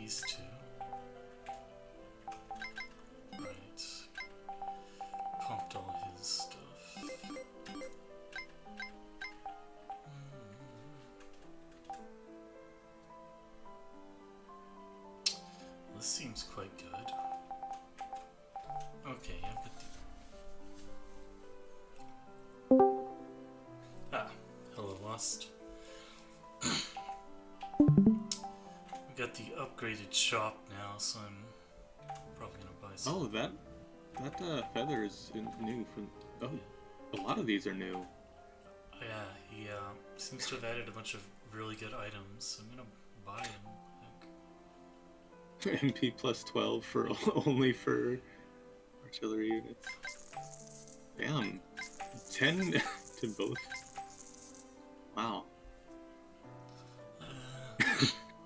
these two. Right. Pumped all his stuff. This seems quite good. Okay, I've got the... hello Lost. We got the upgraded shop now, so I'm probably gonna buy some. Oh, that feather is new from... Oh, a lot of these are new. Yeah, he seems to have added a bunch of really good items, so I'm gonna buy them. MP plus 12 for only for artillery units. Damn. 10 to both. Wow.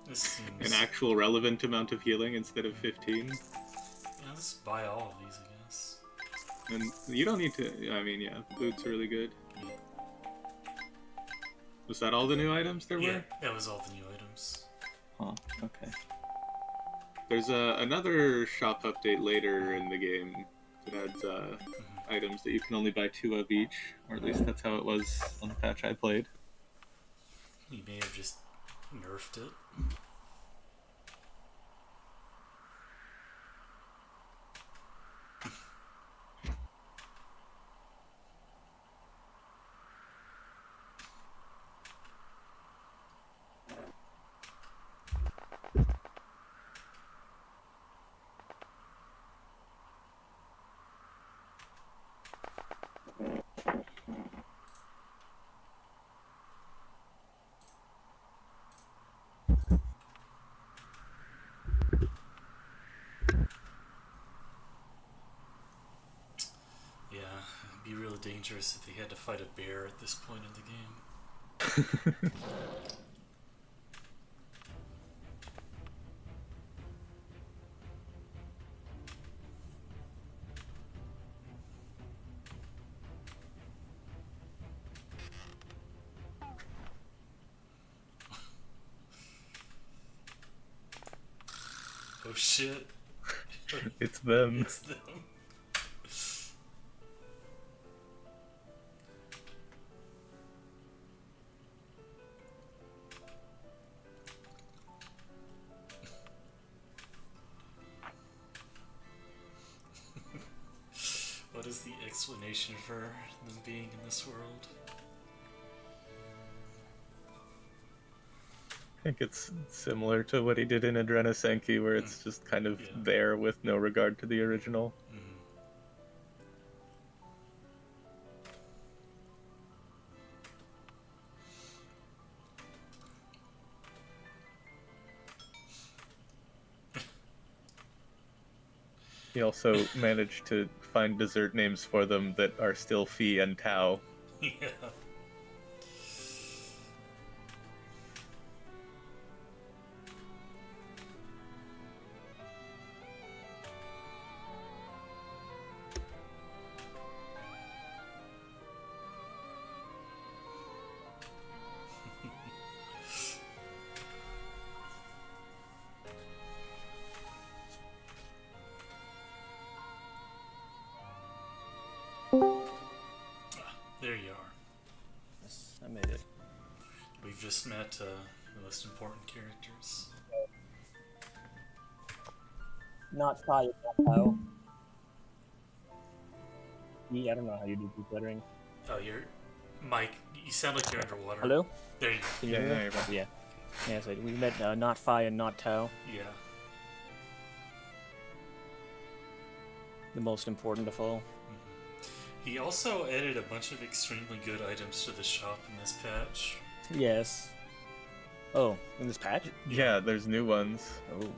This seems... An actual relevant amount of healing instead of 15. Yeah, let's buy all of these, I guess. And you don't need to... I mean, yeah, boots are really good. Yeah. Was that all the new items there were? Yeah, that was all the new items. Huh, okay. There's another shop update later in the game that adds items that you can only buy 2 of each, or at least that's how it was on the patch I played. He may have just nerfed it. Yeah, it'd be really dangerous if they had to fight a bear at this point in the game. Oh shit. It's them. It's them. What is the explanation for them being in this world? I think it's similar to what he did in Adrenasenki, where it's just kind of there with no regard to the original. He also managed to find dessert names for them that are still Phi and Tao. Yeah. There you are. Yes, I made it. We've just met the most important characters. Not fire, not how. Yeah, I don't know how you do group lettering. Oh, you're... Mike, you sound like you're underwater. Hello? There you go. Can you hear me? Yeah. Yeah, so we met not Phi and not Tao. Yeah. The most important of all. He also added a bunch of extremely good items to the shop in this patch. Yes. Oh, in this patch? Yeah, there's new ones. Oh.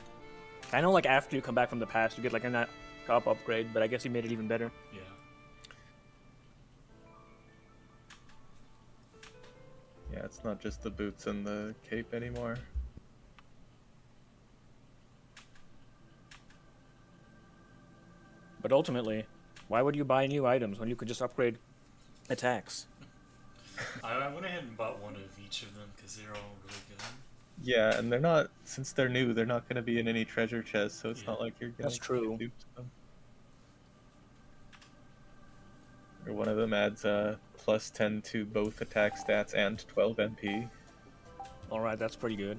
I know, like, after you come back from the past, you get, like, a top upgrade, but I guess he made it even better. Yeah. Yeah, it's not just the boots and the cape anymore. But ultimately, why would you buy new items when you could just upgrade attacks? I went ahead and bought one of each of them because they're all really good. Yeah, and they're not since they're new, they're not going to be in any treasure chests, so it's not like you're going That's true. get duped to them. Or one of them adds plus 10 to both attack stats and 12 MP. Alright, that's pretty good.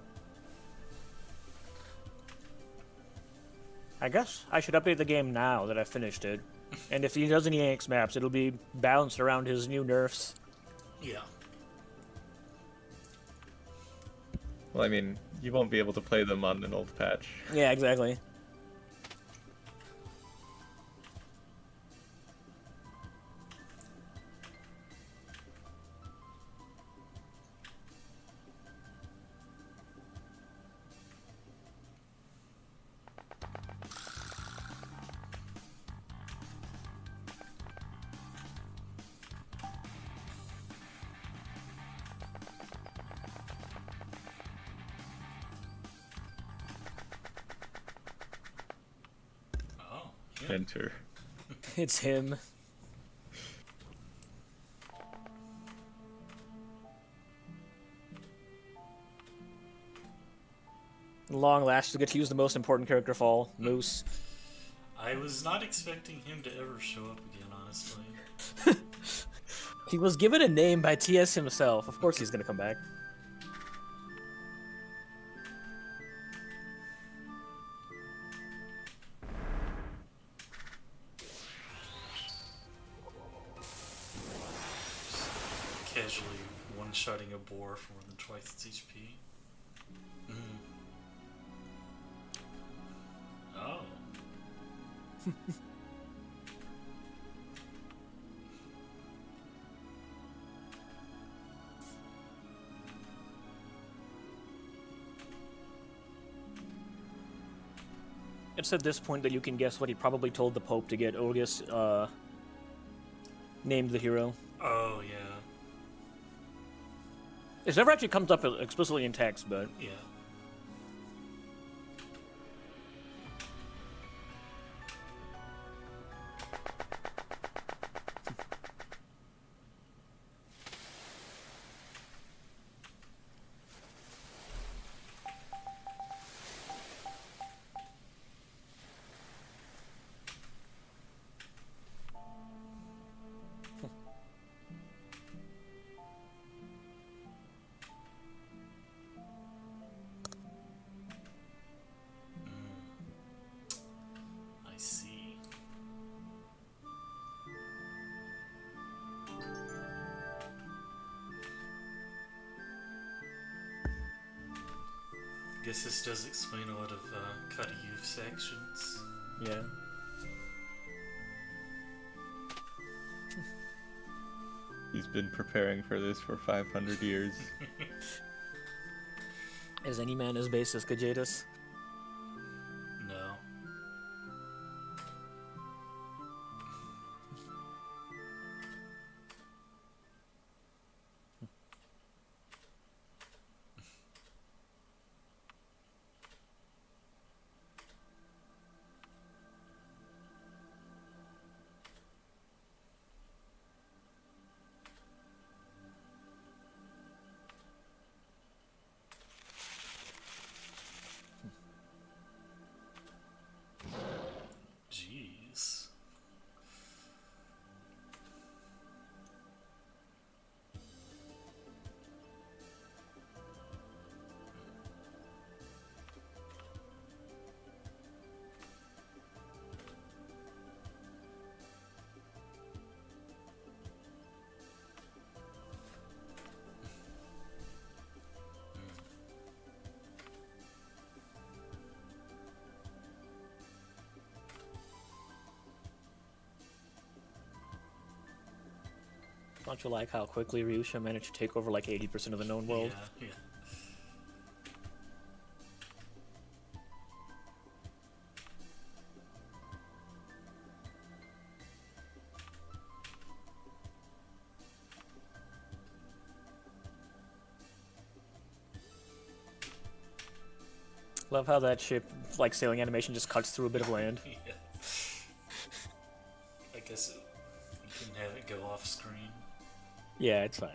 I guess I should update the game now that I finished it. And if he does any AX maps, it'll be balanced around his new nerfs. Yeah. Well, I mean, you won't be able to play them on an old patch. Yeah, exactly. Oh, yeah. Enter. It's him. Long last, you get to use the most important character of all, Moose. I was not expecting him to ever show up again, honestly. He was given a name by TS himself. Of course he's gonna come back. Casually one-shotting a boar for more than twice its HP. Oh. It's at this point that you can guess what he probably told the Pope to get Orgus named the hero. Oh, yeah. It never actually comes up explicitly in text, but Yeah. I see. Guess this does explain a lot of Cuddy Youth's actions. yeah. He's been preparing for this for 500 years. Is any man as base as Kajatus? No. Jeez. Don't you like how quickly Ryusha managed to take over like 80% of the known world? Yeah, yeah. Love how that ship, like sailing animation, just cuts through a bit of land. Yeah. I guess you can have it go off screen. Yeah, it's fine.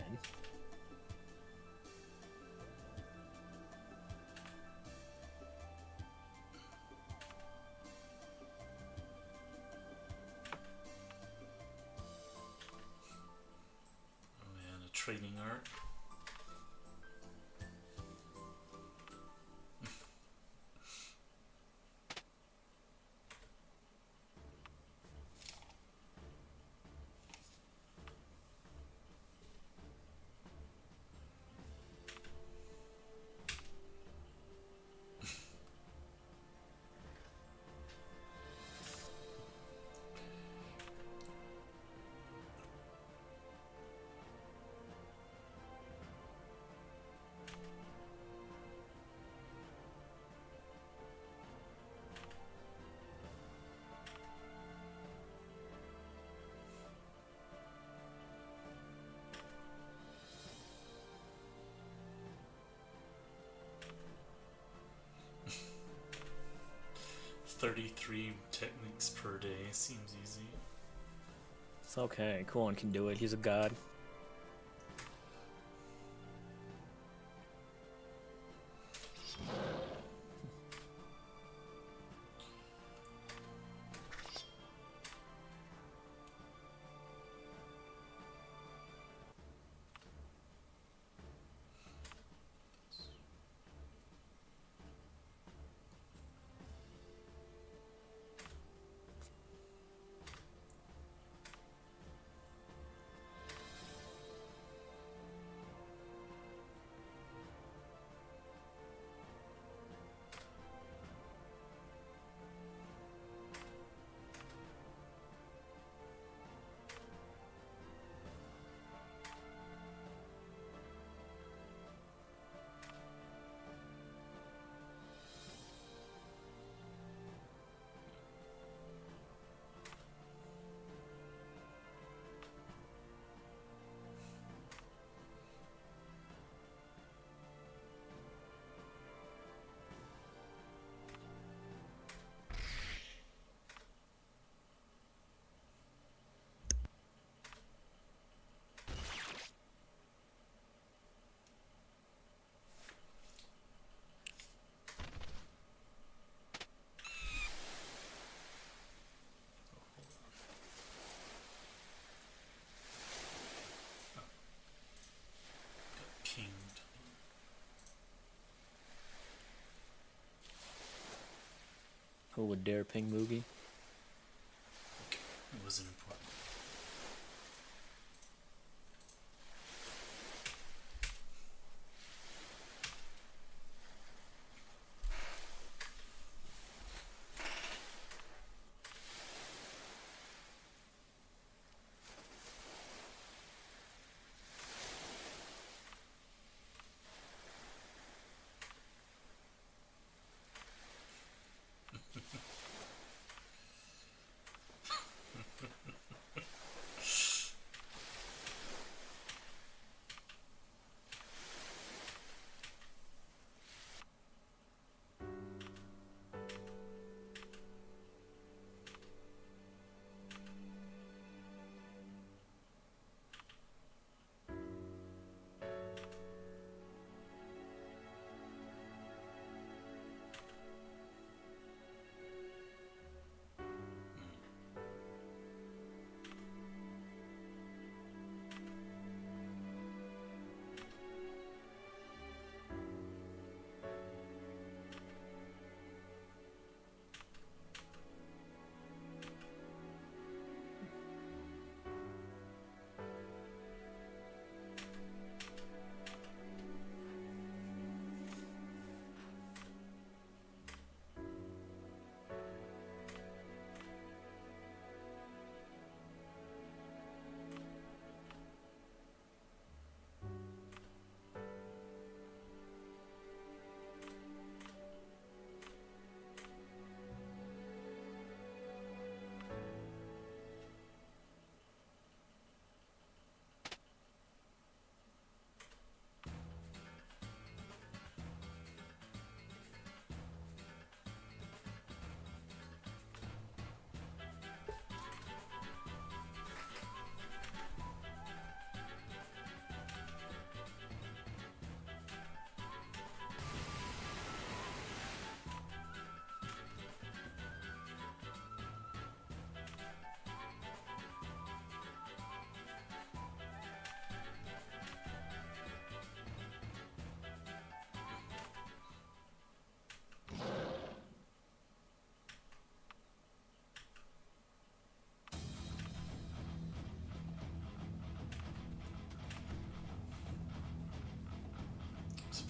training arc. "33 techniques per day seems easy." It's okay. Kuon can do it. He's a god. Pinged. Who would dare ping Moogie? It wasn't important.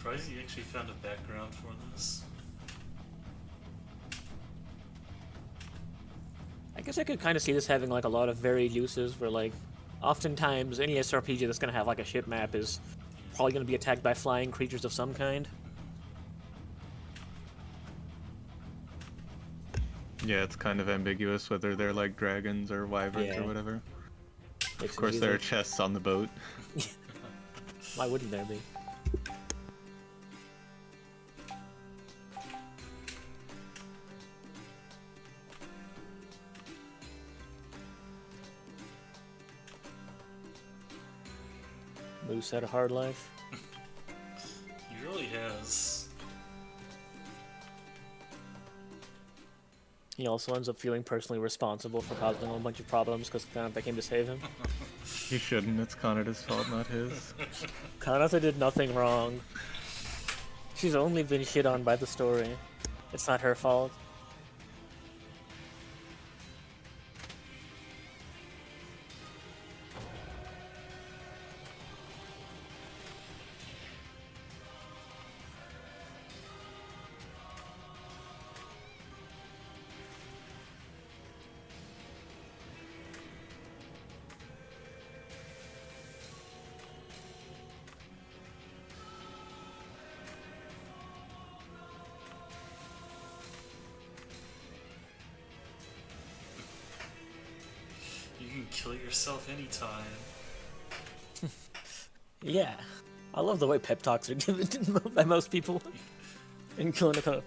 surprised you actually found a background for this. I guess I could kind of see this having like a lot of varied uses where like oftentimes any SRPG that's going to have like a ship map is probably going to be attacked by flying creatures of some kind. Yeah, it's kind of ambiguous whether they're like dragons or wyverns Yeah. or whatever. Makes Of course, it there are easy. chests on the boat. Why wouldn't there be? Moose had a hard life. He really has. He also ends up feeling personally responsible for causing a bunch of problems because Kanata came to save him. He shouldn't. It's Kanata's fault, not his. Kanata did nothing wrong. She's only been shit on by the story. It's not her fault. You can kill yourself anytime. Yeah. I love the way pep talks are given by most people in Kanata.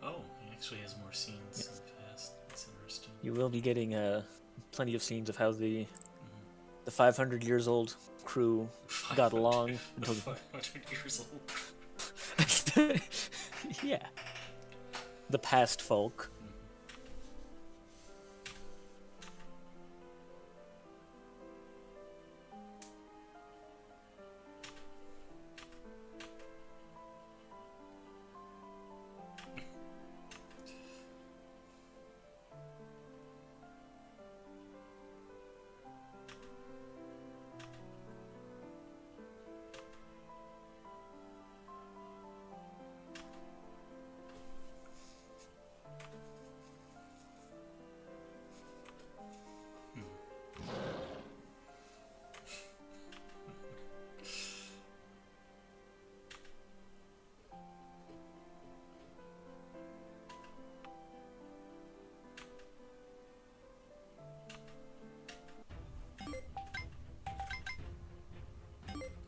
Oh, he actually has more scenes in the past. That's interesting. You will be getting plenty of scenes of how the 500 years old crew got along until 500 years old. yeah. The past folk.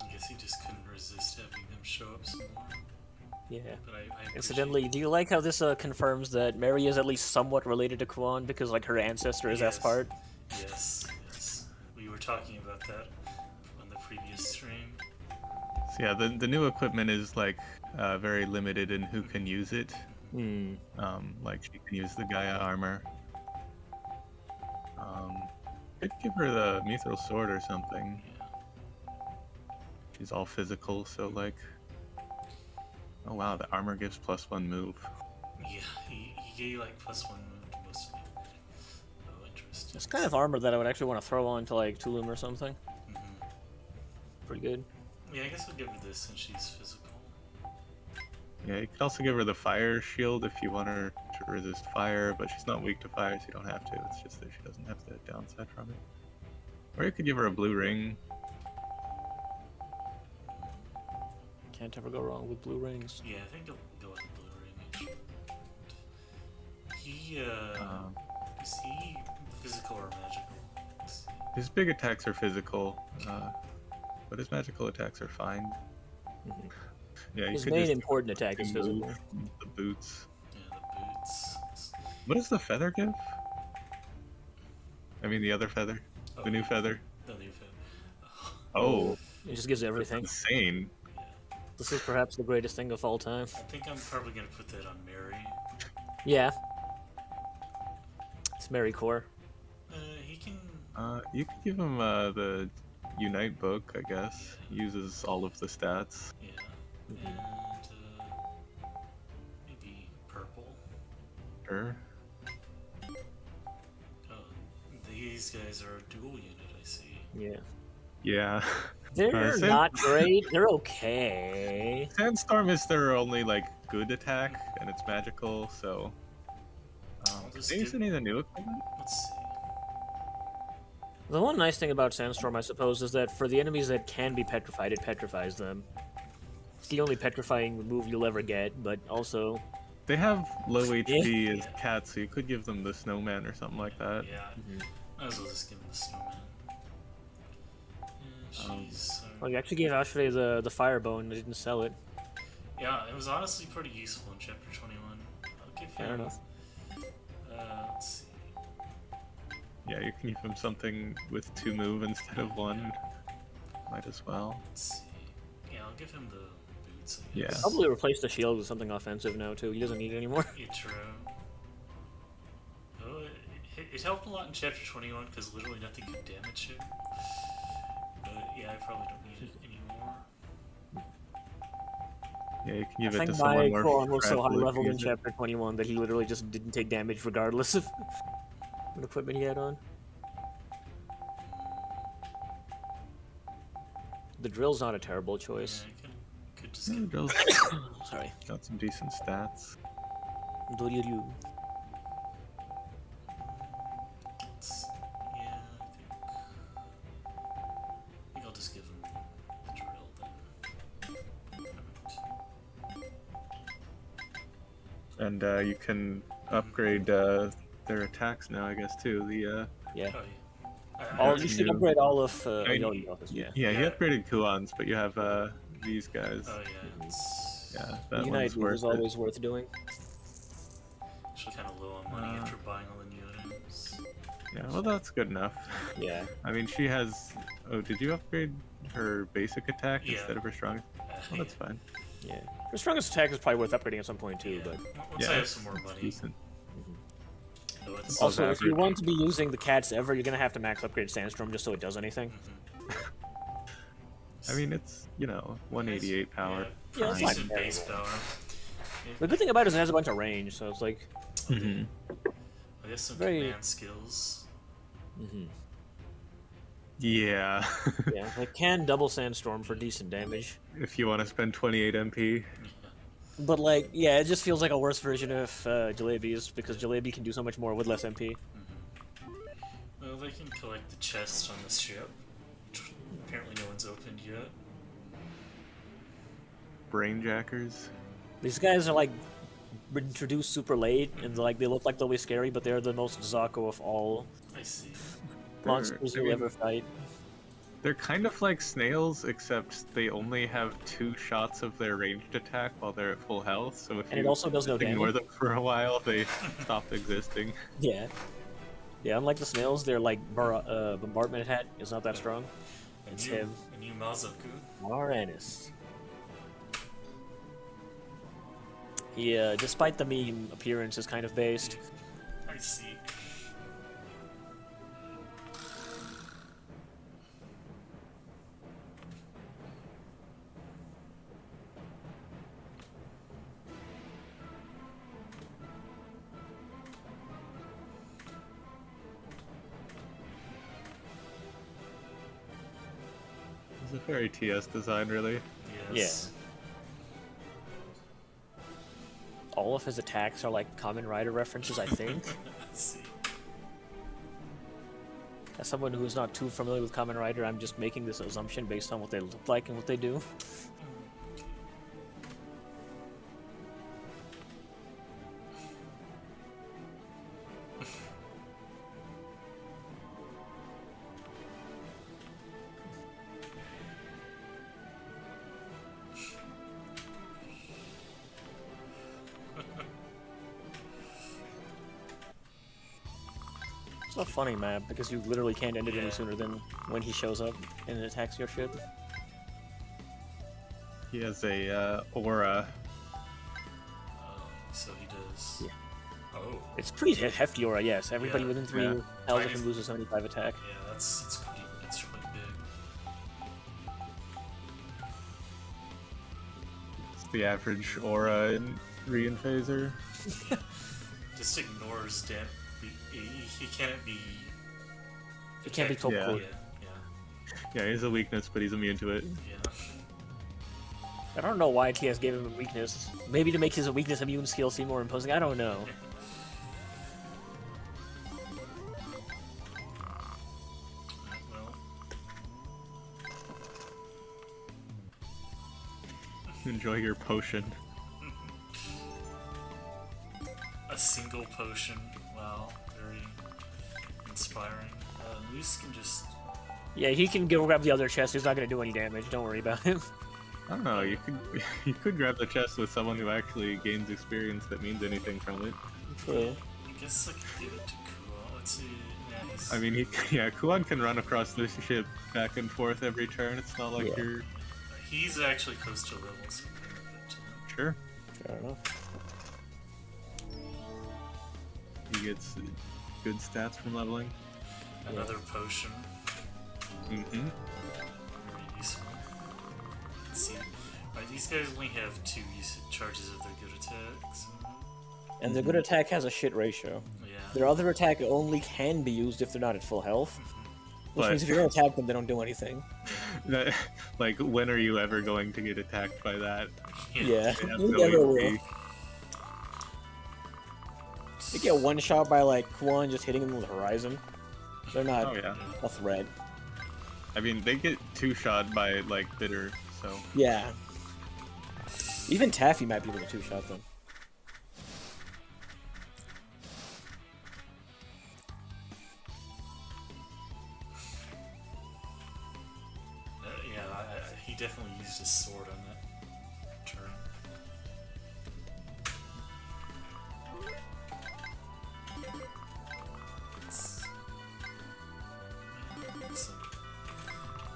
I guess he just couldn't resist having them show up some more. Yeah. But I appreciate- Incidentally, do you like how this confirms that Mary is at least somewhat related to Kuon because like her ancestor is Yes. Espart? Yes, yes. We were talking about that on the previous stream. So yeah, the new equipment is like very limited in who can use it. Hmm. Like she can use the Gaia armor. Could give her the Mithril sword or something. Yeah. She's all physical, so like. Oh wow, the armor gives +1 move. Yeah, he gave like +1 move to most of them. Oh, interesting. It's kind of armor that I would actually want to throw on to like Tulum or something. Mhm. Pretty good. Yeah, I guess we'll give her this since she's physical. Yeah, you could also give her the fire shield if you want her to resist fire, but she's not weak to fire, so you don't have to. It's just that she doesn't have the downside from it. Or you could give her a blue ring. Can't ever go wrong with blue rings. Yeah, I think he'll go with the blue ring. Actually. He is he physical or magical? Let's see. His big attacks are physical, but his magical attacks are fine. Mhm. Yeah, you His could main just important attack is move physical. the boots. Yeah, the boots. What does the feather give? I mean, the other feather, Oh, the new feather. the new feather. Oh, It just gives that's everything. insane. This is perhaps the greatest thing of all time. I think I'm probably gonna put that on Mary. Yeah. It's Mary Core. He can. You could give him the Unite book, I guess. Uses all of the stats. Yeah. Mhm. And maybe purple. Sure. Oh, these guys are a dual unit, I see. Yeah. Yeah. They're Sand- not great. They're okay. Sandstorm is their only like good attack, and it's magical. So, I'll just they use give- any of the new equipment? Let's see. The one nice thing about Sandstorm, I suppose, is that for the enemies that can be petrified, it petrifies them. It's the only petrifying move you'll ever get, but also... They have low HP as Yeah. cats, so you could give them the snowman or something like that. Yeah. Might as well just give him the snowman. She's. Oh, you actually gave Ashley the firebone and didn't sell it. Yeah, it was honestly pretty useful in Chapter 21. I'll give him. Fair enough. Let's see. Yeah, you can give him something with 2 move instead of 1. Might as well. Let's see. Yeah, I'll give him the boots. I Yeah. guess. Probably replace the shield with something offensive now, too. He doesn't need it anymore. Yeah, true. Oh, it helped a lot in Chapter 21 because literally nothing could damage him. But yeah, I probably don't need it anymore. Yeah, you can give I it to think someone my more. Kuon was so high fragile if level you in use it. Chapter 21 that he literally just didn't take damage regardless of what equipment he had on. The drill's not a terrible choice. Yeah, I could just Yeah, give Drill's Sorry. got some decent stats. Do-do-do. Yeah, I think I'll just give him the drill then. Alright. And you can upgrade their attacks now, I guess, too. The Yeah. Oh, yeah. All, you should new- upgrade all of I- Yoni office, yeah. yeah, he Yeah. upgraded Kuon's, but you have these guys. Oh yeah, it's Yeah, that Unite one's move worth is it. always worth doing. actually kind of low on money after buying all the new items. Yeah, well, that's good enough. Yeah. I mean, she has. Oh, did you upgrade her basic attack Yeah. instead of her strong? Well, that's fine. Yeah. Her strongest attack is probably worth upgrading at some point too, but Once Yeah, I have some more it's money, decent. so it's Also- also if you average. want to be using the cats ever, you're gonna have to max upgrade Sandstorm just so it does anything. I mean, it's 188 power. Yeah, Yeah, pretty it's decent not base terrible. power. The good thing about it is it has a bunch of range, so it's like, Mm-hmm. I guess some Very- command skills. Yeah. yeah, it can double Sandstorm for decent damage. If you want to spend 28 MP. But like, yeah, it just feels like a worse version of Jalebi's because Jalebi can do so much more with less MP. Well, they can collect the chest on this ship. Which apparently no one's opened yet. Brainjackers. These guys are like introduced super late, and like they look like they'll be scary, but they're the most Zako of all I see. monsters I you'll mean, ever fight. They're kind of like snails, except they only have 2 shots of their ranged attack while they're at full health. So if And it you also does no ignore damage. them for a while, they stop existing. Yeah. Yeah, unlike the snails, their like bombardment attack is not that strong. It's him. A new Mazoku. Moranis. He, despite the meme appearance, is kind of based. I see. It's a very TS design, really. Yes. All of his attacks are like Kamen Rider references, I think. I see. As someone who's not too familiar with Kamen Rider, I'm just making this assumption based on what they look like and what they do. It's a funny map because you literally can't end it any Yeah. sooner than when he shows up and attacks your ship. He has a aura. So he does. Yeah. Oh. It's pretty hefty aura, yes. Everybody Yeah. within 3 Yeah. health Tiny- if he loses 75 attack. Yeah, it's pretty. It's really big. It's the average aura in Rian Phaser. Just ignores damn. He can't be. He can't be attacked. top Yeah. cool. Yeah. Yeah, he's a weakness, but he's immune to it. Yeah. I don't know why TS gave him a weakness. Maybe to make his weakness immune skill seem more imposing. I don't know. Well, Enjoy your potion. a single potion. Wow, very inspiring. Moose can just. Yeah, he can go grab the other chest. He's not going to do any damage. Don't worry about him. I don't know. You could you could grab the chest with someone who actually gains experience that means anything from it. True. I guess I could give it to Kuon. Let's see. Yeah, he's. I mean, yeah, Kuon can run across this ship back and forth every turn. It's not like Yeah. you're He's actually close to level, so we can give it to him. sure. Fair enough. He gets good stats from leveling. Another potion. Mm-hmm. Very useful. Let's see. Right, these guys only have 2 charges of their good attacks. And their good attack has a shit ratio. Yeah. Their other attack only can be used if they're not at full health. Which But- means if you don't attack them, they don't do anything. That, like, when are you ever going to get attacked by that? Yeah, It has you to never always will. be- You get one shot by like Kuon just hitting them with the horizon. They're not Oh yeah. a threat. I mean, they get 2-shot by like bitter, so Yeah. Even Taffy might be able to 2-shot them. Yeah, he definitely used his sword on that turn.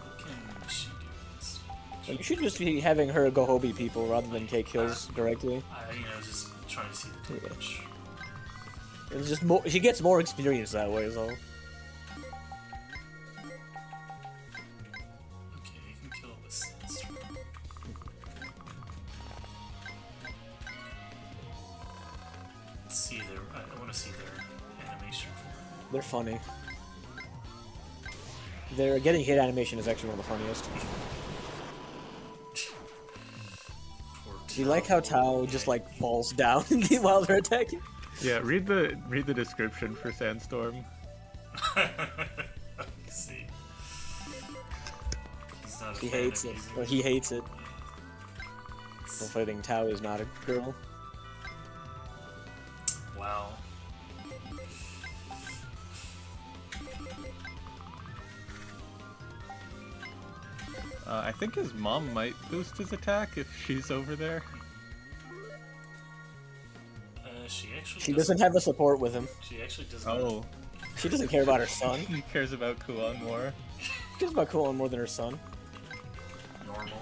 What can she do instead? Like, you should just be having her go Hobie people rather than take kills directly. Just trying to see the damage. It's just more. She gets more experience that way, so. Okay, you can kill it with Sandstorm. Let's see their. I want to see their animation for it. They're funny. Their getting hit animation is actually one of the funniest. Poor Do you like how Tao just like falls down while they're attacking? yeah. Read the description for Sandstorm. Let me see. He's not a She fan hates of it, using or he hates it. It's- So I think Tao is not a girl. Wow. I think his mom might boost his attack if she's over there. She actually. She doesn't have a support with him. She actually doesn't. Oh, She doesn't care about her son. he cares about Kuon more. She cares about Kuon more than her son. Normal.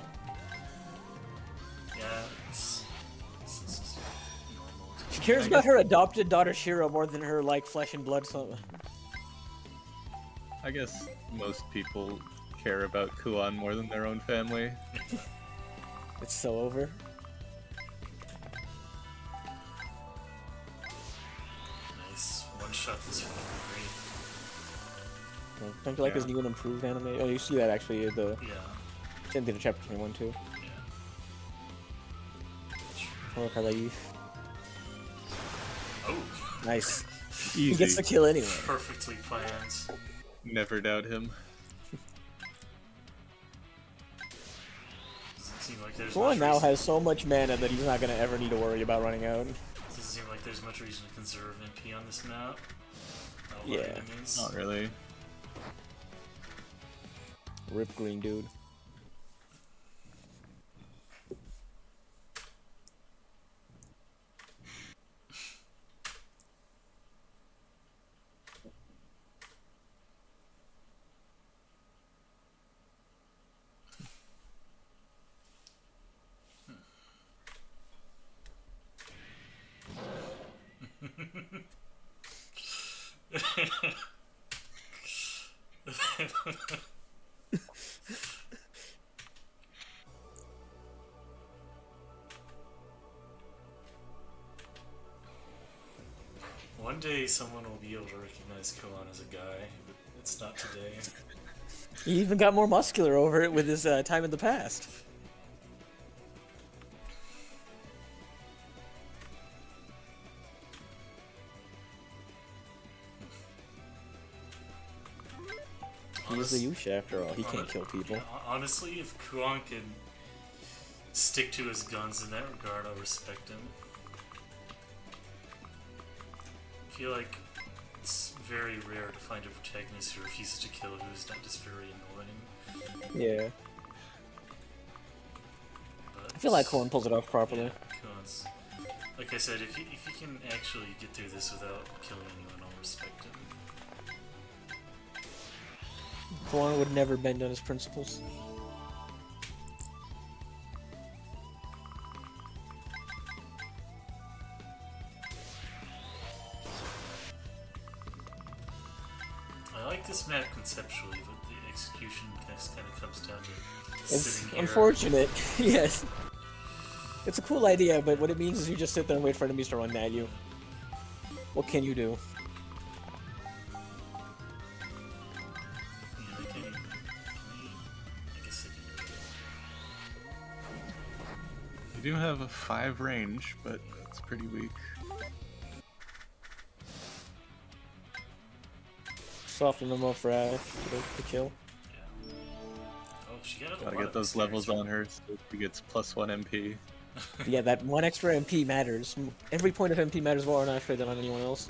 Yeah, it's just normal. She cares about her adopted daughter Shira more than her like flesh and blood son. I guess most people care about Kuon more than their own family. It's so over. Nice. One shot this one. Well, don't you like his Yeah. new and improved anime? Oh, you see that actually in the Great. Yeah. same thing in chapter 21 too. Yeah. Oh, Kalaif. Oh. Nice. Easy. He gets the kill anyway. Perfectly planned. Never doubt him. Doesn't seem like there's Kuon much now reason- has so much mana that he's not gonna ever need to worry about running out. Doesn't seem like there's much reason to conserve MP on this map. Not a lot of Yeah. enemies. Not really. Rip green dude. someday someone will be able to recognize Kuon as a guy, but it's not today. He even got more muscular over it with his time in the past. He's the Yusha after all. He can't kill people. Yeah, honestly, if Kuon can stick to his guns in that regard, I'll respect him. I feel like it's very rare to find a protagonist who refuses to kill who's not just very annoying. Yeah. But, I feel like Kuon pulls it off properly. Yeah, Kuon's, like I said, if he can actually get through this without killing anyone, I'll respect him. Kuon would never bend on his principles. I like this map conceptually, but the execution kind of comes down to It's sitting here. unfortunate, yes. It's a cool idea, but what it means is you just sit there and wait for enemies to run at you. What can you do? Yeah, they can't even. I guess they can do it. You do have a 5 range, but it's pretty weak. Soften them up for Ash to kill. Yeah. Oh, she got a Gotta lot get of those levels experience on her so she gets +1 MP. Yeah, that one extra MP matters. Every point of MP matters more on Ash than on anyone else.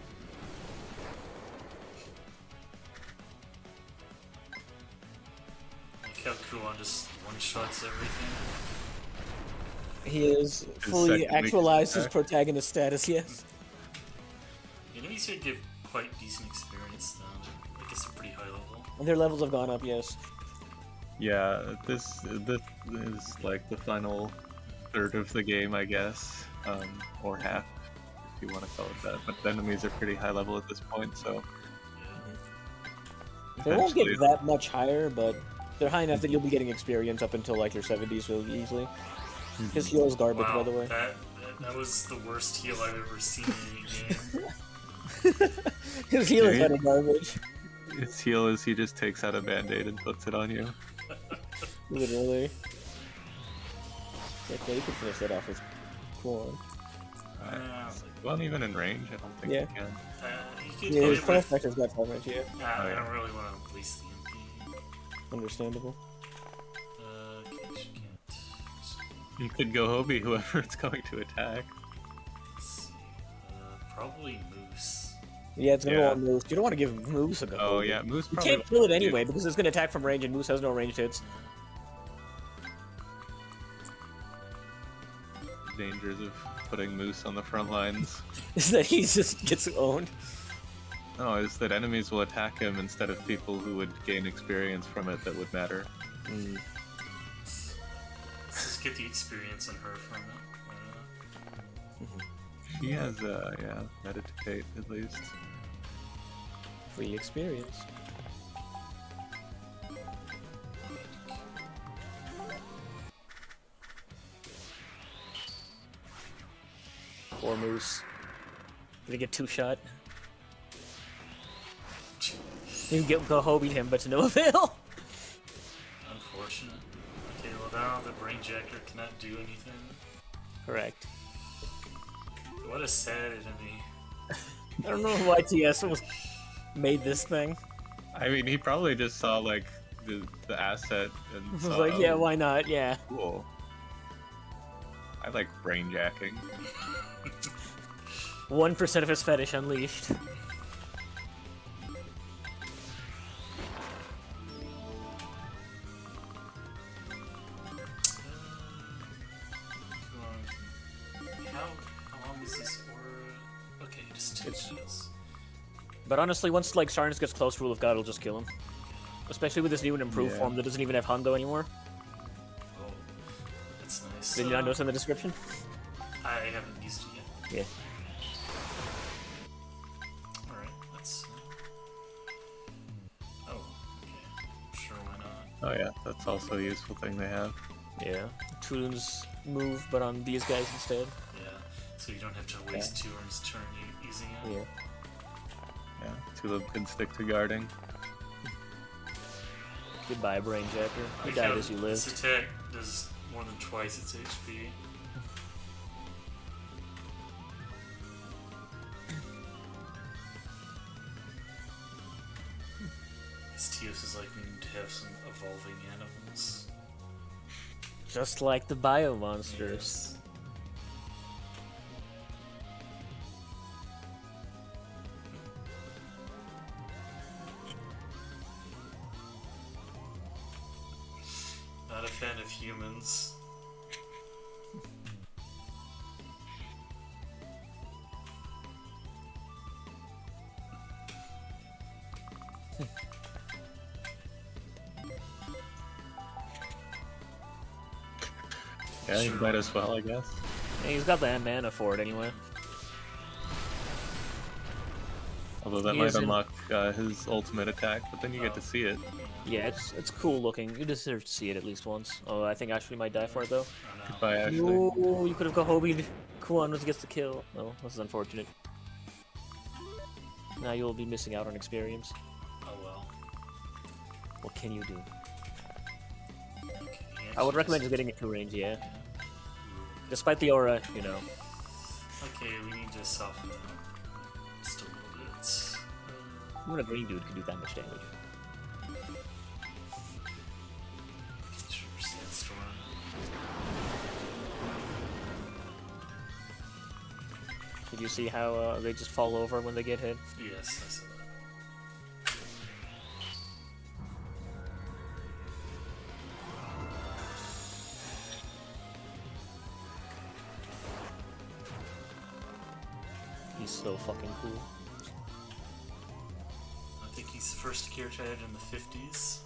Like how Kuon just one-shots everything. He is fully second weak actualized his attack. protagonist status, yes. Enemies here give quite decent experience, though. I guess they're pretty high level. And their levels have gone up, yes. Yeah, this is like the final third of the game, I guess, or half, if you want to call it that. But the enemies are pretty high level at this point, so They won't get eventually- that much higher, but they're high enough that you'll be getting experience up until like your 70s really easily. His heal is garbage, Wow, by the way. that was the worst heal I've ever seen in any game. His heal is Yeah. kind of garbage. His heal is he just takes out a band-aid and puts it on you. Literally. Okay, you can finish that off with Kuon. Well, even in range, I don't think Yeah. you can. You could Yeah, hit his it cross with, vector's got coverage, yeah. I yeah. don't really want to waste the MP. Understandable. Okay, she can't. You could go Hobie, whoever it's going to attack. Let's see. Probably Moose. Yeah, it's gonna Yeah. go on Moose. You don't want to give Moose a go. Oh yeah, Moose You probably can't kill it anyway because it's gonna attack from range and Moose has no ranged hits. dangers of putting Moose on the front lines. Is that he just gets owned. No, is that enemies will attack him instead of people who would gain experience from it that would matter. Let's just get the experience on her from it. She has, yeah, meditate at least. Free experience. Poor Moose. Did he get 2-shot? You go Hobie him, but to no avail. Unfortunate. Okay, well now the Brainjacker cannot do anything. Correct. What a sad enemy. I don't know why TS was made this thing. I mean, he probably just saw, like, the asset and I was saw, like, yeah, oh, why not? Yeah. cool. I like brainjacking. 1% of his fetish unleashed. How long is this aura? Okay, just 2 It's- minutes. But honestly, once like Sarnes gets close, Rule of God will just kill him. Especially with this new and improved Yeah. form that doesn't even have Hundo anymore. Oh, that's nice. Did you not notice in the description? I haven't used it yet. Yeah. Alright, that's. Oh, okay. Sure, why not? Oh yeah, that's also a useful thing they have. Yeah. Toon's move, but on these guys instead. Yeah, so you don't have to waste 2 turns using it. Yeah. Tulip can stick to guarding. Goodbye, Brain Jacker. You Like died how as you This lived. attack does more than twice its HP. This TOS is like we need to have some evolving animals. Just like the bio monsters. Yes. Not a fan of humans. Yeah, you Sure. might as well, I guess. Yeah, he's got the mana for it anyway. Although that He might is in- unlock his ultimate attack, but then you get to see it. Yeah, it's cool looking. You deserve to see it at least once. Oh, I think Ashley might die for it though. Oh no. Goodbye, Ashley. No, you could have Gohobi'd. Kuon gets the kill. Oh, this is unfortunate. Now you'll be missing out on experience. Oh well. What can you do? Okay, he I would actually recommend just- just getting it to range, yeah. Yeah. Despite the aura, you know. Okay, we need to soften it up just a little bit. Even a green dude can do that much damage. Sure, sandstorm. Did you see how they just fall over when they get hit? Yes, I saw that. He's so fucking cool. I think he's the first gear tag in the 50s.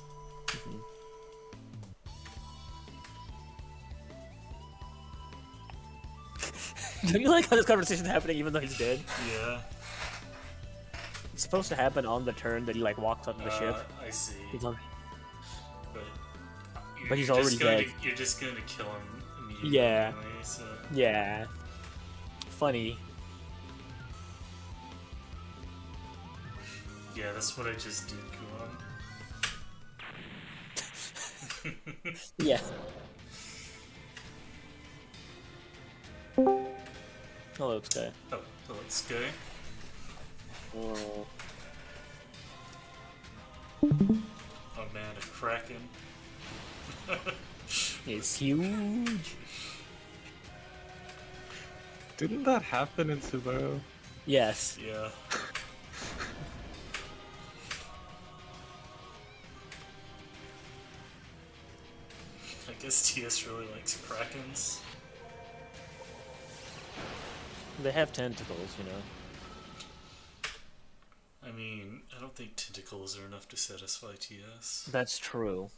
Do you like how this conversation's happening even though he's dead? Yeah. It's supposed to happen on the turn that he like walks onto the ship. I see. He's on- But, But he's you're already just going dead. you're just going to kill him immediately Yeah. anyway, so... Yeah. Funny. Yeah, that's what I just did, Kuon. Yeah. Hello, Sky. Oh, so let's go. Oh. Oh man, a kraken. It's huge. Didn't that happen in Subaru? Yes. Yeah. I guess TS really likes krakens. They have tentacles, you know. I mean, I don't think tentacles are enough to satisfy TS. That's true.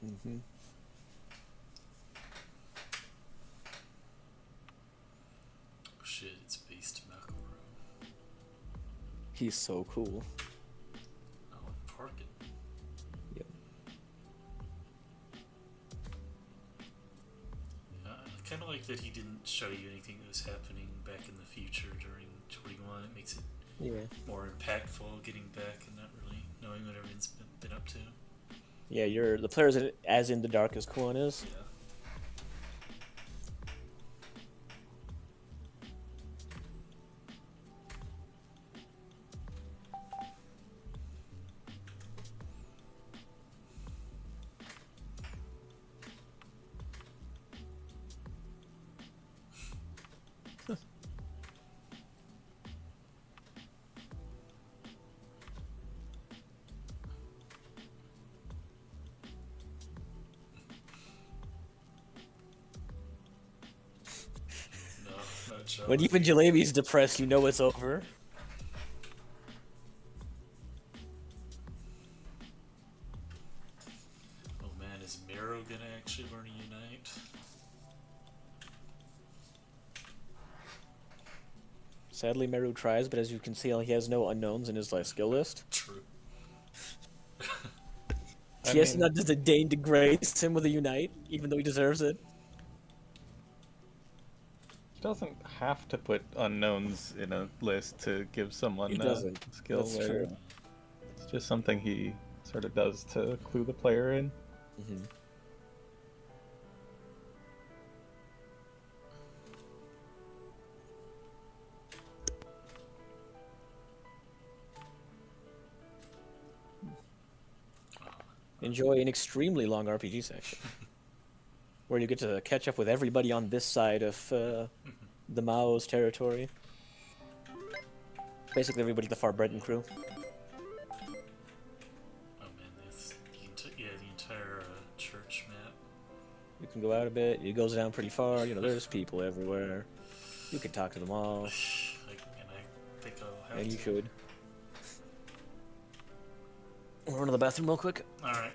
Mm-hmm. Oh shit, it's Beast McElroy. He's so cool. Oh, and Parkin. Yep. I kind of like that he didn't show you anything that was happening back in the future during 21. It makes it more impactful getting back and not really knowing what everyone's been up to. Yeah, the player's as in the dark as Kuon is. Yeah. No, not Joe. When even Jalebi's depressed, you know it's over. Oh man, is Miro gonna actually learn to unite? Sadly, Meru tries, but as you can see, he has no unknowns in his skill list. True. TS not just deign to grace him with a unite, even though he deserves it. He doesn't have to put unknowns in a list to give someone He doesn't. a skill. That's true. It's just something he sort of does to clue the player in. Mm-hmm. Enjoy an extremely long RPG section, where you get to catch up with everybody on this side of the Mao's territory. Basically, everybody the Farbreton crew. Oh man, the entire church map. You can go out a bit. It goes down pretty far. You know, there's people everywhere. You can talk to them all, And I think I'll have and you to. should. We'll run to the bathroom real quick. All right.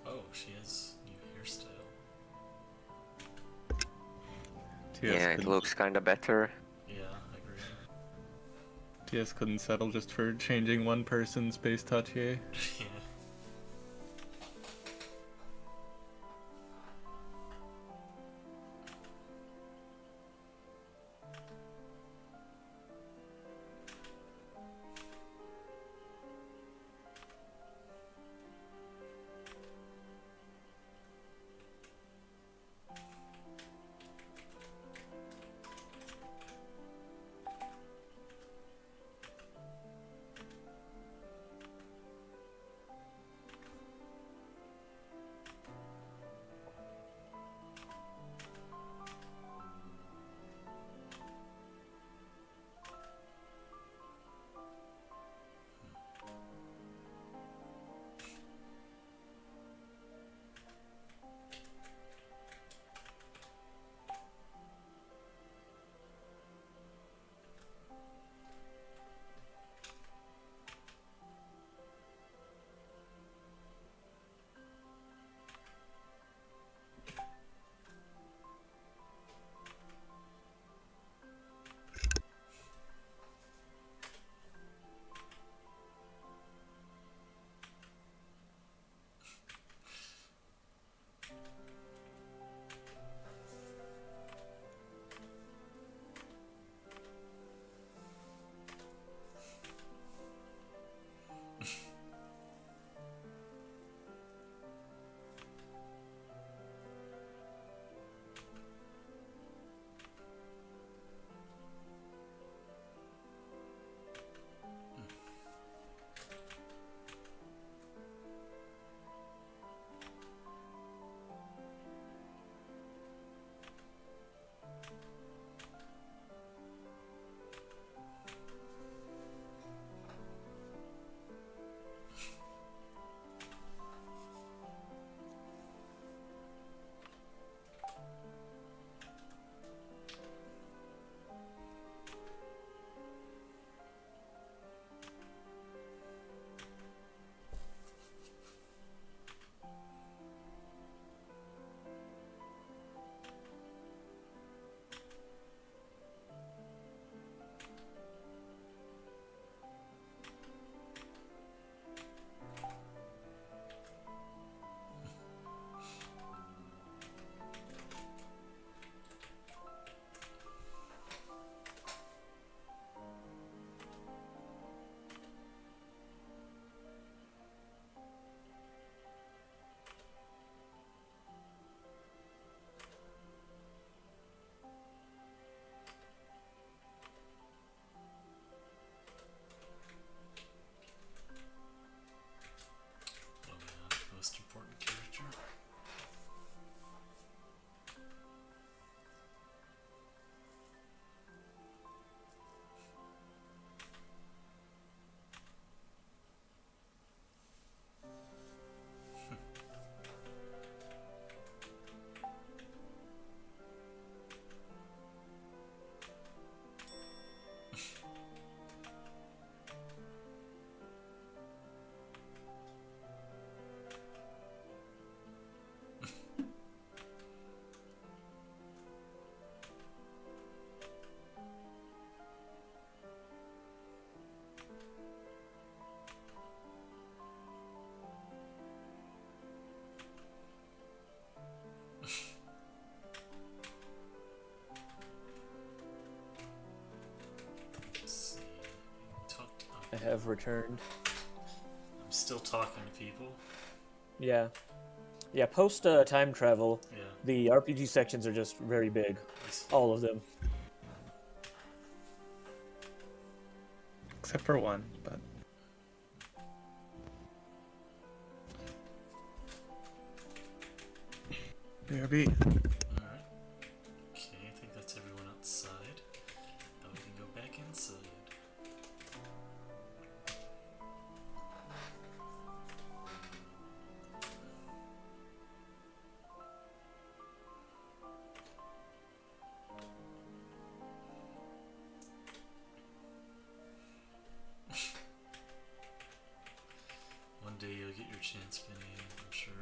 Oh, she has new hairstyle. Yeah, it looks kinda better. Yeah, I agree. TS couldn't settle just for changing one person's base Tachier. Yeah. have returned. I'm still talking to people. Yeah. Yeah, post time travel, Yeah. the RPG sections are just very big. All of them. Except for one, but... BRB. Alright. Okay, I think that's everyone outside. Now we can go back inside. One day you'll get your chance, Benny, I'm sure.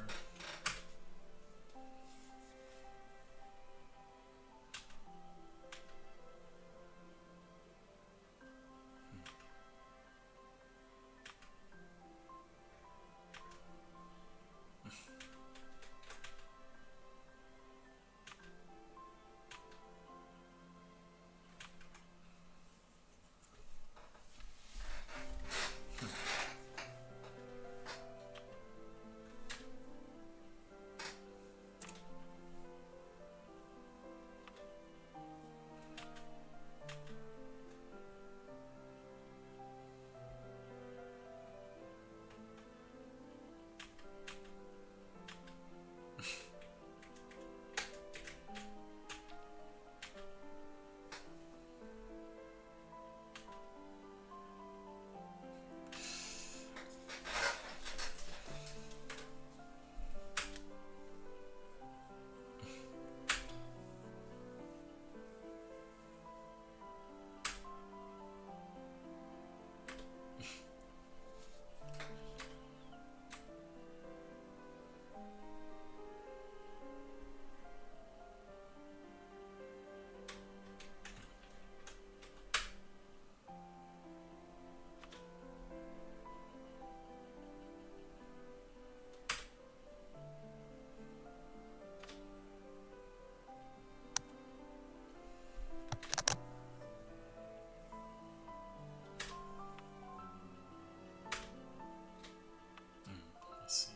I see.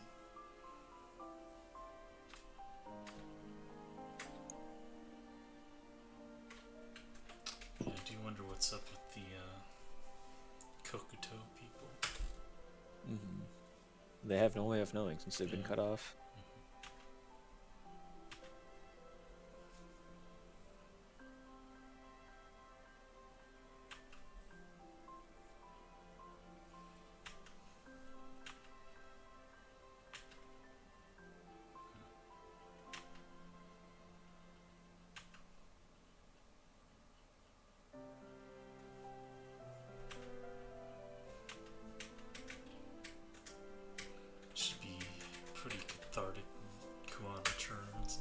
Yeah, I do wonder what's up with the Kokuto people. They have no way of knowing since they've been cut off. Should be pretty cathartic when Kuon returns.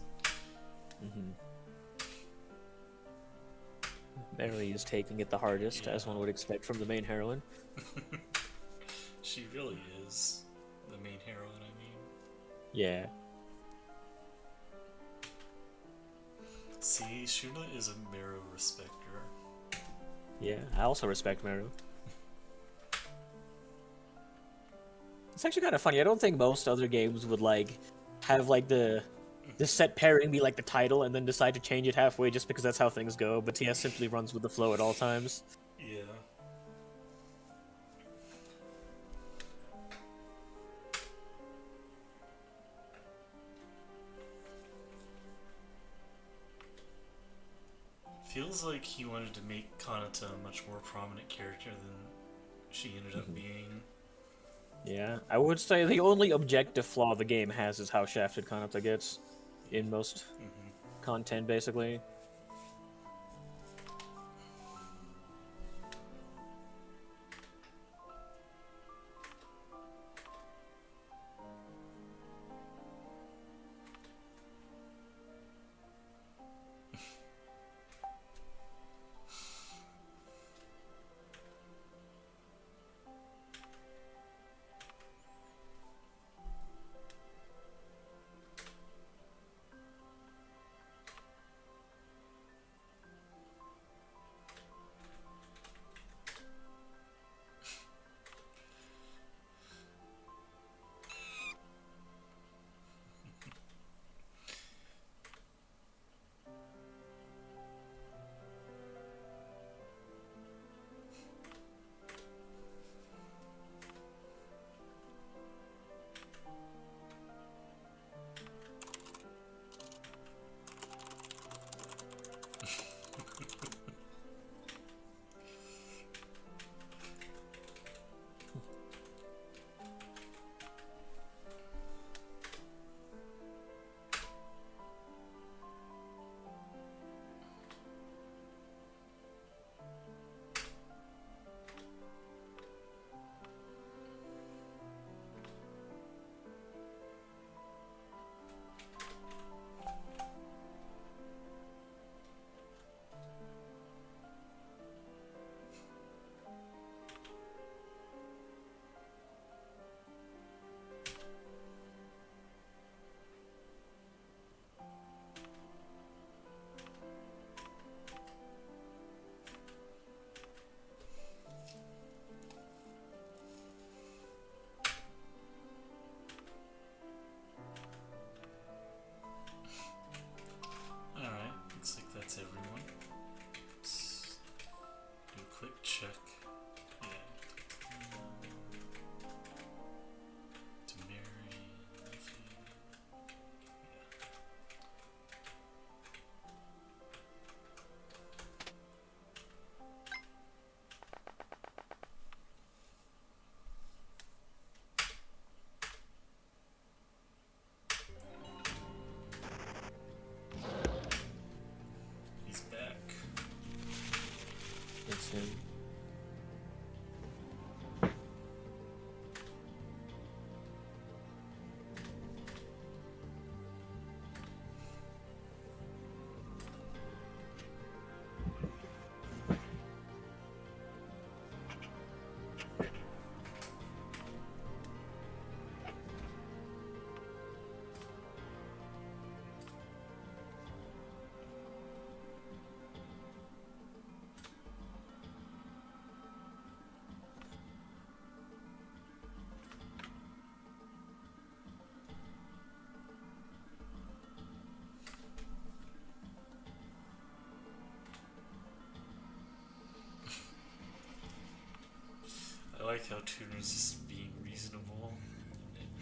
Mary is taking it the hardest, as one would expect from the main heroine. She really is the main heroine, I mean. Yeah. See, Shuna is a Meru respecter. Yeah, I also respect Meru. It's actually kind of funny. I don't think most other games would like have like the set pairing be like the title and then decide to change it halfway just because that's how things go. But TS simply runs with the flow at all times. Yeah. Feels like he wanted to make Kanata a much more prominent character than she ended up being. Yeah, I would say the only objective flaw the game has is how shafted Kanata gets in most content, basically.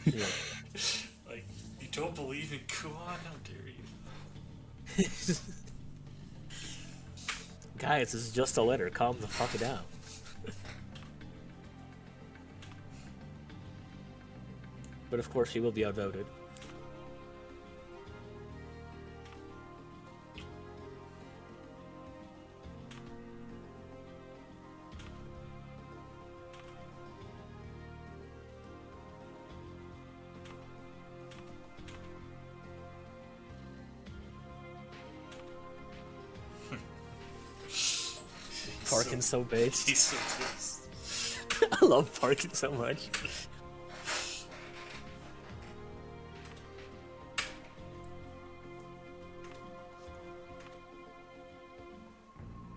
Yeah. Like, you don't believe in Kuon? How dare you? Guys, this is just a letter. Calm the fuck down. But of course, she will be outvoted. Parkin's so based. He's so pissed. I love Parkin so much.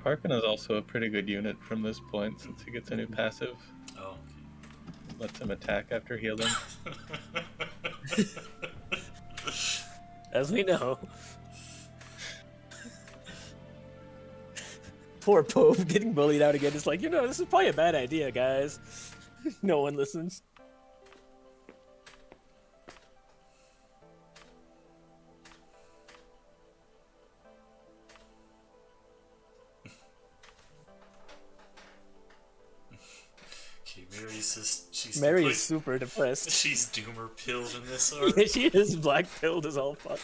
Parkin is also a pretty good unit from this point since he gets a new passive. Oh, Lets him attack after healing. okay. As we know. Poor Pope getting bullied out again. It's like, this is probably a bad idea, guys. No one listens. Okay, Mary's just... Mary is super depressed. She's doomer pilled in this arc. Yeah, she is black pilled as all fuck.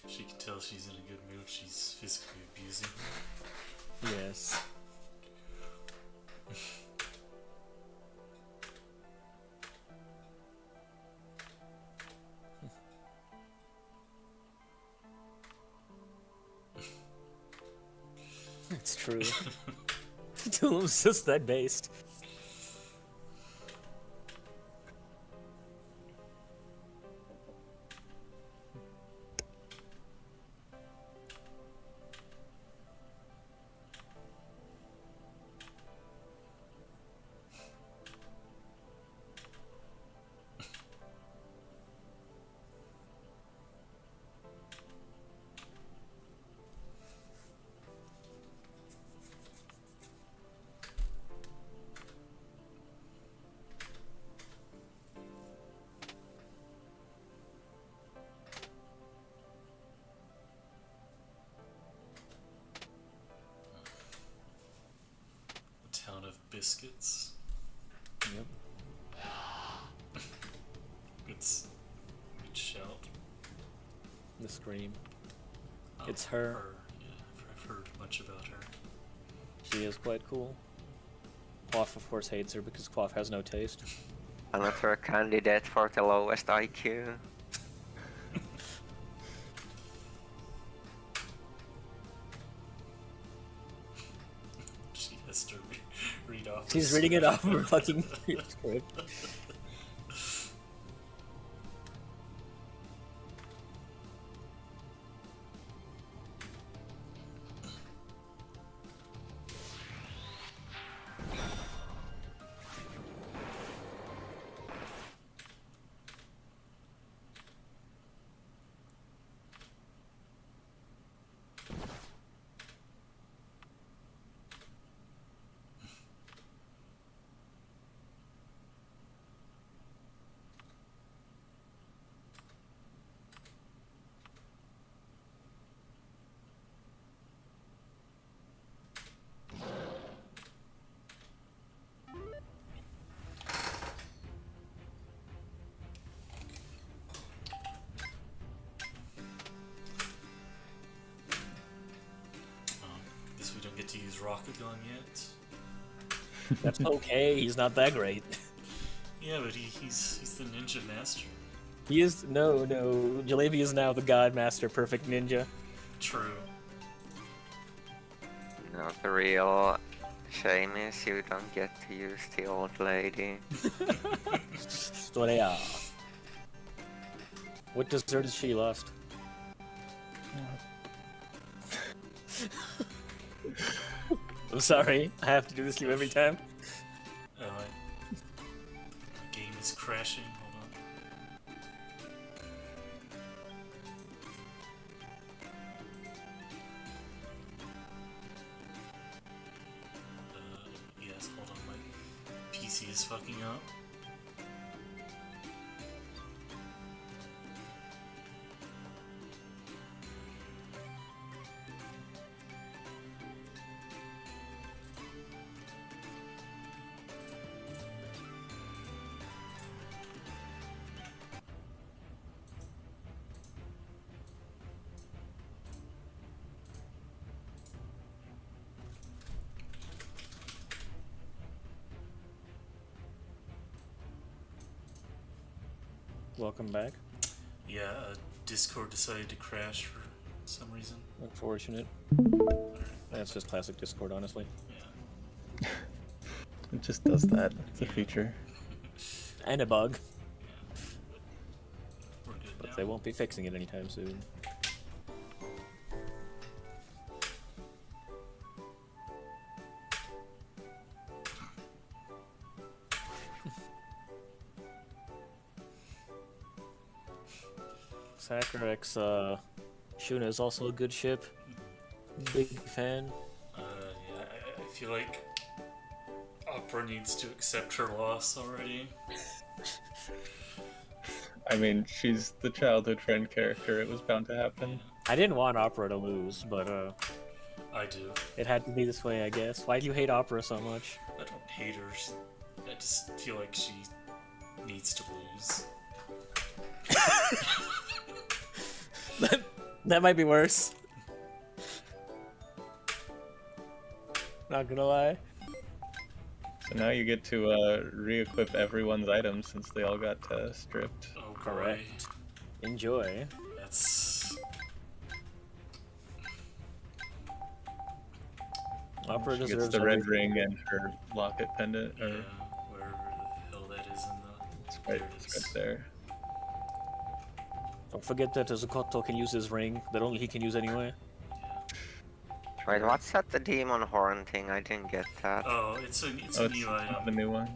She can tell she's in a good mood. She's physically abusing her. Yes. It's true. Tulum's just that based. Town of biscuits. Yep. It's good shout. The scream. Oh, It's her. Yeah, I've heard much about her. She is quite cool. Quaff, of course, hates her because Quaff has no taste. Another candidate for the lowest IQ. She has to read off. She's reading it off her fucking script. Guess we don't get to use Rokugan yet. That's okay, he's not that great. Yeah, but he's the ninja master. He is no. Jalebi is now the God Master, perfect ninja. True. Not the real Shame is you don't get to use the old lady. Storia. What dessert is she lost? I'm sorry, I have to do this to you every time. Oh, my game is crashing. Hold on. Yes, hold on. My PC is fucking up. Welcome back. Yeah, Discord decided to crash for some reason. Unfortunate. That's just classic Discord, honestly. Yeah. It just does that. It's a feature. And a bug. We're good But now. they won't be fixing it anytime soon. Sacrex, Shuna is also a good ship. Big fan. Yeah, I feel like Opera needs to accept her loss already. I mean, she's the childhood friend character. It was bound to happen. I didn't want Opera to lose, but I do. it had to be this way, I guess. Why do you hate Opera so much? I don't hate her. I just feel like she needs to lose. That might be worse. Not gonna lie. So now you get to re-equip everyone's items since they all got stripped. Oh, Correct. boy. Enjoy. That's... Opera She gets deserves the red everything. ring and her locket pendant. Yeah, Or wherever the hell that is in the... it's There right, it it's is. right there. Don't forget that Zukoto can use his ring that only he can use anyway. Wait, what's that the demon horn thing? I didn't get that. Oh, it's a Oh, new it's item. not the new one.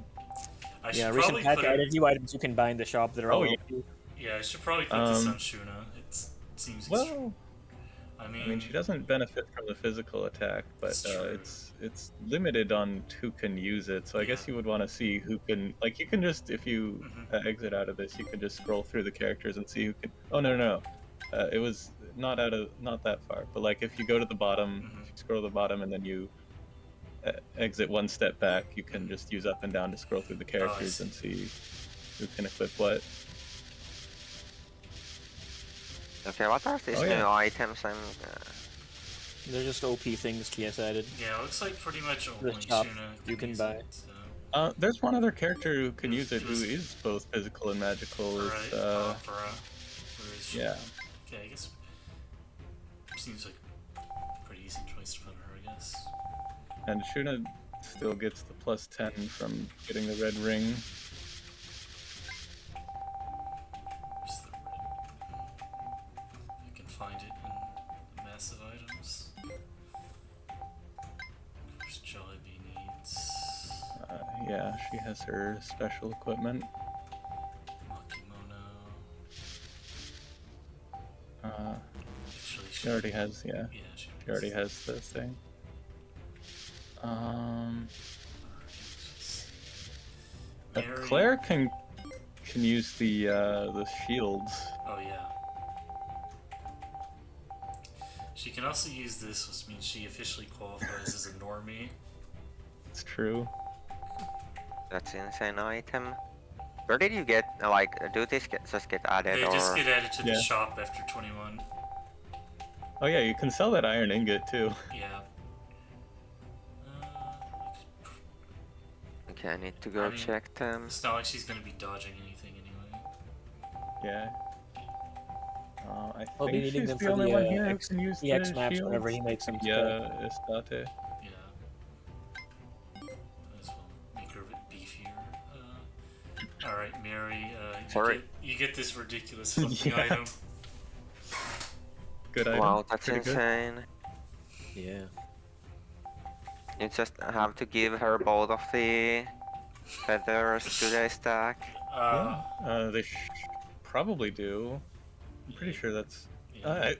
I should Yeah, recent probably patch put it... added new items you can buy in the shop that are all yeah. OP. Yeah, I should probably put this on Shuna. It seems... Well, I I mean, she doesn't benefit from the physical attack, but It's true. it's limited on who can use it. So I guess Yeah. you would want to see who can. Like, you can just, if you Mhm. exit out of this, you can just scroll through the characters and see who can. Oh no. It was not that far. But like, if you go to the bottom, Mhm. if you scroll to the bottom and then you exit one step back, you can just use up and down to scroll through the characters see. and see who can equip what. Okay, what are these Oh, yeah. new items? They're just OP things TS added. Yeah, it looks like pretty much only shop Shuna you can use buy. it, so... There's one other character who can use it, who is both physical and magical. Alright, Is Opera. Where is she? yeah. Okay, I guess... Seems like a pretty easy choice for her, I guess. And Shuna still gets the plus 10 from getting the red ring. Where's the red? I can find it in massive items. Where's Jollibee needs... Yeah, she has her special equipment. Makimono... Actually, She already has, yeah. Yeah, She already has the thing. Mary- Claire can use the shields. Oh yeah. She can also use this, which means she officially qualifies as a normie. It's true. That's an insane item. Where did you get, like, do these just get added They or... just get added to the Yeah. shop after 21. Oh yeah, you can sell that iron ingot too. Yeah. Okay, I need to go I mean, check them. It's not like she's gonna be dodging anything anyway. Yeah. I I'll be think needing she's them the for only the one here who X, can use the X the maps shields. whenever he makes them. Yeah, Estate. Yeah. Sorry. You get this ridiculous flipping Yeah. item. Good item. Wow, that's Pretty good. insane. Yeah. You just have to give her both of the feathers to the stack. They probably do. I'm pretty sure that's. Yeah,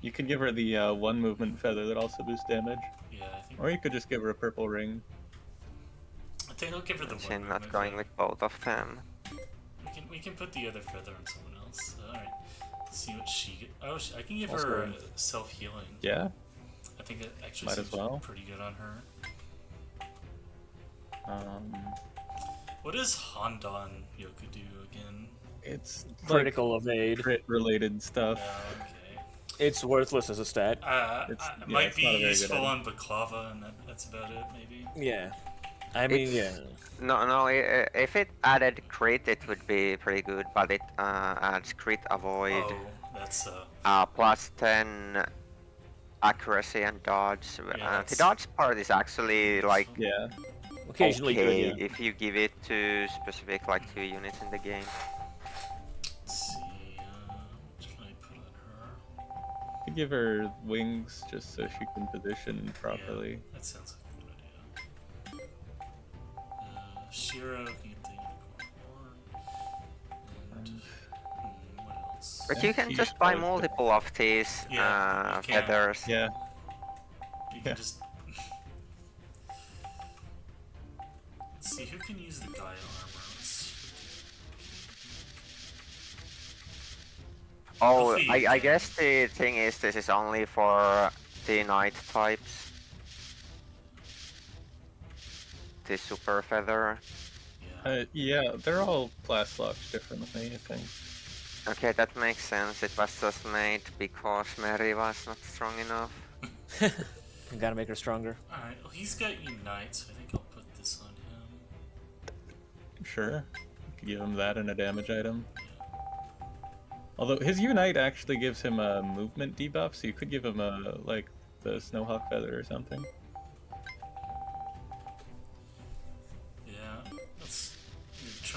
You could give her the one movement feather that also boosts damage, yeah, I think. or you could just give her a purple ring. I think I'll give her the And one she's not movement going feather. with both of them. We can put the other feather on someone else. All right. Let's see what she get. Oh, I can give Also- her self healing. Yeah, I think it actually Might as seems well. pretty good on her. um, What does Handan Yoku do again? it's Critical evade. crit related stuff. Oh, okay. It's worthless as a stat. It yeah, might it's be not a very good useful item. on Baklava, and that's about it, maybe. Yeah. I mean, It's- yeah. No, if it added crit, it would be pretty good, but it adds crit avoid, Oh, that's plus 10 accuracy and dodge. Yeah, The that's- dodge part is actually like Yeah, Occasionally okay good, yeah. if you give it to specific like 2 units in the game. let's see. What can I put on her? you could give her wings just so she can position properly. Yeah, that sounds like a good idea. Shiro can get the unicorn horn. And what else? But Yeah, you can she just buy does, but- multiple of these Yeah, you can. feathers. Yeah, You yeah. can just. Let's see who can use the Gaia armor. Oh, Hopefully you I can. guess the thing is this is only for the knight types. The super feather. Yeah. Yeah, they're all class locked differently, I think. Okay, that makes sense. It was just made because Mary was not strong enough. You gotta make her stronger. Alright, well, he's got Unite, so I think I'll put this on him. Sure, you could give him that and a damage item. Although his Unite actually gives him a movement debuff, so you could give him a like the Snowhawk feather or something. Yeah, let's.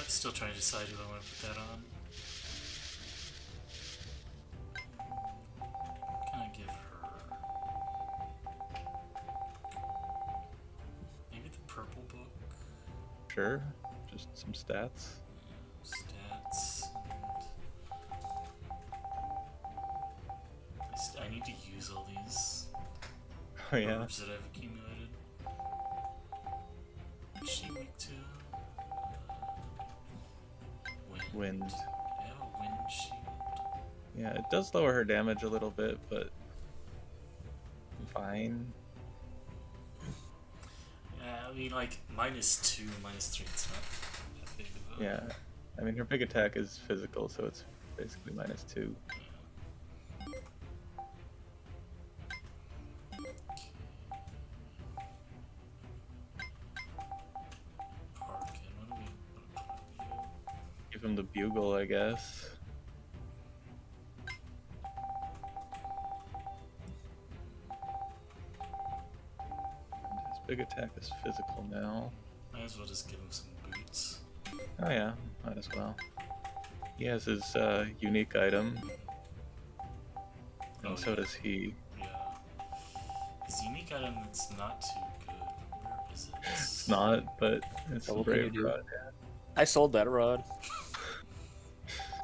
Still trying to decide who I want to put that on. What can I give her? Maybe the purple book? Sure, just some stats. Stats. I need to use all these Oh yeah, herbs that I've accumulated. What's she weak to? wind. I have a wind shield. Yeah, it does lower her damage a little bit, but fine. Yeah, I mean, like, -2, -3, it's not that big of a... Yeah, I mean her big attack is physical, so it's basically -2. Parkin, what do we put on you? Give him the bugle, I guess. And his big attack is physical now. Might as well just give him some boots. Oh yeah, might as well. He has his unique item, and Oh, so yeah. does he. Yeah. His unique item that's not too good. Where is it? It's not, but it's So a what can you brave do? rod. I sold that rod.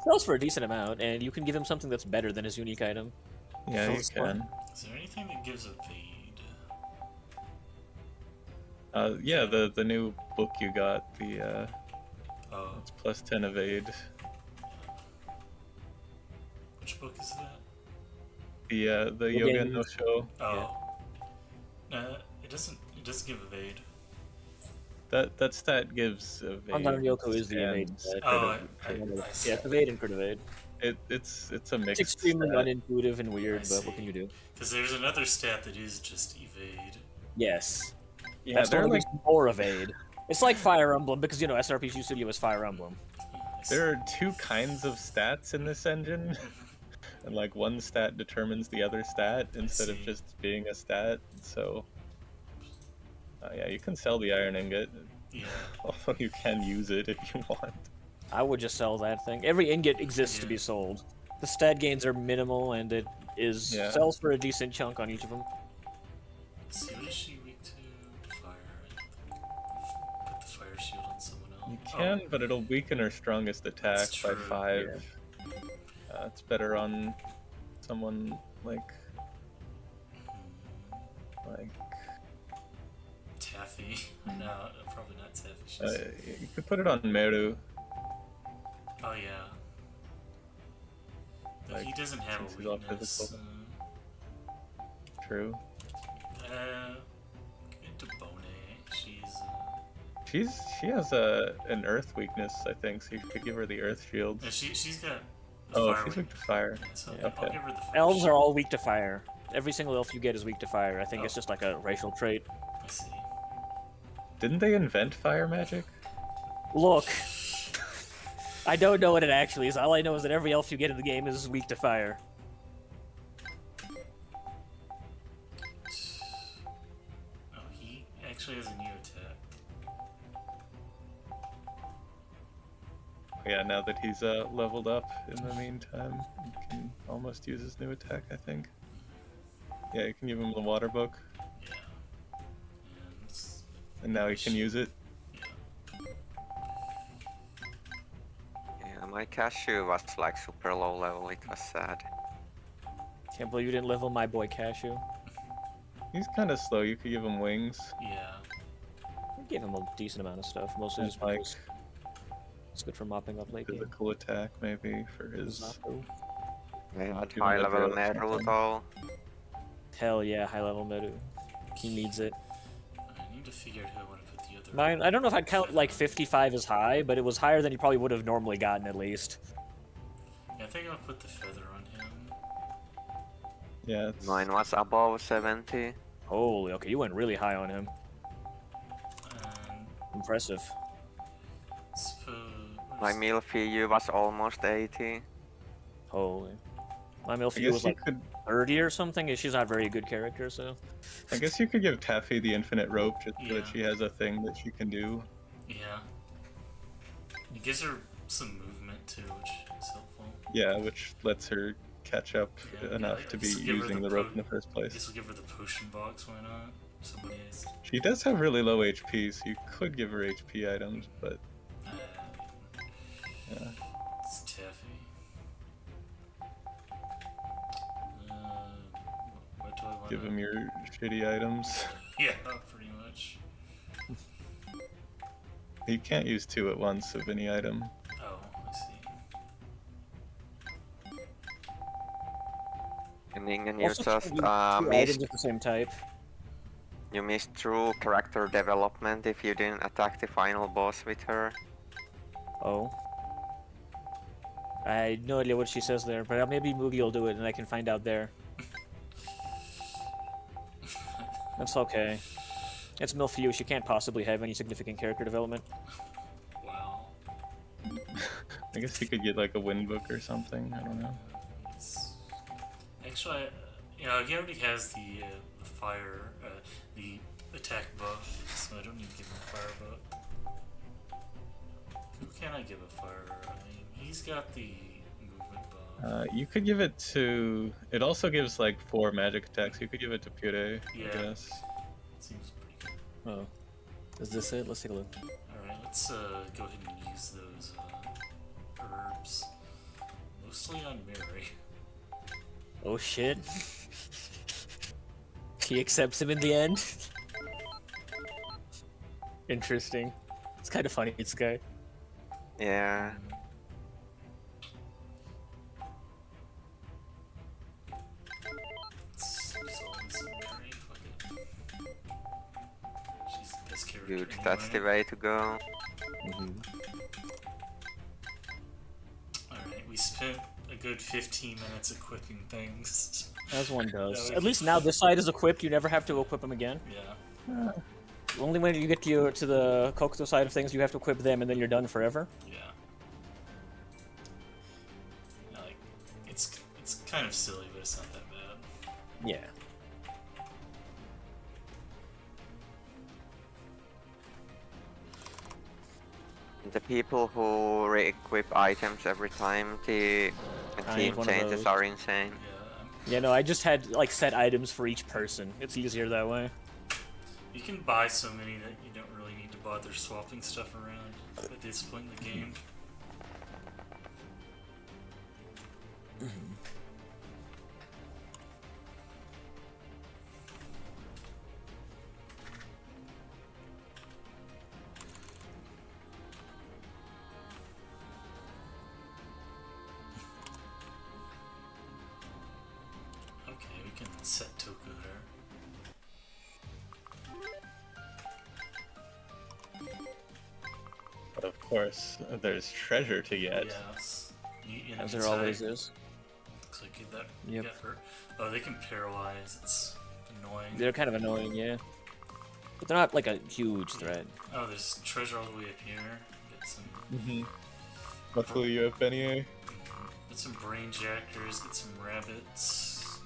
Sells for a decent amount, and you can give him something that's better than his unique item. Yeah, Full you score. can. Is there anything that gives evade? Yeah, the new book you got, the Oh, it's +10 evade. which book is that? The Yoga Yoga and- no Show. Oh. It doesn't give evade. That stat gives evade. Handan Yoko is the and evade stat. Oh, crit I see. Yeah, it's evade and crit evade. It's a It's mixed extremely stat. unintuitive and weird, I but what see. can you do? Because there's another stat that is just evade. Yes. Yeah, That's the there are one like that gives more evade. It's like Fire Emblem, because, SRPG Studio is Fire Emblem. I see. there are two kinds of stats in this engine, and like one stat determines the other stat instead of see. just being a stat. So yeah, you can sell the iron ingot, Yeah. although you can use it if you want. I would just sell that thing. Every ingot exists to be sold. The stat gains are minimal, and it is sells for a decent chunk on each of them. Let's see, what is she weak to? Fire. Put the fire shield on someone else. You can, but it'll weaken her strongest attack by 5. Yeah. It's better on someone like Taffy. No, probably not Taffy. you could put it on Meru. Oh yeah. But he doesn't have a weakness. True. Into Bone. She has an earth weakness, I think, so you could give her the earth shield. Yeah, she's got. She's weak to fire. Yeah, so Okay. I'll give her the fire Elves shield. are all weak to fire. Every single elf you get is weak to fire. I think it's just like a racial trait. I see. Didn't they invent fire magic? Look, I don't know what it actually is. All I know is that every elf you get in the game is weak to fire. Oh, he actually has a new attack. Yeah, now that he's leveled up in the meantime, you can almost use his new attack, I think. Yeah, you can give him the water book. Yeah. And now he can use it. Yeah, my cashew was like super low level, it was sad. Can't believe you didn't level my boy Cashew. He's kind of slow. You could give him wings. Yeah. I gave him a decent amount of stuff, mostly And just like because it's good for mopping up late game. physical attack, maybe for his. Yeah, Give him high a level drill or Meru something. though. Hell yeah, high level Meru. He needs it. I need to figure out who I want to put the other. Mine, I don't know if I'd count like 55 as high, but it was higher than he probably would have normally gotten at least. Yeah, I think I'll put the feather on him. Yeah. It's... Mine was above 70. Holy, okay, you went really high on him. And Impressive. My Milfiu was almost 80. Holy. My I Milfiu guess was you like could. 30 or something, and she's not a very good character, so... I guess you could give Taffy the infinite rope just so Yeah. that she has a thing that she can do. yeah. It gives her some movement too, which is helpful. Yeah, which lets her catch up enough to be Just give her using the rope in the first place. This will give her the potion box, why not? Somebody has. She does have really low HP, so you could give her HP items, but yeah. It's Taffy. What do I want? Give him your shitty items. Yeah, pretty much. You can't use 2 at once of any item. Oh, I see. And then you Also, just two items missed. of the same type. You missed true character development if you didn't attack the final boss with her. Oh. I had no idea what she says there, but maybe Mugi will do it and I can find out there. That's okay. It's Milfiu, she can't possibly have any significant character development. Wow. I guess you could get like a wind book or something. I don't know. Actually, you know, he already has the fire, the attack buff, so I don't need to give him a fire buff. Who can I give a fire? I mean, he's got the movement buff. You could give it to. It also gives like 4 magic attacks. You could give it to Pure, Yeah. I guess. Seems pretty good. Oh. Is this it? Let's take a look. Alright, let's go ahead and use those herbs. Mostly on Mary. Oh shit. She accepts him in the end. Interesting. It's kind of funny, this guy. Yeah. Let's use all these on Mary. Fuck it. She's the best character. Good, anyway. that's the way to go. Alright, we spent a good 15 minutes equipping things. As one does. That At would least be now fun. this side is equipped, you never have to equip them again. Yeah. Only when you get to the Kokuto side of things, you have to equip them and then you're done forever. Yeah. Like, it's kind of silly, but it's not that bad. Yeah. The people who re-equip items every time the I ain't team one of changes those. are insane. Yeah, no, I just had like set items for each person. It's easier that way. You can buy so many that you don't really need to bother swapping stuff around at this point in the game. Okay, we can set Toku there. But of course, there's treasure to get. Yes. As there always is. Looks like that Yep. got hurt. Oh, they can paralyze. It's annoying. They're kind of annoying, yeah. But they're not like a huge threat. Oh, there's treasure all the way up here. Get some. Luckily, you have Benier. Get some brain jackers. Get some rabbits.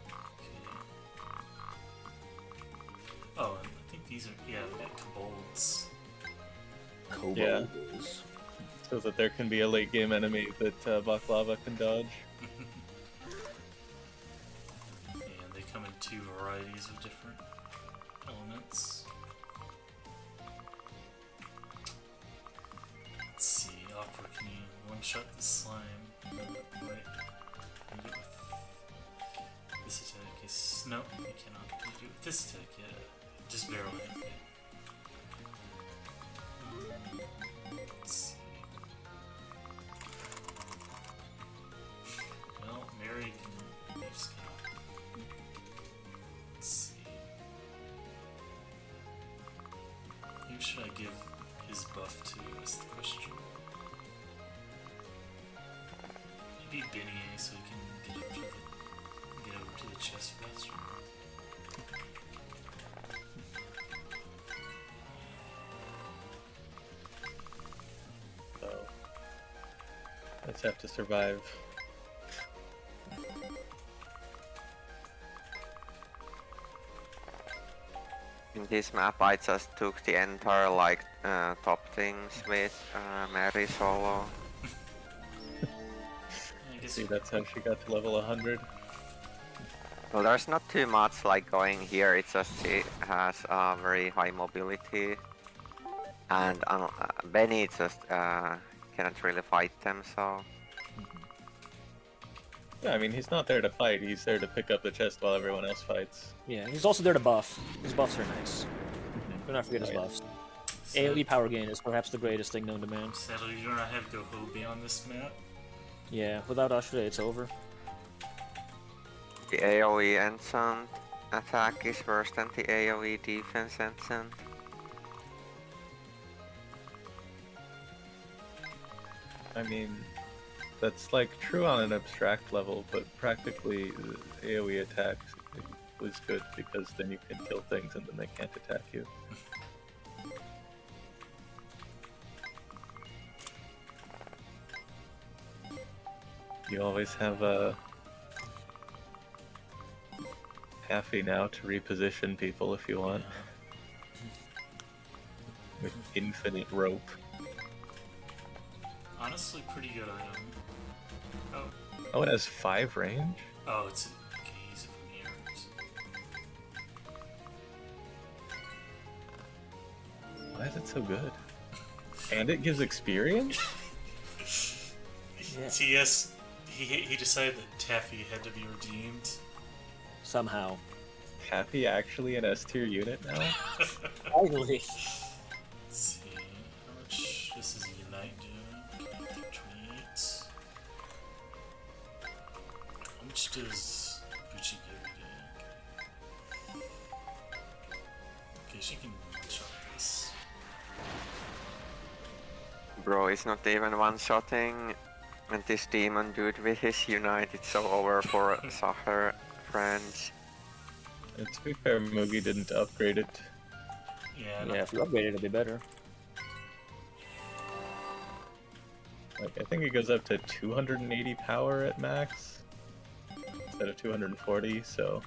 Okay. Oh, and I think these are we got kobolds. Yeah. So that there can be a late game enemy that Baklava can dodge. And they come in two varieties of different elements. Let's see, Opera, can you one-shot the slime? No, wait. Can you do it with this attack? Yes. No, you cannot. Can you do it with this attack? Yeah. Just barely. Okay. Let's see. Well, Mary can just let's see. Who should I give his buff to is the question. Maybe Benier so he can get over to the chest faster. So, let's have to survive. In this map, I just took the entire top things with Mary solo. I guess See, that's how she got to level 100. Well, there's not too much like going here. It's just she has very high mobility, and Benny just cannot really fight them. So Yeah, I mean, he's not there to fight, he's there to pick up the chest while everyone else fights. Yeah, he's also there to buff. His buffs are nice. Do not forget his buffs. AoE power gain is perhaps the greatest thing known to man. Sadly, you do not have Gohobi on this map. Yeah, without Ashura, it's over. the AoE enchant attack is worse than the AoE defense enchant. I mean, that's like true on an abstract level, but practically the AoE attack was good because then you can kill things and then they can't attack you. You always have a Happy now to reposition people if you want. With infinite rope. Honestly, pretty good item. Oh, Oh, it has 5 range? oh, it's okay. Use it from here. Why is it so good? And it gives experience? Yeah. TS, he decided that Taffy had to be redeemed. Somehow. Happy actually an S tier unit now? Finally. Let's see, how much this is Unite doing? Okay, 28. How much does Gucci Gary do? Okay, she can one-shot this. Bro is not even one-shotting, and this demon dude with his Unite, it's so over for Sahar friends. And to be fair, Mugi didn't upgrade it. Yeah, Yeah, if you upgrade it, it'll be better. Like, I think it goes up to 280 power at max instead of 240, so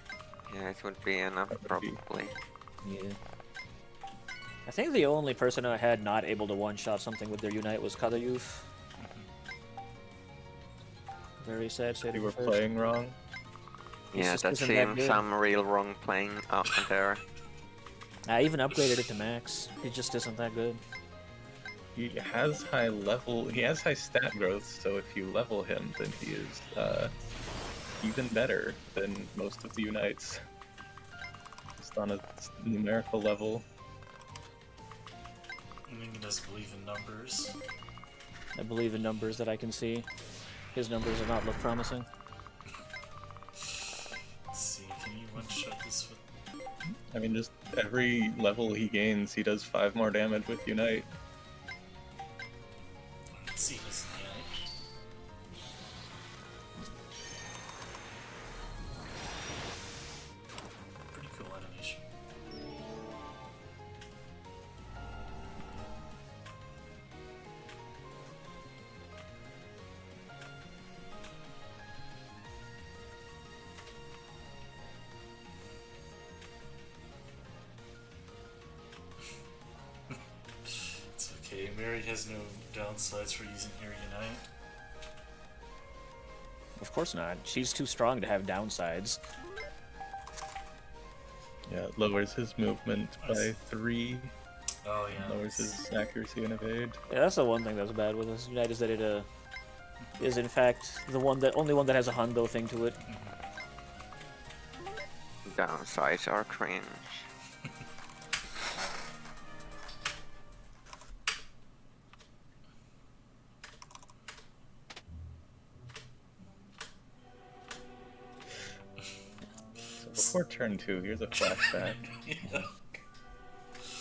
Yeah, it would be enough That would be- probably. Yeah. I think the only person I had not able to one-shot something with their Unite was Kadayuf. Very sad state You of were affairs. playing wrong. He Yeah, just that isn't that seems good. some real wrong playing up there. I even upgraded it to max. He just isn't that good. He has high level. He has high stat growth. So if you level him, then he is even better than most of the Unites. Just on a numerical level. I think he does believe in numbers. I believe in numbers that I can see. His numbers do not look promising. Let's see, can you one-shot this with... I mean, just every level he gains, he does 5 more damage with Unite. Let's see his Unite. Pretty cool animation. It's okay, Mary has no downsides for using her Unite. Of course not. She's too strong to have downsides. Yeah, it lowers his movement by 3. Oh yeah. Lowers his accuracy and evade. Yeah, that's the one thing that's bad with this Unite is that it is in fact the only one that has a hundo thing to it. Downsides are cringe. So before turn 2, here's a flashback. Yeah.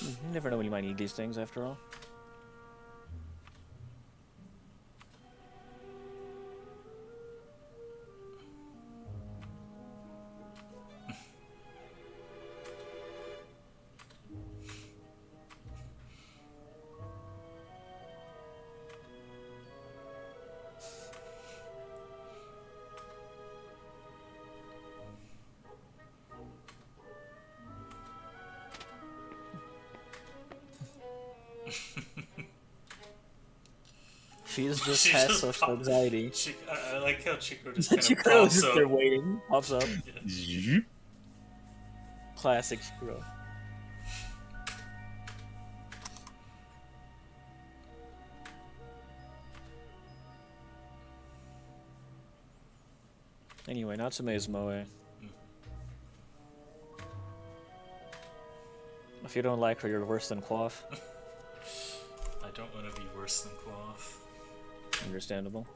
You never know when you might need these things after all. She's just She has just social popped- anxiety. I like how Chico just kind of Chikuro pops is up. there waiting, pops up. Zzzz. Classic Chikuro. Anyway, Natsume is Moe. If you don't like her, you're worse than Quaff. I don't want to be worse than Quaff. Understandable.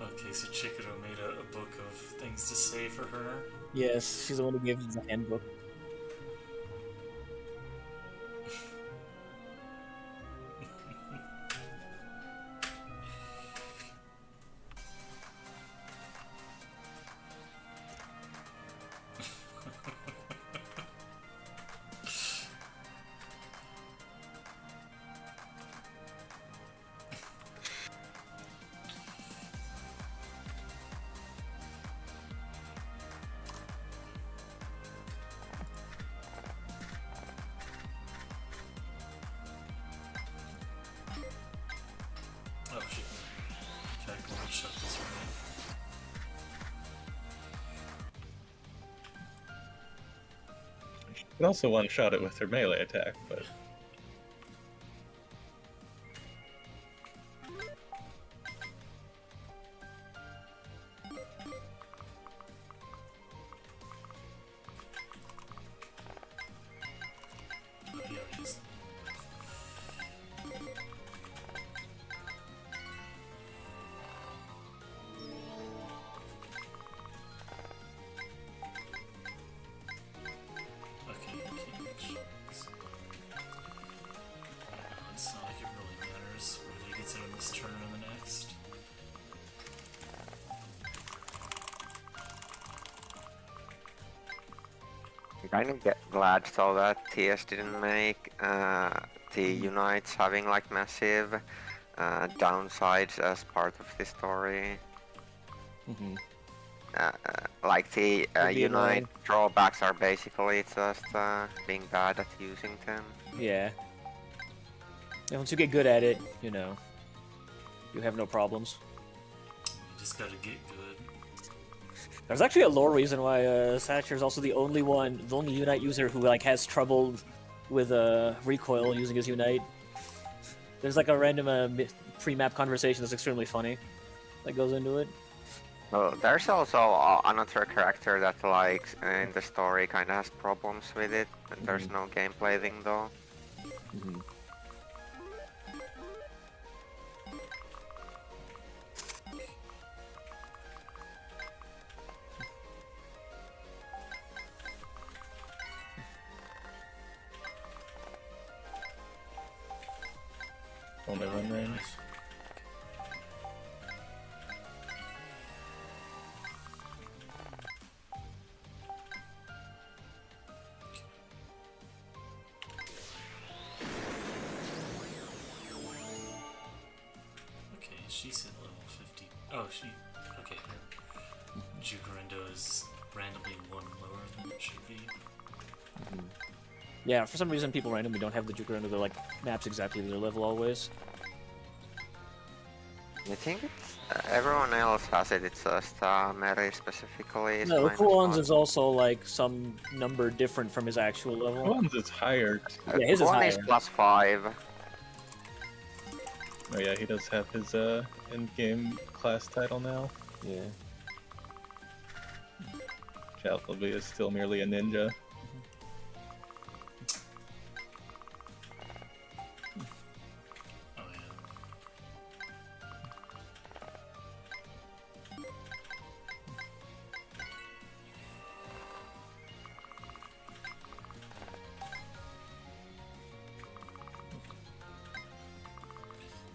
Okay, so Chikuro made a book of things to say for her. Yes, she's the one who gave us the handbook. Oh shit. Okay, I can one-shot this right. She could also one-shot it with her melee attack, but... Oh, yeah, it is. Okay, keep actions. It's not like it really matters whether he gets it in this turn or the next. I'm kind of glad though that TS didn't make the Unites having like massive downsides as part of the story. Hmm. Like the Would be Unite annoying. drawbacks are basically just being bad at using them. Yeah. And once you get good at it, you know, you have no problems. You just gotta get good. There's actually a lore reason why Satcher is also the only Unite user who like has trouble with recoil using his Unite. There's like a random pre-map conversation that's extremely funny that goes into it. Well, there's also another character that like in the story kind of has problems with it, and there's no gameplay thing though. Mhm. Only one range. Nice. Okay, she's at level 50. Oh, okay, her Jugarendo is randomly one lower than it should be. Yeah, for some reason people randomly don't have the Juker under their like maps exactly to their level always. I think it's, everyone else has it, it's just Mary specifically is No, minus Kuon's one. is also like some number different from his actual level. One's is higher. Yeah, his is Kuon higher. is +5. Oh yeah, he does have his in-game class title now. Yeah. Chalfleby is still merely a ninja. Oh yeah.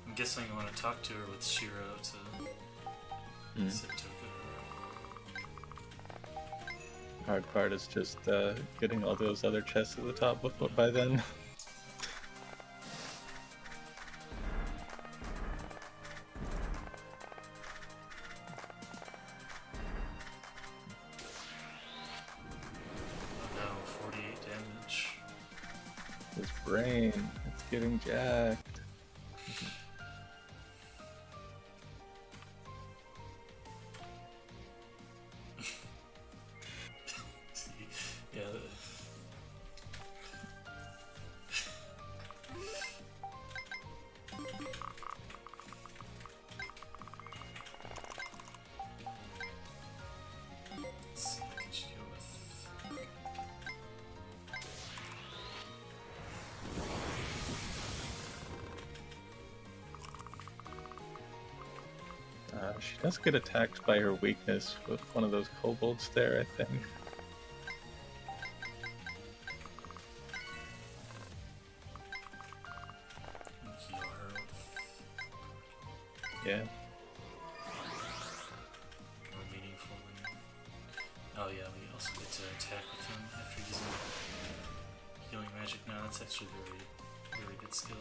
I'm guessing you want to talk to her with Shiro to Mm. sit to Hard part is just getting all those other chests at the top before by then. Oh no, 48 damage. His brain, it's getting jacked. See, yeah. Let's see, what could you go with? She does get attacked by her weakness with one of those kobolds there, I think. Heal her with Yeah. more meaningful than. Oh yeah, we also get to attack with him after using healing magic. Now that's actually very good skill.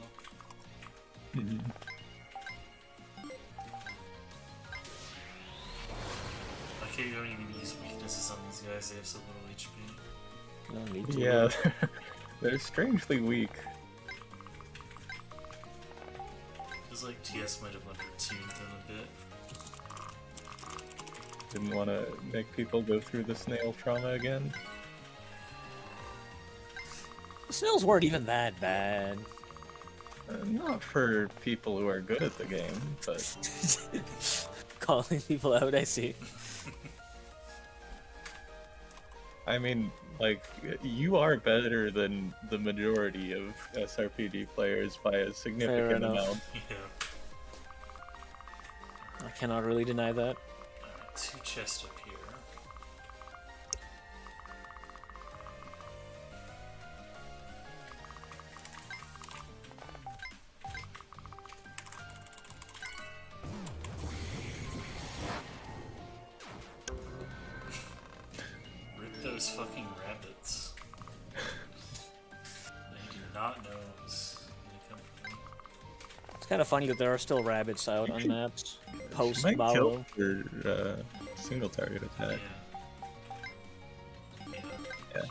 Mhm. Like you don't even use weaknesses on these guys; they have so little HP. No need to. Yeah, they're strangely weak. Feels like TS might have undertuned them a bit. Didn't want to make people go through the snail trauma again. The snails weren't even that bad. Not for people who are good at the game, but Calling people out, I see. I mean, like, you are better than the majority of SRPG players by a significant enough. amount. Yeah. I cannot really deny that. Alright, 2 chests up here. Rip those fucking rabbits. They do not know who's gonna come for them. It's Kind of funny that there are still rabbits out on maps She post might kill Balo. her single target attack. Yeah. Yeah.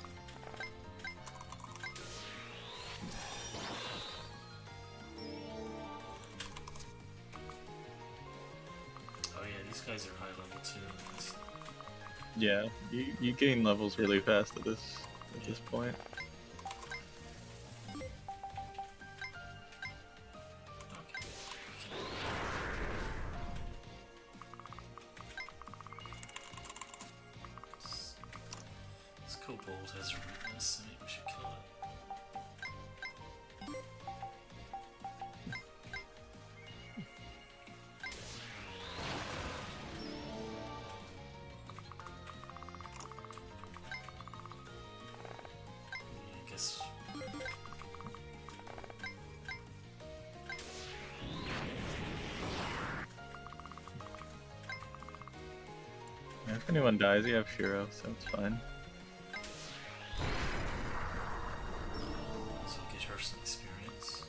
Oh yeah, these guys are high level too. Yeah, you gain levels really fast at this point. Okay. This kobold has a weakness, so maybe we should kill it. I guess. Yeah, if anyone dies, you have Shiro, so it's fine. So get her some experience.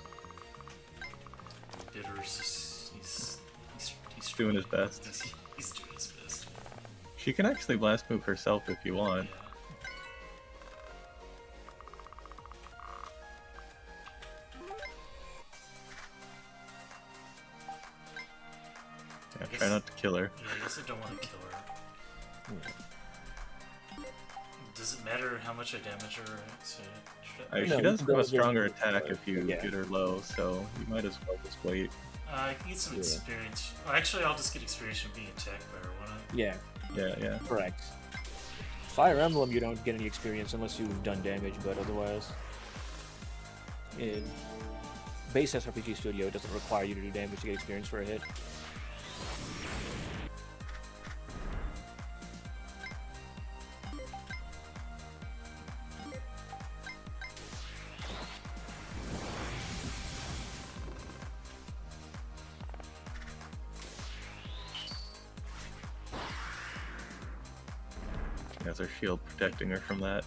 Bitter's just, he's Doing his best. He's doing his best. She can actually blast move herself if you want. Yeah. Yeah, try not to kill her. Yeah, I guess I don't want to kill her. Does it matter how much I damage her? No, She you does can have go a stronger against- attack if you yeah. get her low, so you might as well just wait. I can get some Yeah. experience. Well, actually, I'll just get experience from being attacked by her, won't I? Yeah, Yeah. correct. Fire Emblem, you don't get any experience unless you've done damage, but otherwise, in base SRPG Studio, it doesn't require you to do damage to get experience for a hit. She has her shield protecting her from that.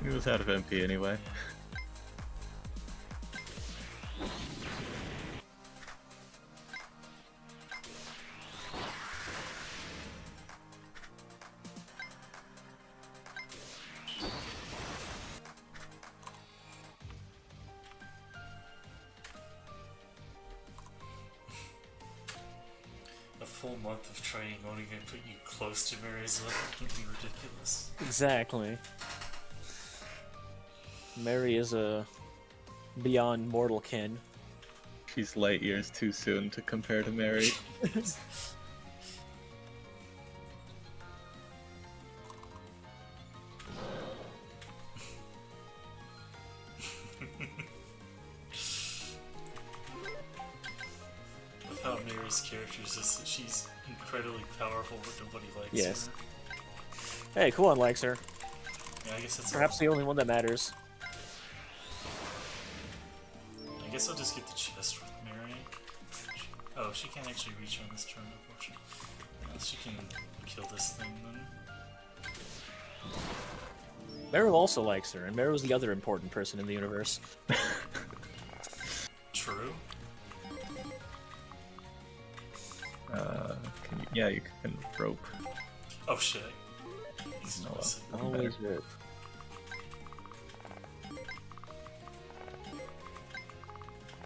He was out of MP anyway. A full month of training won't even put you close to Mary's level. It would be ridiculous. Exactly. Mary is a beyond mortal kin. She's light years too soon to compare to Mary. With how Mary's character is just that she's incredibly powerful, but nobody likes Yes. her. Hey, Kuon likes her. Yeah, I guess that's Perhaps the only one that matters. I guess I'll just get the chest with Mary. Oh, she can't actually reach on this turn, unfortunately. She can kill this thing then. Meru also likes her, and Meru's the other important person in the universe. True. Yeah, you can rope. Oh shit. He's Oh, well. missing. Always rope.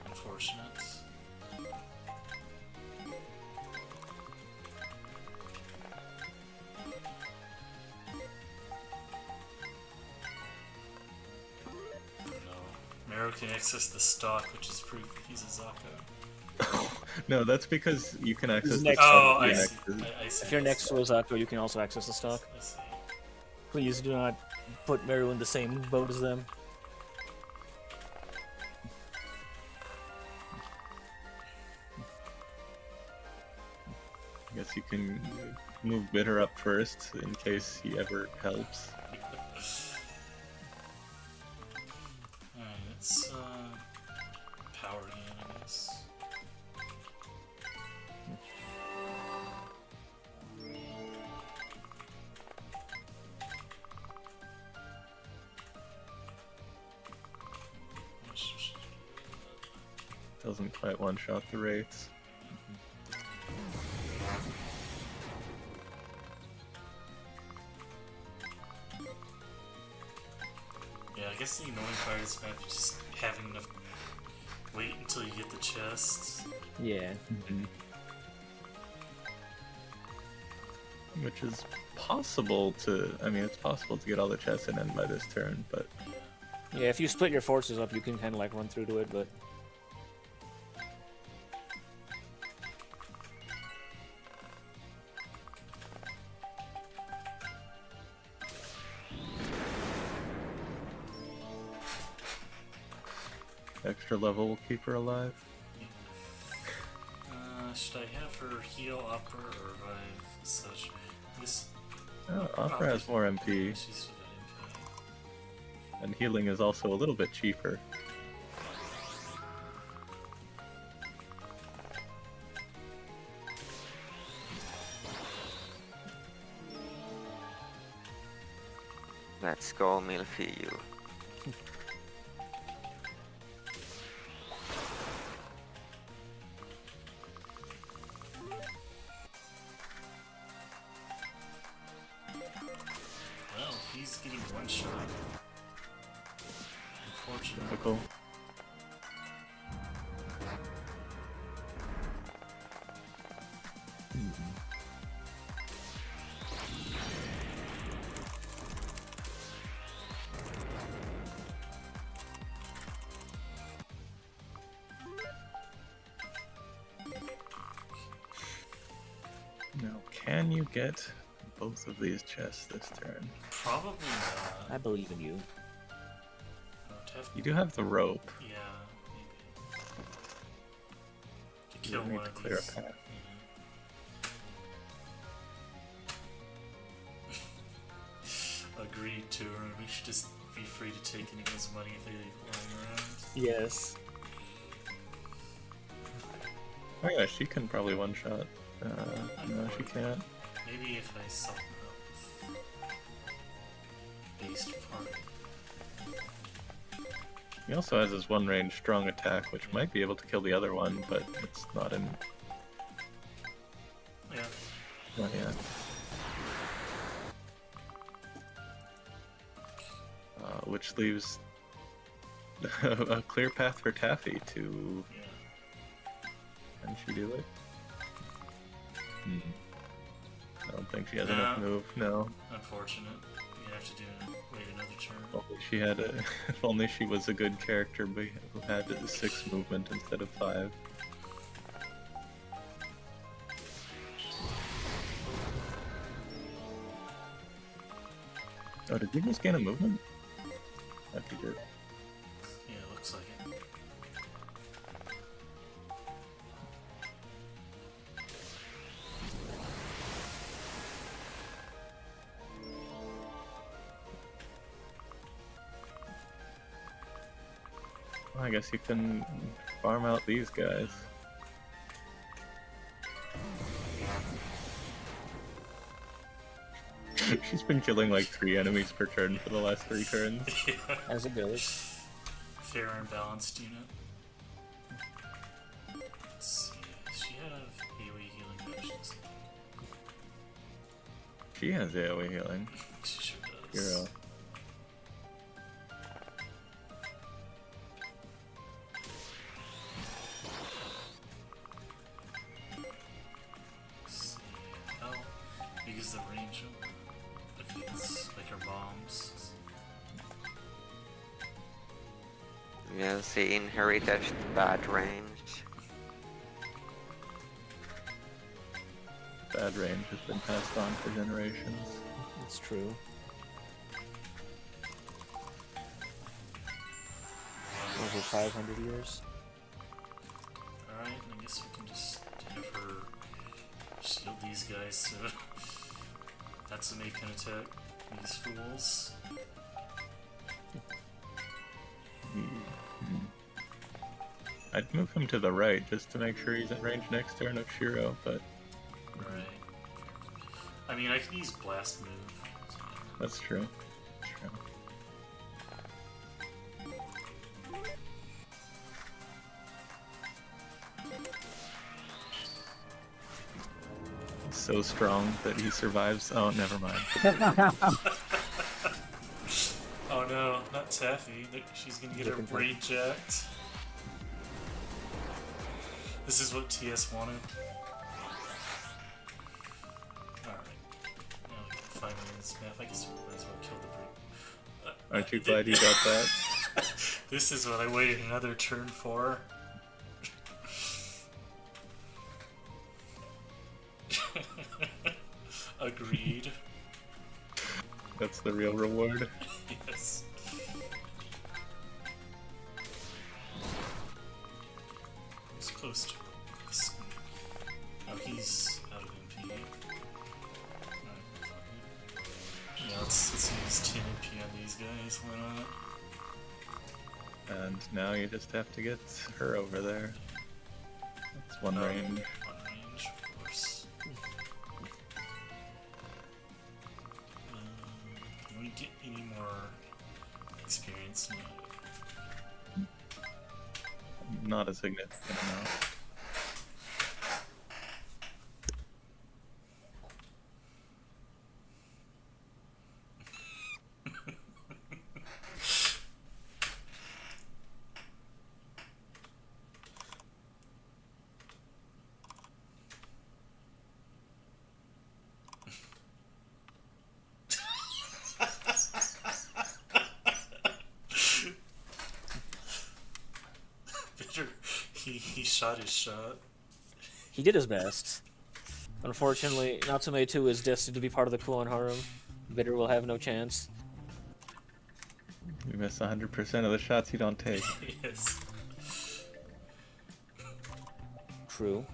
Unfortunate. No. Meru can access the stock, which is proof that he's a Zaka. No, that's because you can access the next Oh, stock I if you're see. next to- I see. If you're next to Ozako, you can also access the stock. I see. Please do not put Meru in the same boat as them. I guess you can move Bitter up first in case he ever helps. Alright, let's power gain, I guess. doesn't quite one-shot the wraiths. Yeah, I guess the annoying part is map just having enough wait until you get the chest. Yeah. Which is possible to, I mean, it's possible to get all the chests and end by this turn, but Yeah, if you split your forces up, you can kind of like run through to it, but extra level will keep her alive. Should I have her heal, upper, or revive? Such. This. Oh, Opera has more MP, She's got MP. and healing is also a little bit cheaper. Let's go, Milfiu. Well, he's getting one shot. Unfortunately. Typical. Now, can you get both of these chests this turn? Probably not. I believe in you. You do have the rope. Yeah, maybe. To You kill don't need one to of clear these. a path. Agreed to her. We should just be free to take anyone's money if they leave it lying around. Yes. Oh yeah, she can probably one-shot. No, she can't. Maybe if I soften up with based part. He also has his one-range strong attack, which might be able to kill the other one, but it's not in... Yeah. Not yet. Which leaves a clear path for Taffy to... Yeah. Can she do it? I don't think she has No. enough move, no. Unfortunate. You have to do wait another turn. If only she had a... If only she was a good character who had 6 movement instead of 5. Oh, did you just gain a movement? I think you did. Yeah, it looks like it. Well, I guess you can farm out these guys. She's been killing like 3 enemies per turn for the last 3 turns. Yeah. As it goes. Fair and balanced unit. Let's see. Does she have AoE healing actions? She has AoE healing. She sure does. Hero. Let's see. How big is the range of it's like her bombs? Yes, he inherited bad range. Bad range has been passed on for generations. It's true. Over 500 years. Alright, I guess we can just have her shield these guys so Natsume can attack these fools. I'd move him to the right just to make sure he's in range next turn of Shiro, but Right. I mean, I can use blast move. So. that's true. That's true. so strong that he survives. Oh, never mind. Oh no, not Taffy. She's gonna get her brain jacked. This is what TS wanted. Alright. Now we got 5 minutes map. I guess we might as well kill the brain. Aren't you glad you got that? This is what I waited another turn for. Agreed. That's the real reward. Yes. He's close to this. Oh, he's out of MP. Yeah, let's use 10 MP on these guys. Why not? And now you just have to get her over there. That's one range. One range, of course. Can we get any more experience now? Not a significant amount. Bitter, he shot his shot. He did his best. Unfortunately, Natsume 2 is destined to be part of the Kuon harem. Bitter will have no chance. You miss 100% of the shots you don't take. Yes. True.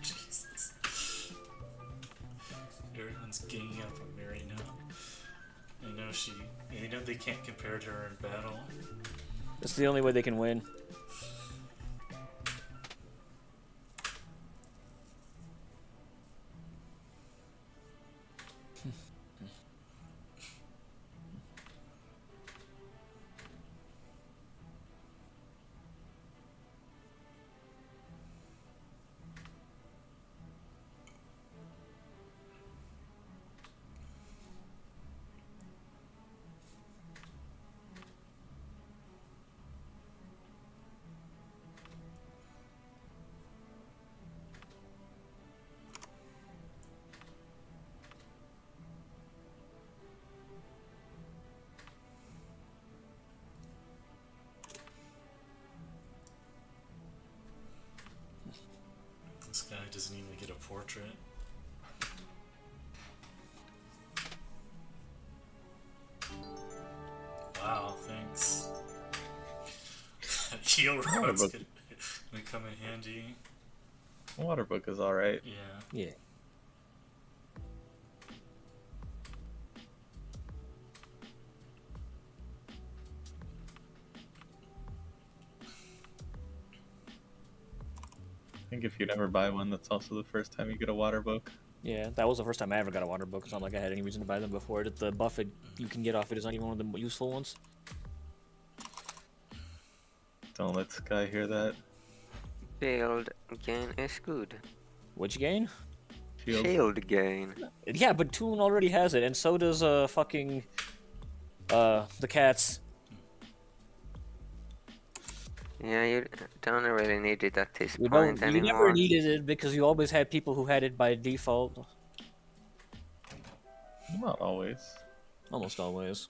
Jesus. Everyone's ganging up on Mary now. They know they can't compare to her in battle. That's the only way they can win. This guy doesn't even get a portrait. Wow, thanks. Heal rod's gonna come in handy. Water book is alright. Yeah. Yeah. I think if you never buy one, that's also the first time you get a water book. Yeah, that was the first time I ever got a water book. It's not like I had any reason to buy them before. The buff you can get off it is not even one of the useful ones. Don't let Sky hear that. Shield gain is good. What'd you gain? Shield gain. Yeah, but Toon already has it, and so does fucking the cats. Yeah, you don't really need it at this You point don't. You anymore. never needed it because you always had people who had it by default. Not always. Almost always.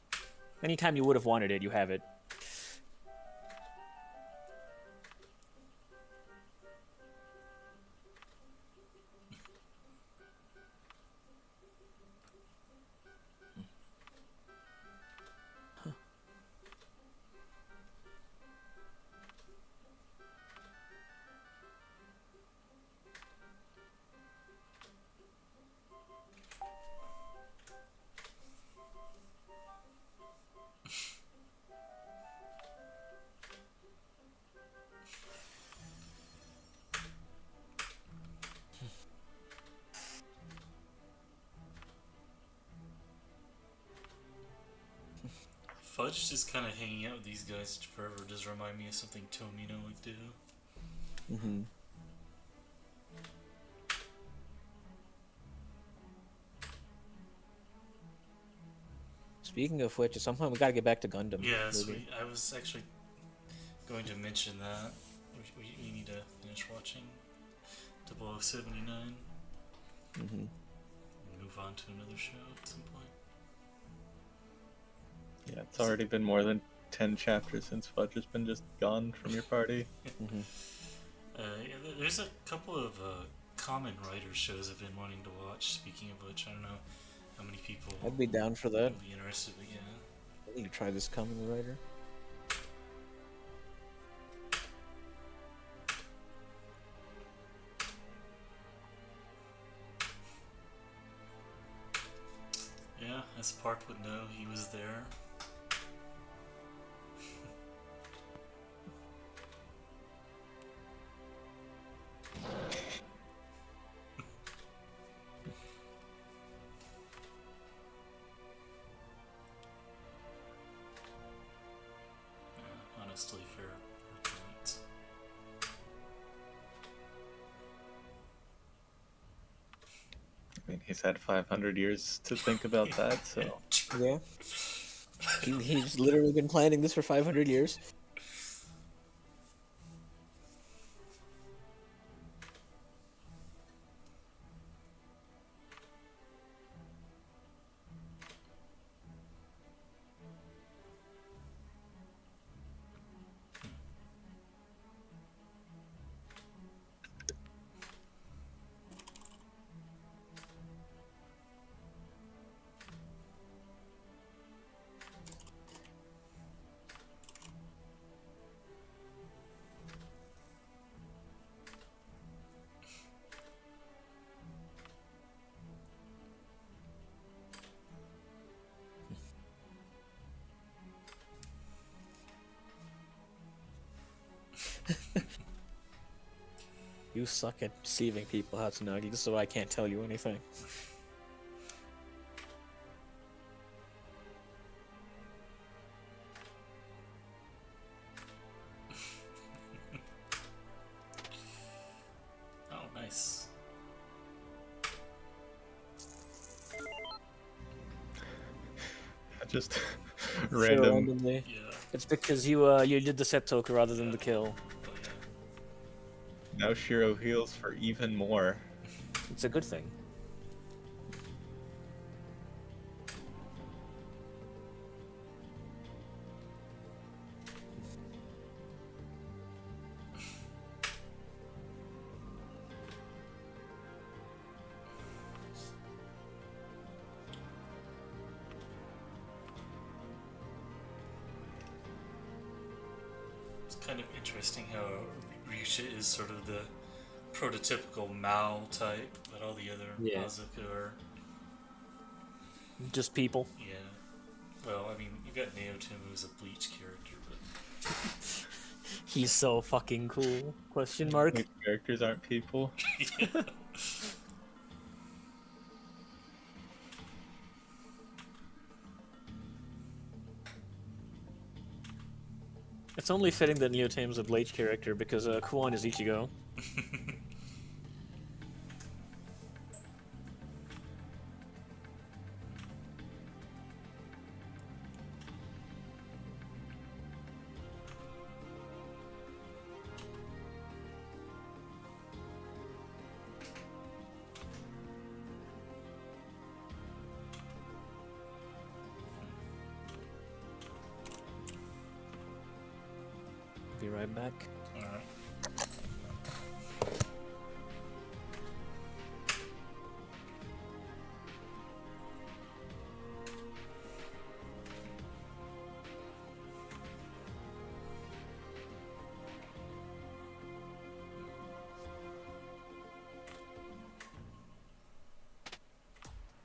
Anytime you would have wanted it, you have it. Fudge just kind of hanging out with these guys forever does remind me of something Tomino would do. Mm-hmm. Speaking of which, at some point we gotta get back to Gundam. Yes, maybe. I was actually going to mention that. We need to finish watching 0079 Mm-hmm. and move on to another show at some point. Yeah, it's already been more than 10 chapters since Fudge has been just gone from your party. Mm-hmm. Yeah, there's a couple of common writer shows I've been wanting to watch. Speaking of which, I don't know how many people I'd be down for that. would be interested, but yeah. I need to try this Kamen Rider. Yeah, as Park would know, he was there. Yeah, honestly, fair points. I mean, he's had 500 years to think about that, so... Yeah. He's literally been planning this for 500 years. You suck at deceiving people, Hatsunagi, so I can't tell you anything. Oh, nice. Just Sure, random... randomly. Yeah. It's because you did the Septoku rather than the kill. Oh, yeah. Now Shiro heals for even more. It's a good thing. It's kind of interesting how Ryusha is sort of the prototypical Mao type, but all the other Yeah. Mazuka are, Just people. yeah. Well, I mean, you got Naotomo who's a Bleach character, but He's so fucking cool. Question mark. These characters aren't people. yeah. It's only fitting that Neotame's a Bleach character because Kuon is Ichigo. Be right back. Alright.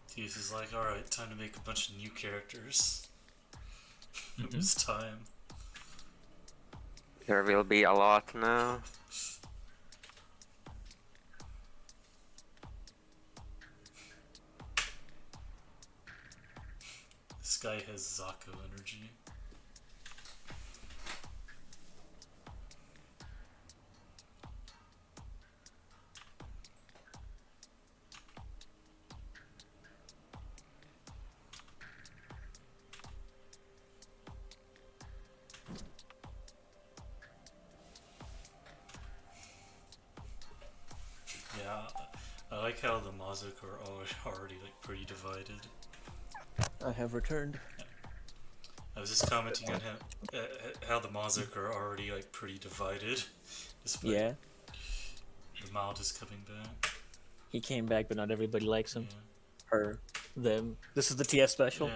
Tease is like, alright, time to make a bunch of new characters. It was time. There will be a lot now. This guy has Zako energy. I like how the Mazuk are already like pretty divided. I have returned. I was just commenting on how the Mazuk are already like pretty divided, despite Yeah, the Mild is coming back. he came back, but not everybody likes him. Yeah. Her, them. This is the TS special.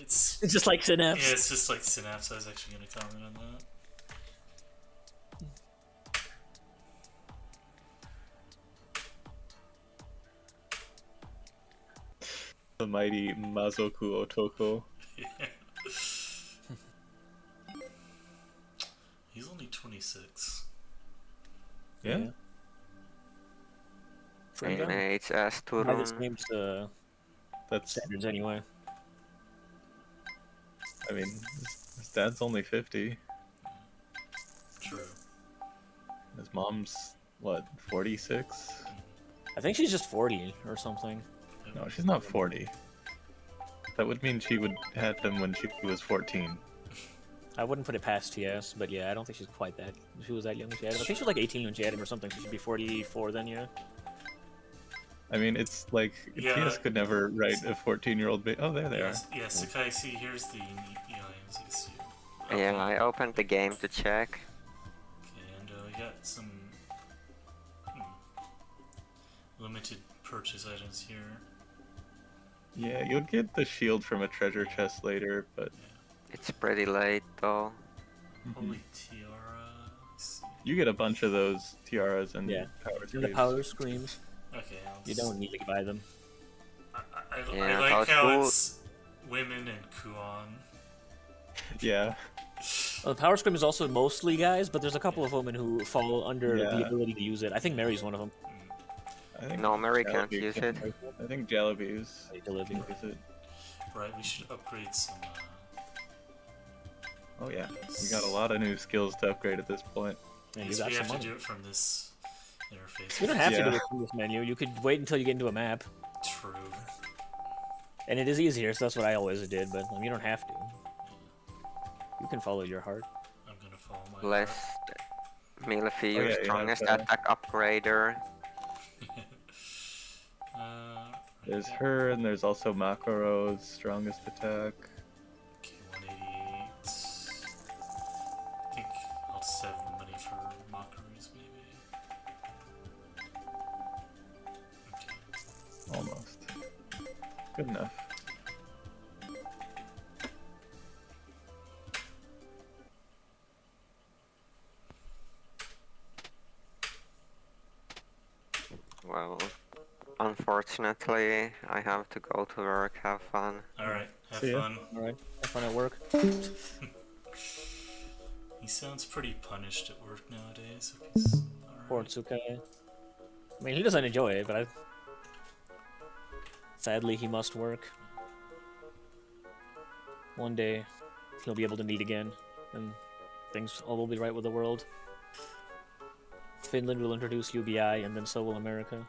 It's It's just like Synapse. yeah, it's just like Synapse. I was actually gonna comment on that. The mighty Mazoku Otoko. Yeah. He's only 26. Yeah. Friend down. Teammates By this Turun. game's That's. standards anyway. I mean, his dad's only 50. True. His mom's what, 46? I think she's just 40 or something. No, she's not 40. That would mean she would have him when she was 14. I wouldn't put it past TS, but yeah, I don't think she's quite that. She was that young when she had him. I think she was like 18 when she had him or something, so she'd be 44 then, yeah. I mean, it's like Yeah. TS could never write a 14-year-old baby. Oh, there they are. Yeah, Sakai, see, here's the items you see. Yeah, I opened the game to check. Okay, and we got some limited purchase items here. Yeah, you'll get the shield from a treasure chest later, but It's pretty late though. Holy tiara. Let's see. you get a bunch of those tiaras and Yeah. power And the screens. power screams, Okay, you don't need to buy them. I Yeah, like that's how cool. it's women and Kuon. Yeah, Well, the power scream is also mostly guys, but there's a couple of women who fall under the Yeah. ability to use it. I think Mary's one of them. I think No, Mary can't Jalebi use can- it. I think Jalebi's Olivia. use it. Right, we should upgrade some. Oh yeah, you got a lot of new skills to upgrade at this point. And I you guess got we some have to money. do it from this interface. You don't have to Yeah. do it through this menu. You could wait until you get into a map. True. And it is easier, so that's what I always did, but you don't have to. You can follow your heart. I'm gonna follow my Less Milfi, Oh, your yeah, you have strongest the- attack upgrader. There's her, and there's also Makaro's strongest attack. Okay, 188. I think I'll just have the money for Mockeries, maybe. Okay. Almost. Good enough. Well, unfortunately, I have to go to work. Have fun. Alright, have See ya. fun. Alright, have fun at work. He sounds pretty punished at work nowadays. If he's Poor alright. Tsukai. I mean, he doesn't enjoy it, but sadly, he must work. One day, he'll be able to meet again, and things all will be right with the world. Finland will introduce UBI, and then so will America.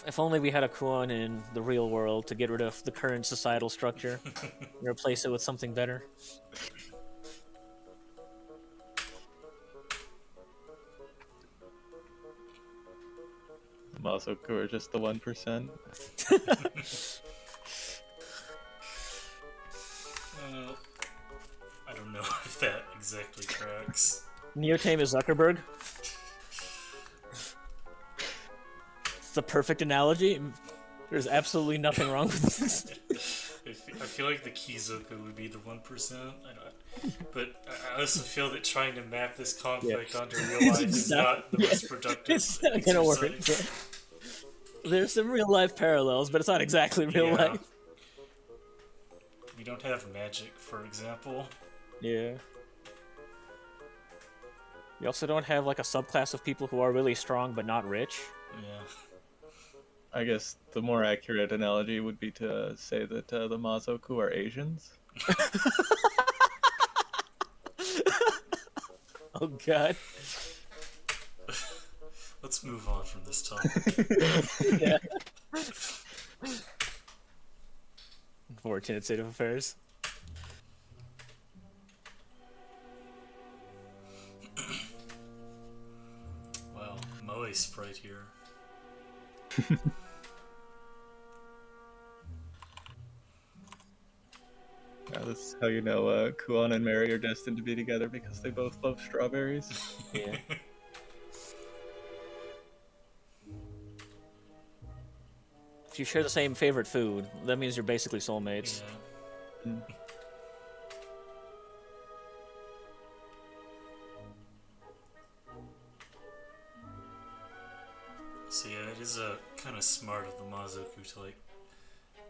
If only we had a Kuon in the real world to get rid of the current societal structure and replace it with something better. Mazoku are just the 1%. Well, I don't know if that exactly tracks. Neotame is Zuckerberg. It's the perfect analogy. There's absolutely nothing wrong with this. I feel like the Kizoku would be the 1%. But I also feel that trying to map this conflict onto real life is not the most productive. It's not gonna work. exercise. Yeah. There's some real life parallels, but it's not exactly real Yeah. life. We don't have magic, for example. Yeah. You also don't have like a subclass of people who are really strong but not rich. Yeah. I guess the more accurate analogy would be to say that the Mazoku are Asians. Oh god. Let's move on from this topic. Yeah. Unfortunate state of affairs. ice sprite here. Yeah, that's how you know Kuon and Mary are destined to be together because they both love strawberries. Yeah. If you share the same favorite food, that means you're basically soulmates. Yeah. Mm. So yeah, it is kind of smart of the Mazoku to like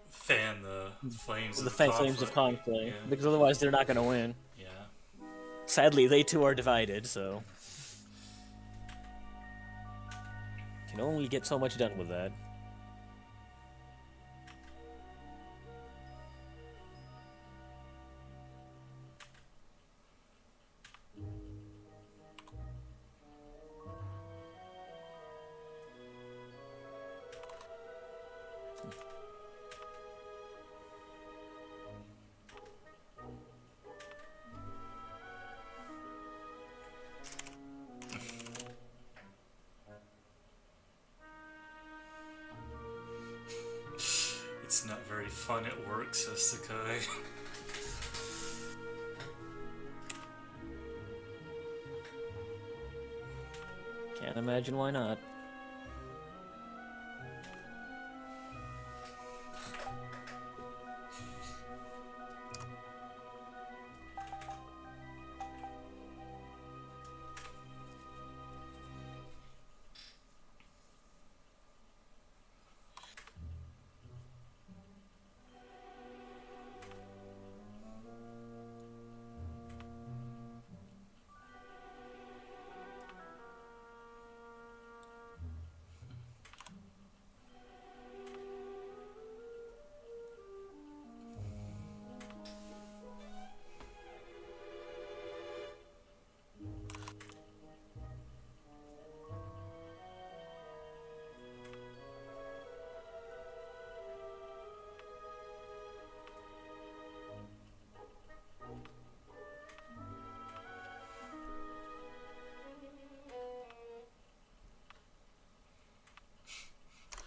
fan the flames The of flames of conflict. conflict, Yeah. because otherwise they're not going to win. Yeah. Sadly, they too are divided, so can only get so much done with that. It's not very fun at work, says Sakai. Can't imagine why not.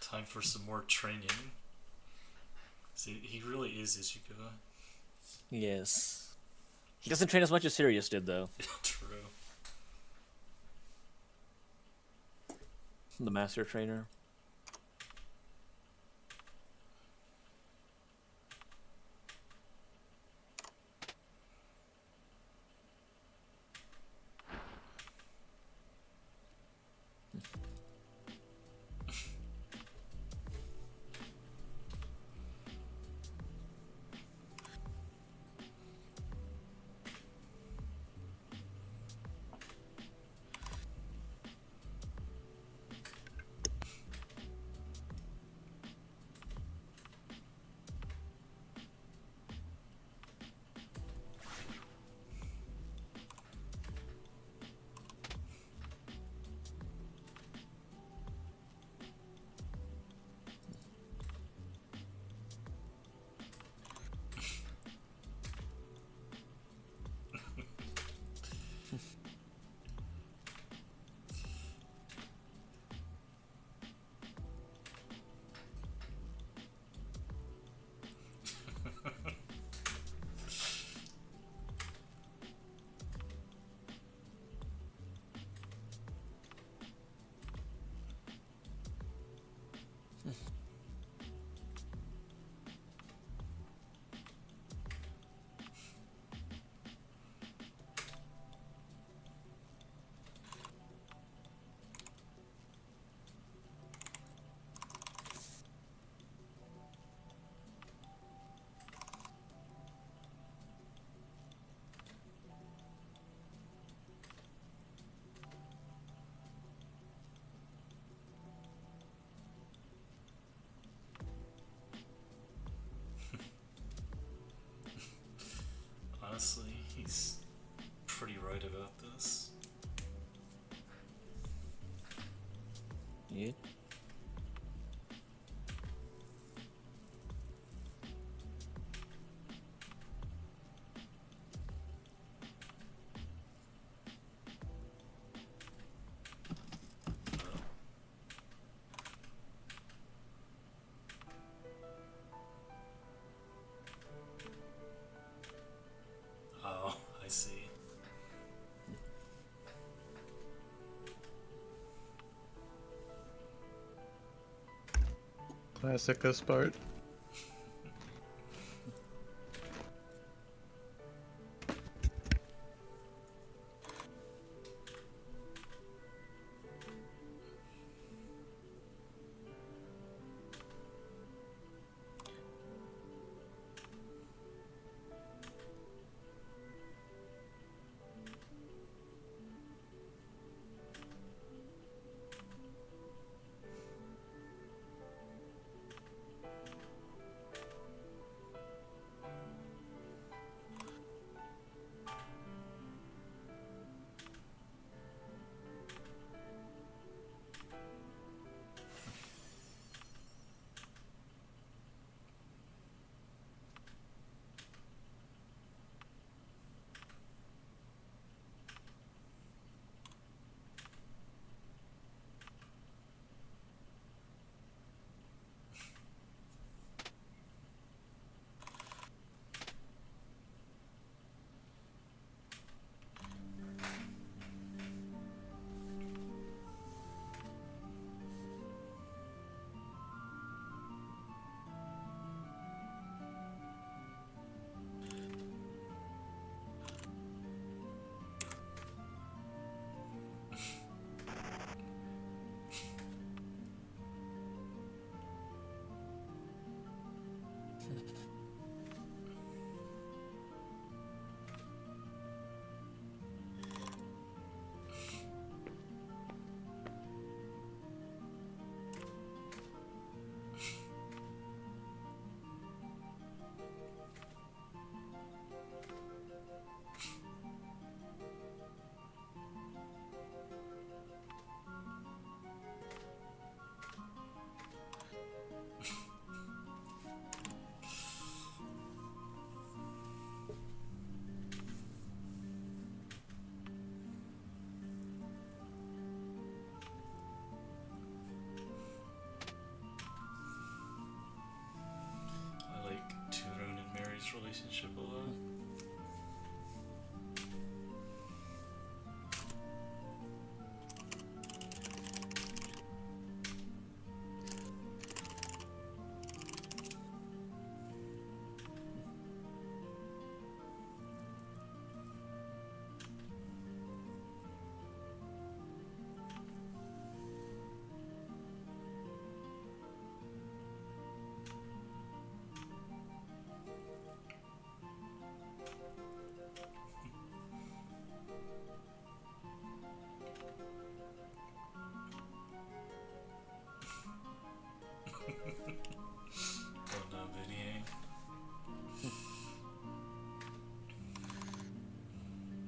Time for some more training. See, he really is Ichigo. Yes. He doesn't train as much as Sirius did, though. True. The master trainer. Honestly, he's pretty right about this. Yeah. Classic Spart. I like Turun and Mary's relationship a lot. Oh no, Vinny.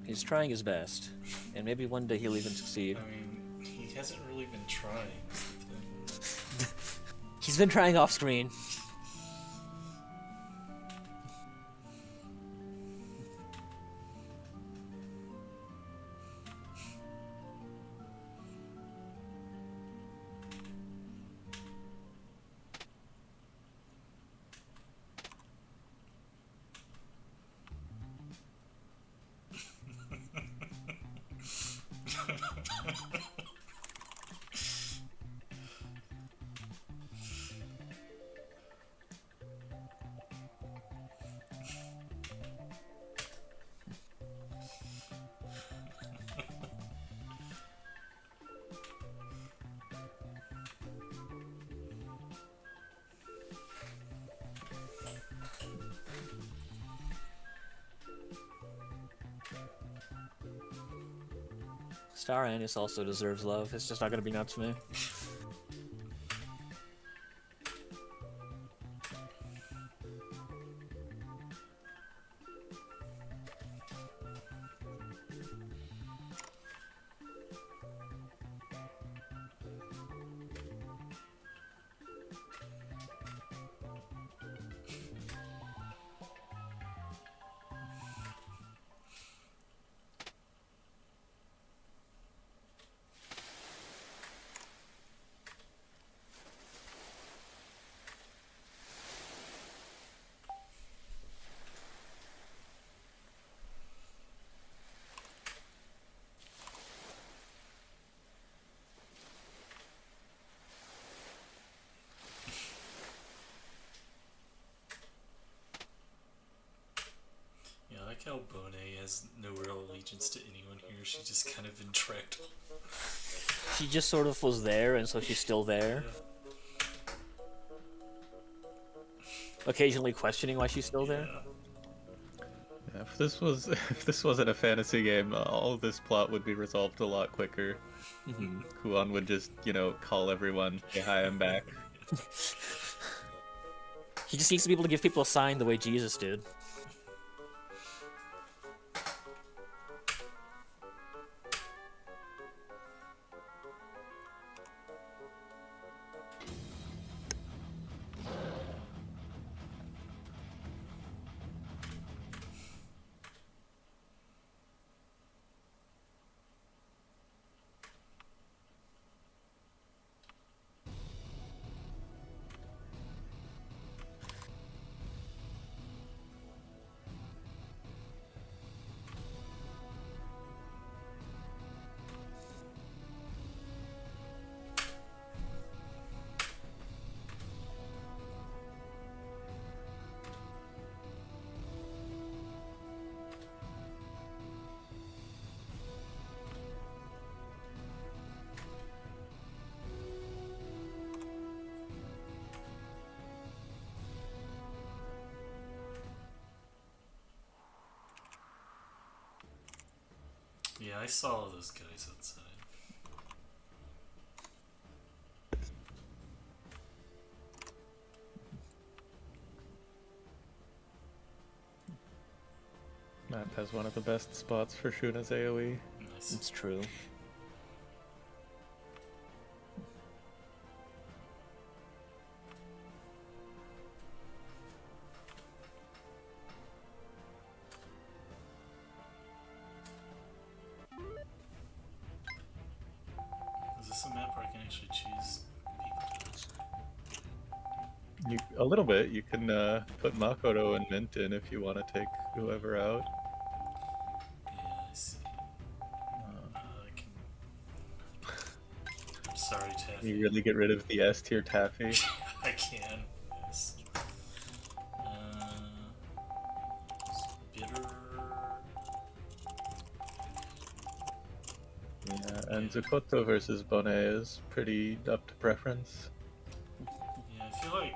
He's trying his best, and maybe one day he'll even succeed. I mean, he hasn't really been trying. Is the thing. He's been trying off screen. Star Anise also deserves love. It's just not gonna be Natsume. Bonet has no real allegiance to anyone here. She's just kind of intractable. She just sort of was there, and so she's still there. Occasionally questioning why she's still there. Yeah, if this wasn't a fantasy game, all of this plot would be resolved a lot quicker. Kuon would just, call everyone, say hi, I'm back. He just needs to be able to give people a sign the way Jesus did. Yeah, I saw all those guys outside. Map has one of the best spots for Shuna's AoE. Nice. It's true. Is this a map where I can actually choose people to A little bit. You can put Makoto and Mint in if you want to take whoever out. Yeah, I see. I can... I'm sorry, Taffy. You really get rid of the S tier Taffy. I can, yes. Bitter... Yeah, and Zukoto versus Bonet is pretty up to preference. Yeah, I feel like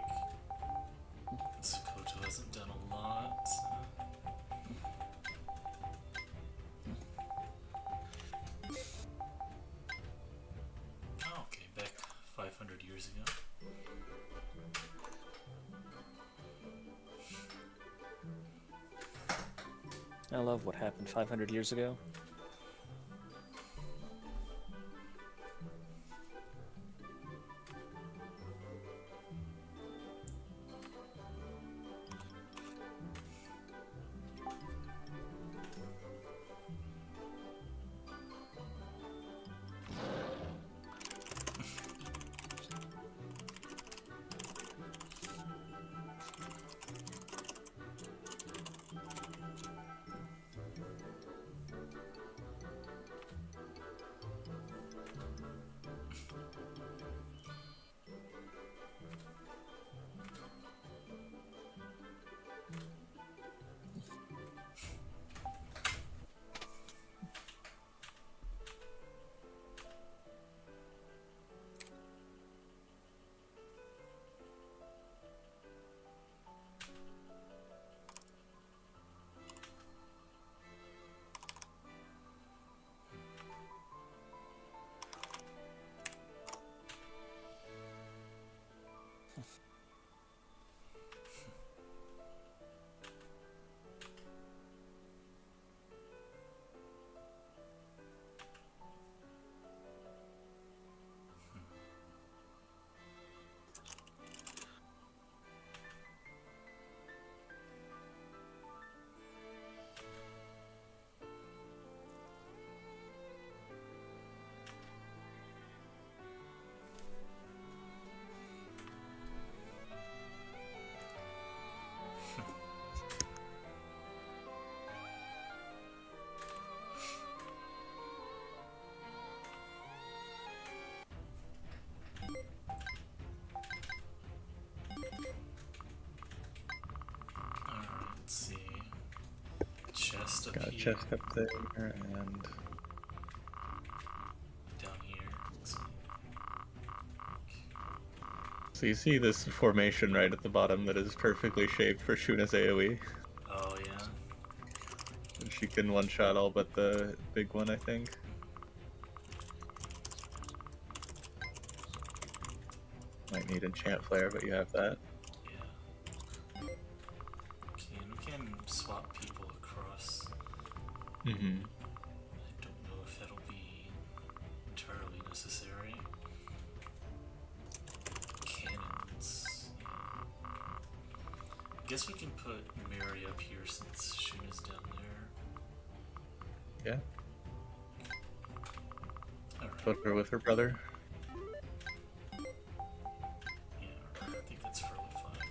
Tsukoto hasn't done a lot. Oh, okay, back 500 years ago. I love what happened 500 years ago. chest up Got a here. chest up there, and Down here. Looks like. so you see this formation right at the bottom that is perfectly shaped for Shuna's AoE. Oh yeah. And she can one-shot all but the big one, I think. Might need enchant flare, but you have that. Yeah. Okay, and we can swap people across. Mm-hmm. I don't know if that'll be entirely necessary. Cannons. Yeah. I guess we can put Mary up here since Shuna's down there. Yeah. Alright. Put her with her brother. Yeah, I think that's fairly fine.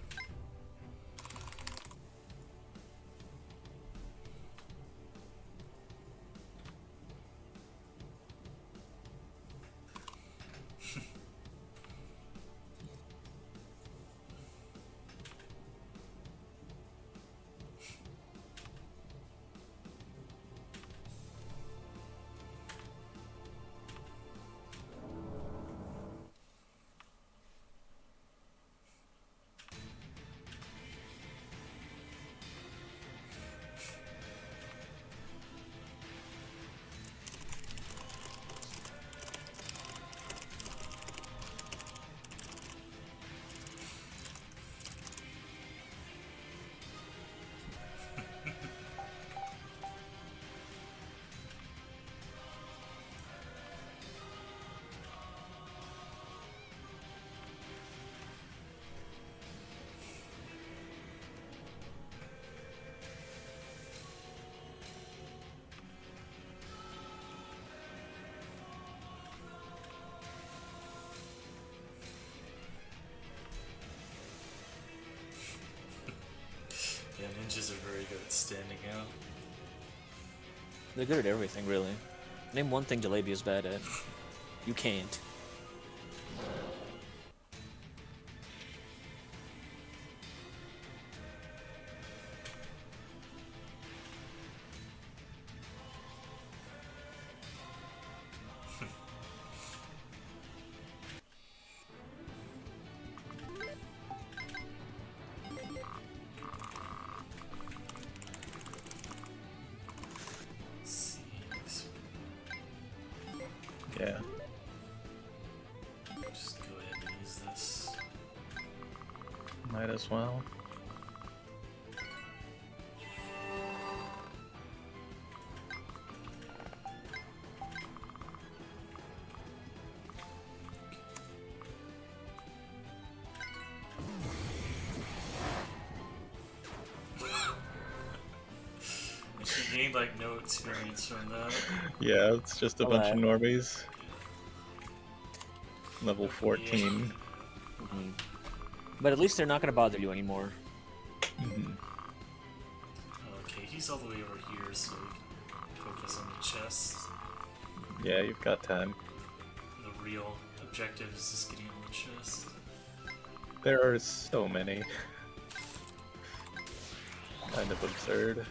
Yeah, ninjas are very good at standing out. They're good at everything, really. Name one thing Jalebi is bad at. You can't. Let's see. Yeah. Just go ahead and use this. Might as well. And she gained like no experience from that. Yeah, it's just a bunch of normies. Level 14. Mhm. But at least they're not gonna bother you anymore. Mhm. Okay, he's all the way over here, so we can focus on the chest. Yeah, you've got time. The real objective is just getting on the chest. There are so many. Kind of absurd.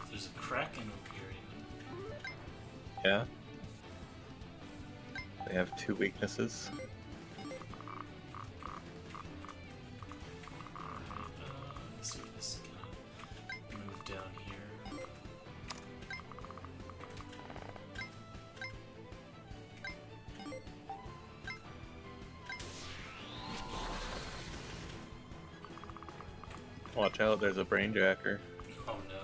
There's a kraken over here even. Yeah. They have 2 weaknesses. So we're just gonna move down here. Watch out, there's a brainjacker. Oh no.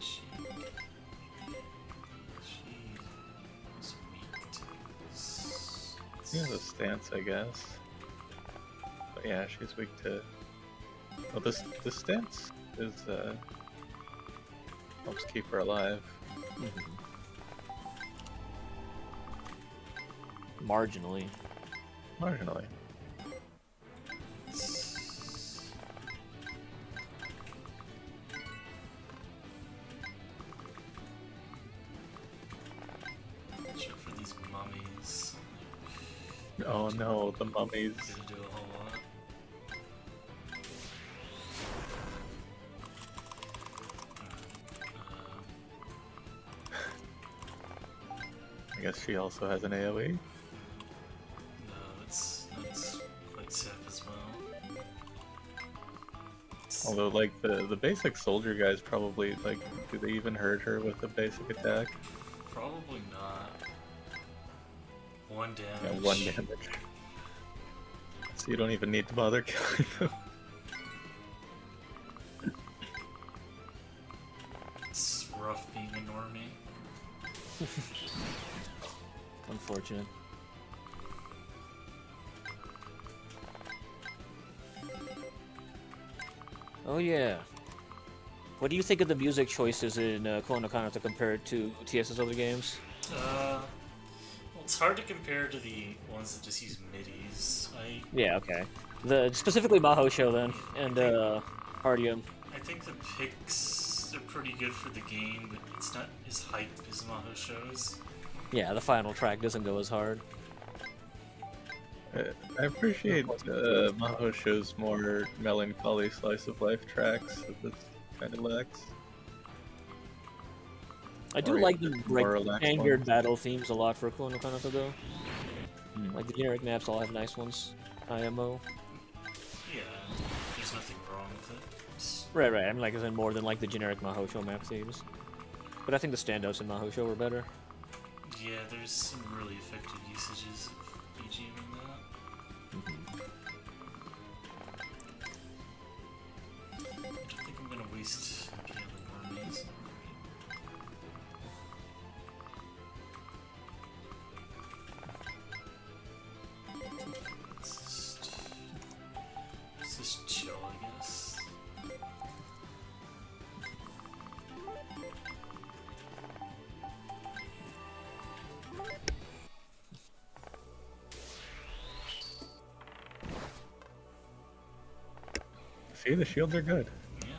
She is weak to this. She has a stance, I guess. But yeah, she's weak to... Well, this stance is, helps keep her alive. Marginally. Marginally. Check for these mummies. Oh no, the mummies. Gonna do a whole lot. I guess she also has an AoE. No, it's quite safe as well. Although, like, the basic soldier guys probably, like, do they even hurt her with a basic attack? Probably not. 1 Yeah, damage. 1 damage. So you don't even need to bother killing them. It's rough being a normie. Unfortunate. Oh yeah. What do you think of the music choices in Kuon Kanata compared to TS's other games? Well, it's hard to compare to the ones that just use MIDIs. Yeah, okay. The specifically Maho Show then, and Hardium. I think the picks are pretty good for the game, but it's not as hype as Maho shows. Yeah, the final track doesn't go as hard. I appreciate Maho shows more melancholy slice of life tracks that this kind of lacks. I do Or like the more relaxed angered ones. battle themes a lot for Kuon Kanata though. Like the generic maps all have nice ones. IMO. Yeah, there's nothing wrong with it. Right. I'm like I said more than like the generic Maho Show map themes. But I think the standouts in Maho Show were better. Yeah, there's some really effective usages of BGM in that. I don't think I'm gonna waste MP on the normies. Let's just chill, I guess. See, the shields are good. Yeah.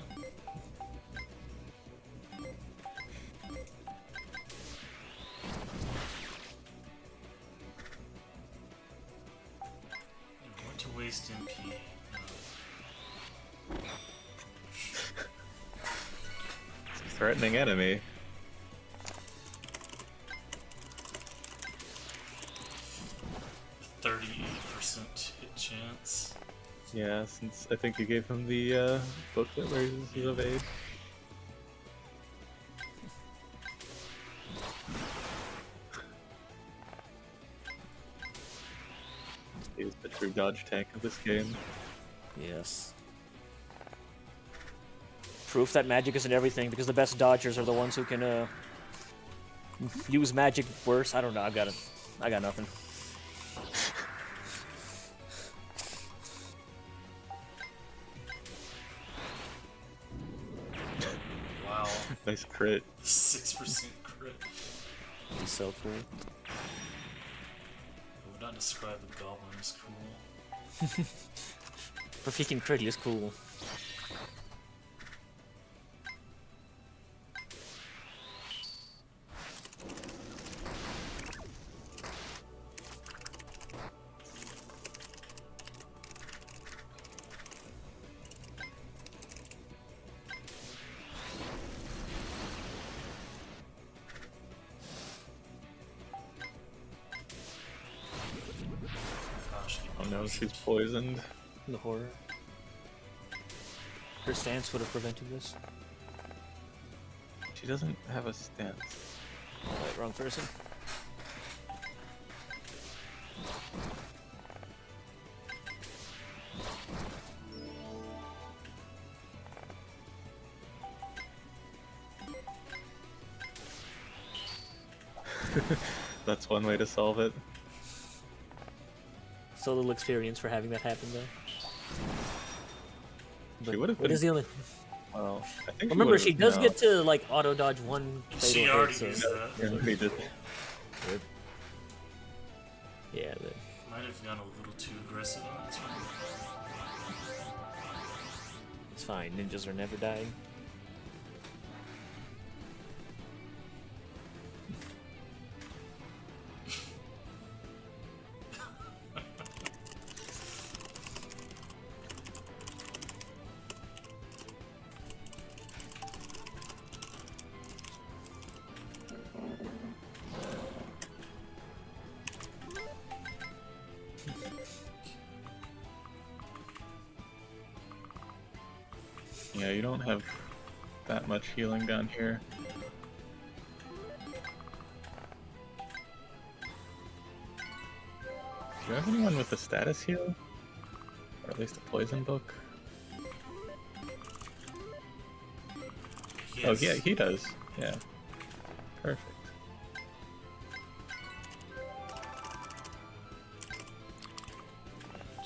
I want to waste MP. Threatening enemy. 38% hit chance. Yeah, since I think you gave him the booklet where he uses evade. He's the true dodge tank of this game. Yes. Proof that magic isn't everything, because the best dodgers are the ones who can use magic worse. I don't know. I got nothing. Wow. Nice crit. 6% crit. He's so cool. I would not describe the goblin as cool. But he can crit, he is cool. Gosh, Oh no, she's poisoned. The horror. Her stance would have prevented this. She doesn't have a stance. Right, wrong person. That's one way to solve it. So little experience for having that happen though. She would have What been. is the only? Well, I think Remember, would've- she does no. get to like auto dodge one She fatal already hit, used so that. Yeah, he did. Yeah, Might have gone a little too aggressive on that one. it's fine. Ninjas are never dying. Yeah, you don't have that much healing down here. Do you have anyone with a status heal? Or at least a poison book? Oh yeah, he does. Yeah. Perfect.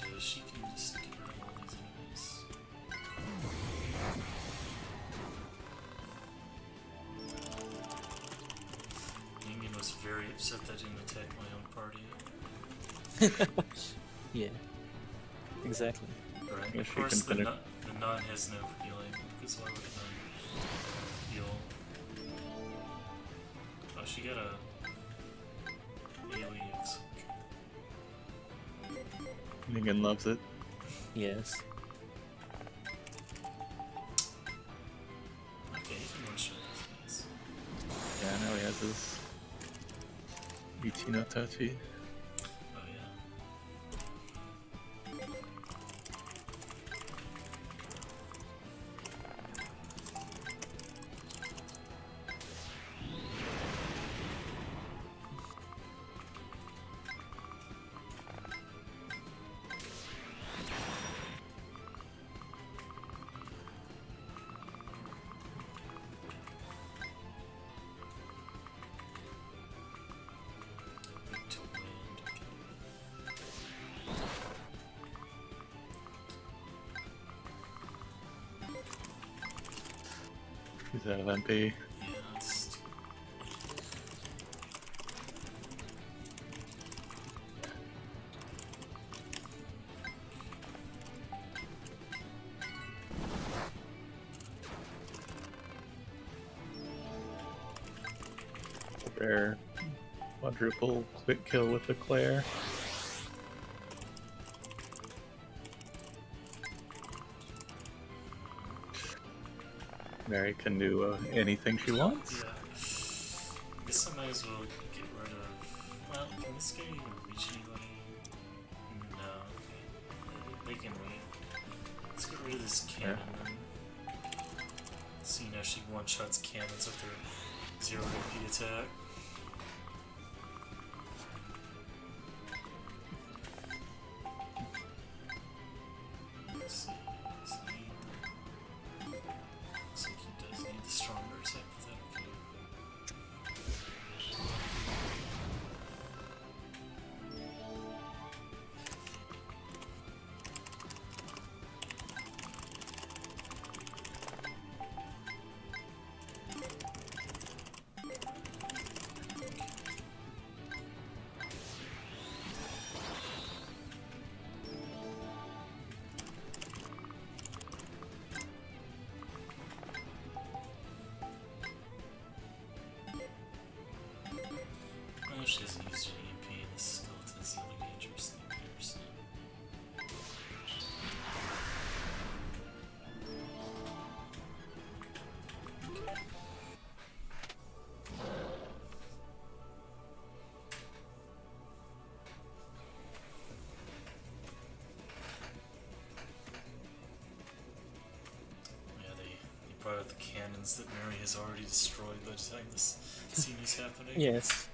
And she can just get rid of all these enemies. Ningen was very upset that I didn't attack my own party. Yeah. Exactly. Right. Guess Of she course, can the finish- non has no healing, because why would a non heal? Oh, she got a aliens. Ningen loves it. Yes. Okay, he can one-shot these guys. Yeah, now he has his Ichi no Tachi. Oh yeah. Big to land. He's out of MP. Yeah, that's Rare quadruple quick kill with the Claire. Mary can do anything she wants. yeah. I guess I might as well get rid of. Well, can this guy even reach anybody? No. Okay. They can wait. Let's get rid of this cannon then. See now she one-shots cannons with her 0 AP attack. Let's see. Does he need the... Looks like he does need the stronger attack with that. Okay. Well, she hasn't used her EMP, and this skeleton is the only dangerous thing here, so... Yeah, they brought out the cannons that Mary has already destroyed by the time this scene is happening. Yes.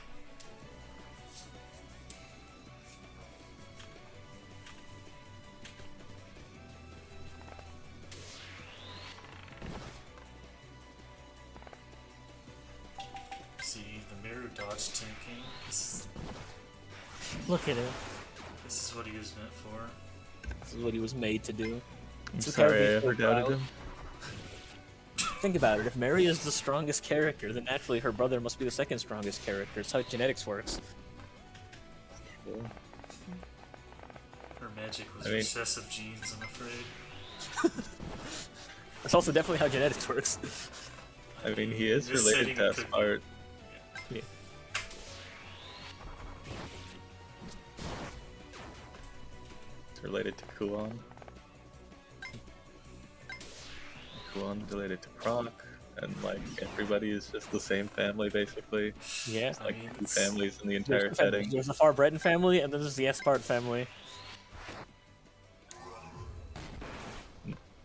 See, the mirror dodge tanking. Look at him. This is what he was meant for. This is what he was made to do. I'm It's a sorry I character ever profile. doubted him. Think about it. If Mary is the strongest character, then naturally her brother must be the second strongest character. It's how genetics works. Cool. Her magic was I mean- recessive genes, I'm afraid. That's also definitely how genetics works. I mean, he is this related setting to could be- Spart. Yeah. It's related to Kuon. Kuon's related to Proc, and like everybody is just the same family basically. Yeah. I Like mean, two it's- families in the There's entire two families. setting. There's the Farbretten family, and then there's the Espart family.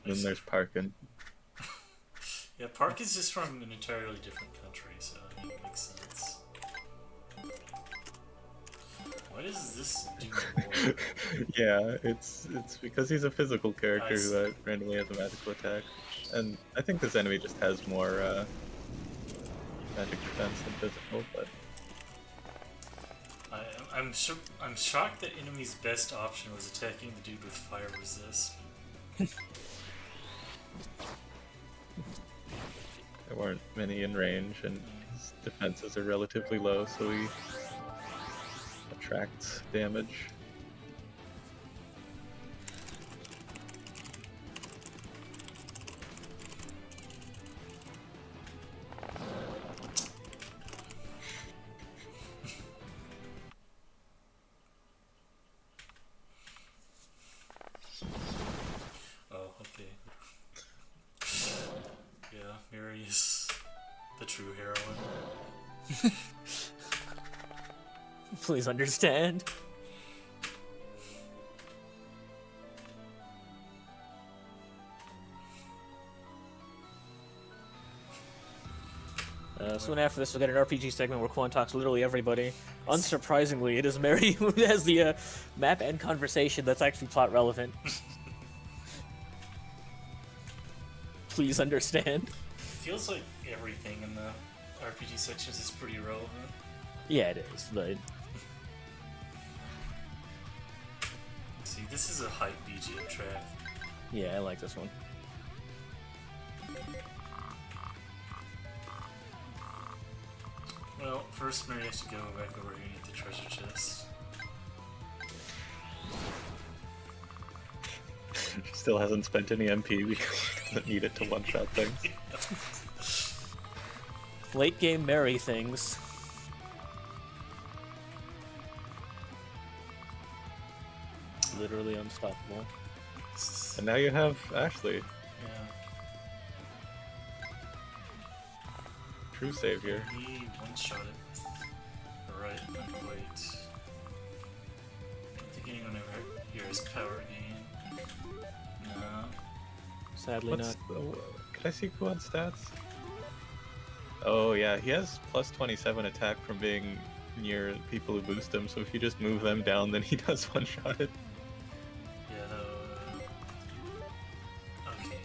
Then there's Parkin. Yeah, Park is just from an entirely different country, so I mean, it makes sense. Why does this do more? Yeah, it's because he's a physical character I who randomly has a magical attack, and I think this enemy just has more magic defense than physical. But I'm shocked that enemy's best option was attacking the dude with fire resist. there weren't many in range, and his defenses are relatively low, so he attracts damage. Oh, okay. Yeah, Mary is the true heroine. Please understand. Soon after this, we'll get an RPG segment where Kuon talks to literally everybody. Unsurprisingly, it is Mary who has the map and conversation that's actually plot relevant. Please understand. Feels like everything in the RPG sections is pretty relevant. Yeah, it is, but See, this is a hype BGM track. yeah, I like this one. Well, first Mary has to go back over here and get the treasure chest. Still hasn't spent any MP because he doesn't need it to one-shot things. Late game Mary things. Literally unstoppable. And now you have Ashley, Yeah. true savior. He one-shot it. Alright, not quite. I'm thinking anyone ever hear his power gain. No. Sadly not. Can I see Kuon's stats? Oh yeah, he has plus 27 attack from being near people who boost him, so if you just move them down, then he does one-shot it. Yeah, okay.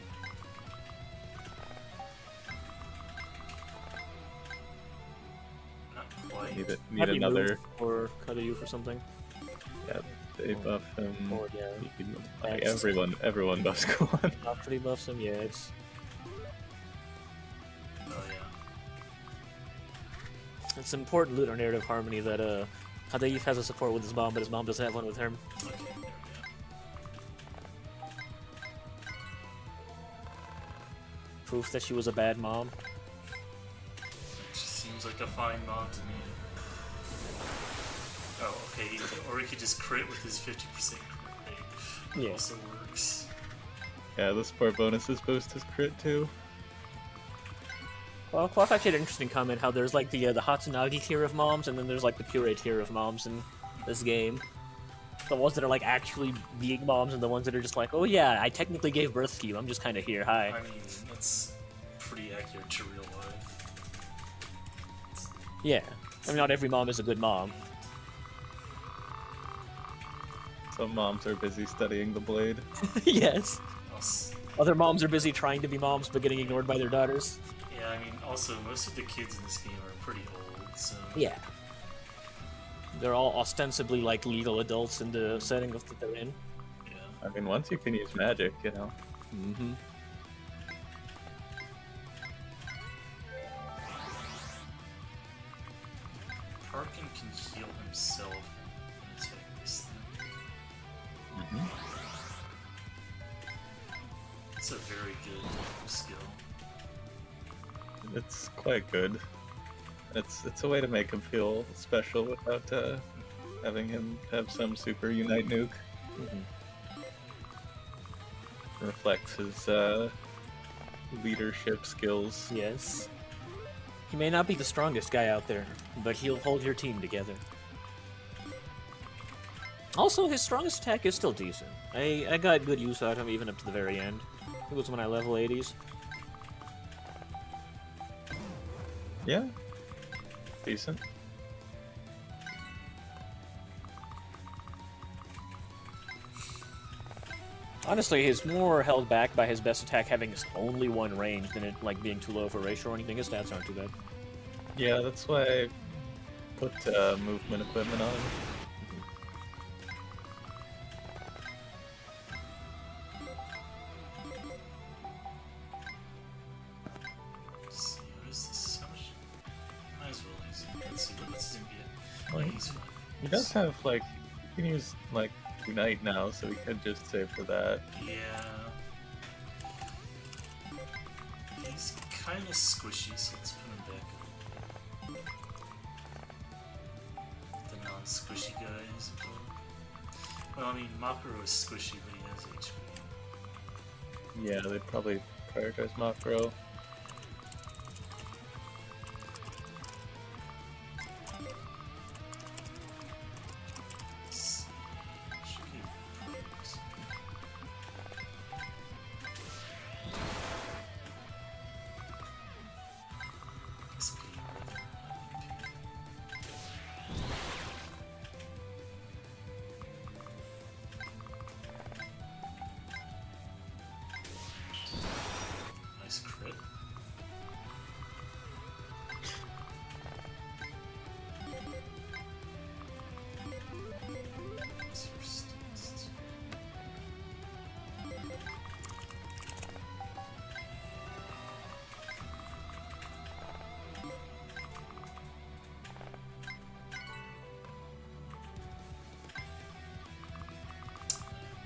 Not quite. Need Have you another. moved or cut you for something? Yeah, they buff him. Or yeah, You can- That's- everyone buffs Kuon. not pretty buffs him. Yeah, it's Oh yeah. it's important loot or narrative harmony that Hadaif has a support with his mom, but his mom doesn't have one with him. Okay, there we go. Proof that she was a bad mom. She seems like a fine mom to me. Oh, okay. Or he could just crit with his 50% crit rate. That Yeah. also works. Yeah, the support bonuses boost his crit too. Well, Quaff actually had an interesting comment how there's like the Hatsunagi tier of moms, and then there's like the puree tier of moms in this game. The ones that are like actually being moms, and the ones that are just like, oh yeah, I technically gave birth to you. I'm just kind of here. Hi. I mean, that's pretty accurate to real life. Yeah. I mean, not every mom is a good mom. Some moms are busy studying the blade. Yes. Also, Other moms are busy trying to be moms, but getting ignored by their daughters. yeah, I mean, also, most of the kids in this game are pretty old, so... Yeah. They're all ostensibly like legal adults in the setting of that they're in. Yeah. I mean, once you can use magic, you know. Mm-hmm. Parkin can heal himself in his That's a very good skill. It's quite good. It's a way to make him feel special without having him have some super unite nuke. Reflects his leadership skills. Yes. He may not be the strongest guy out there, but he'll hold your team together. Also, his strongest attack is still decent. I got good use out of him even up to the very end. It was when I level 80s. Yeah. Decent. Honestly, he's more held back by his best attack having only one range than it like being too low for ratio or anything. His stats aren't too bad. Yeah, that's why I put movement equipment on him. Let's see, what is this? How much? Might as well use it. Let's see, what's his MPA? Well, He's fine. He does have, like, he can use, like, Unite now, so we could just save for that. Yeah. He's kind of squishy, so let's put him back up. The non-squishy guys. Well, I mean, Makaro is squishy, but he has HP. Yeah, they'd probably prioritize Macro. Let's see. Should give pros. SP rather than nice crit. What's your stats?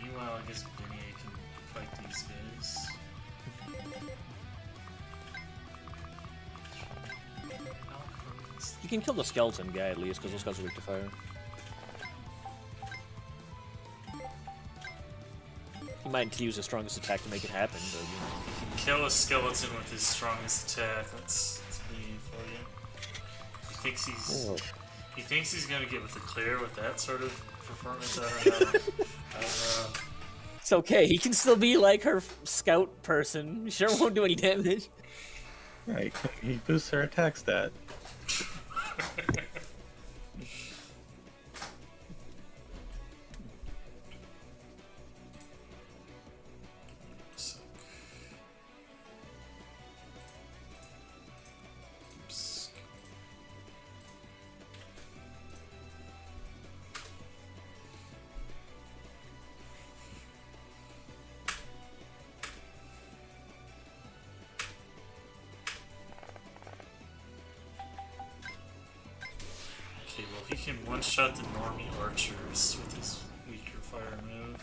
Meanwhile, I guess Benny can fight these guys. You can kill the skeleton guy at least, because those guys are weak to fire. He might need to use his strongest attack to make it happen, but you know. Kill a skeleton with his strongest attack. That's me for you. He thinks he's gonna get with the clear with that sort of performance. I don't know. I don't know. It's okay, he can still be like her scout person. Sure won't do any damage. Yeah, he boosts her attack stat. So- Oops. Okay, well he can one-shot the normie archers with his weaker fire move.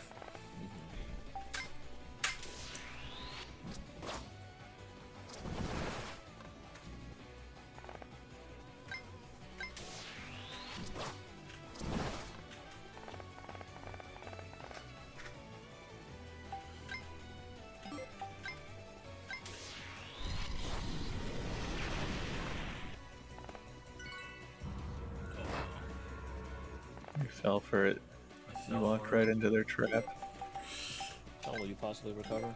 You fell for it. I You fell walked for it. right into their trap. How will you possibly recover?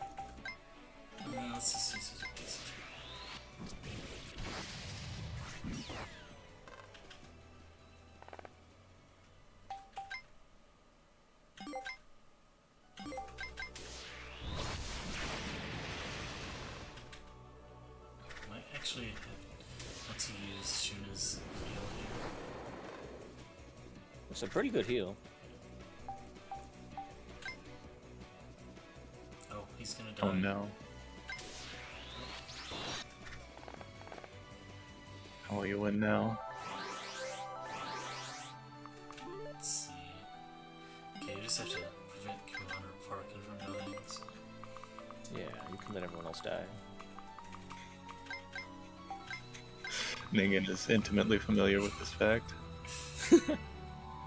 Let's just use his basic. Might actually want to use Shuna's heal here. It's a pretty good heal. Oh, he's gonna die. Oh no. How will you win now? Let's see. Okay, you just have to prevent Kuon or Parker from dying. So. Yeah, you can let everyone else die. Ningen is intimately familiar with this fact.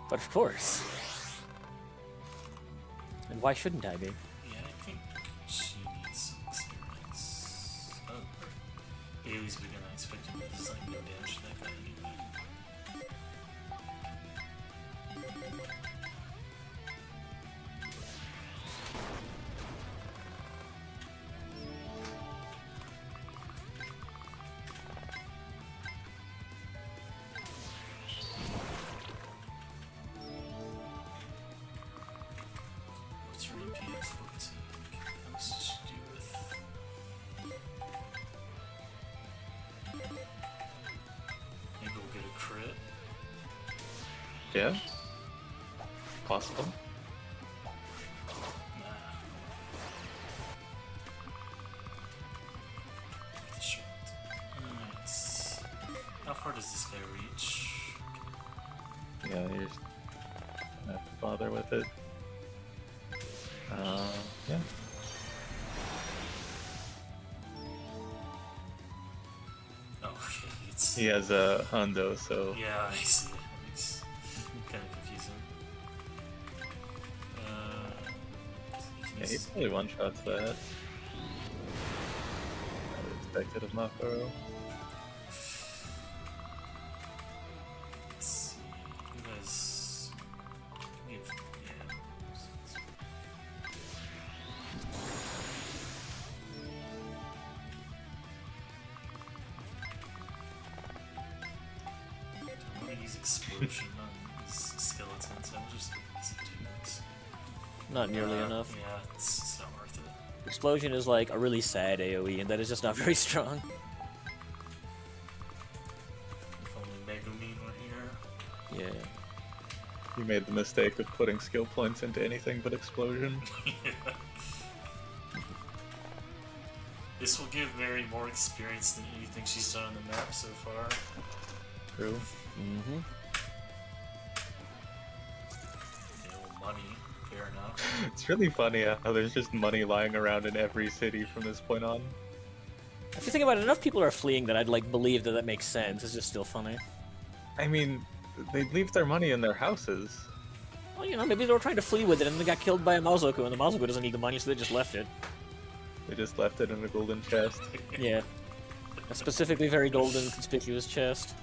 But of course. And why shouldn't I be? Yeah, I think she needs some experience. Oh, Bailey's bigger than I expected, but there's like no damage to that guy anyway. What's her AP at 14? How much does she do with... Maybe we'll get a crit. Yeah? Possible. Nah. The shot. Nice. How far does this guy reach? Yeah, you just don't have to bother with it. Yeah. Oh, okay. It's... He has a hundo, so Yeah, I see. That makes kind of confusing. You can yeah, he use- probably one-shots that. I expected of Makaro. Let's see. Who has... we have- yeah. I want to use explosion on these skeletons. I'm just easy dudes. Not nearly enough. Yeah, it's not worth it. Explosion is like a really sad AoE, and that is just not very strong. If only Megumin were here. Yeah. You made the mistake of putting skill points into anything but explosion. Yeah. This will give Mary more experience than anything she's done on the map so far. True. Mm-hmm. Yeah, well, money, fair enough. It's really funny how there's just money lying around in every city from this point on. If you think about it, enough people are fleeing that I'd like believe that that makes sense. It's just still funny. I mean, they leave their money in their houses. Well, you know, maybe they were trying to flee with it and they got killed by a Mazoku, and the Mazoku doesn't need the money, so they just left it. They just left it in a golden chest. Yeah. A specifically very golden, conspicuous chest.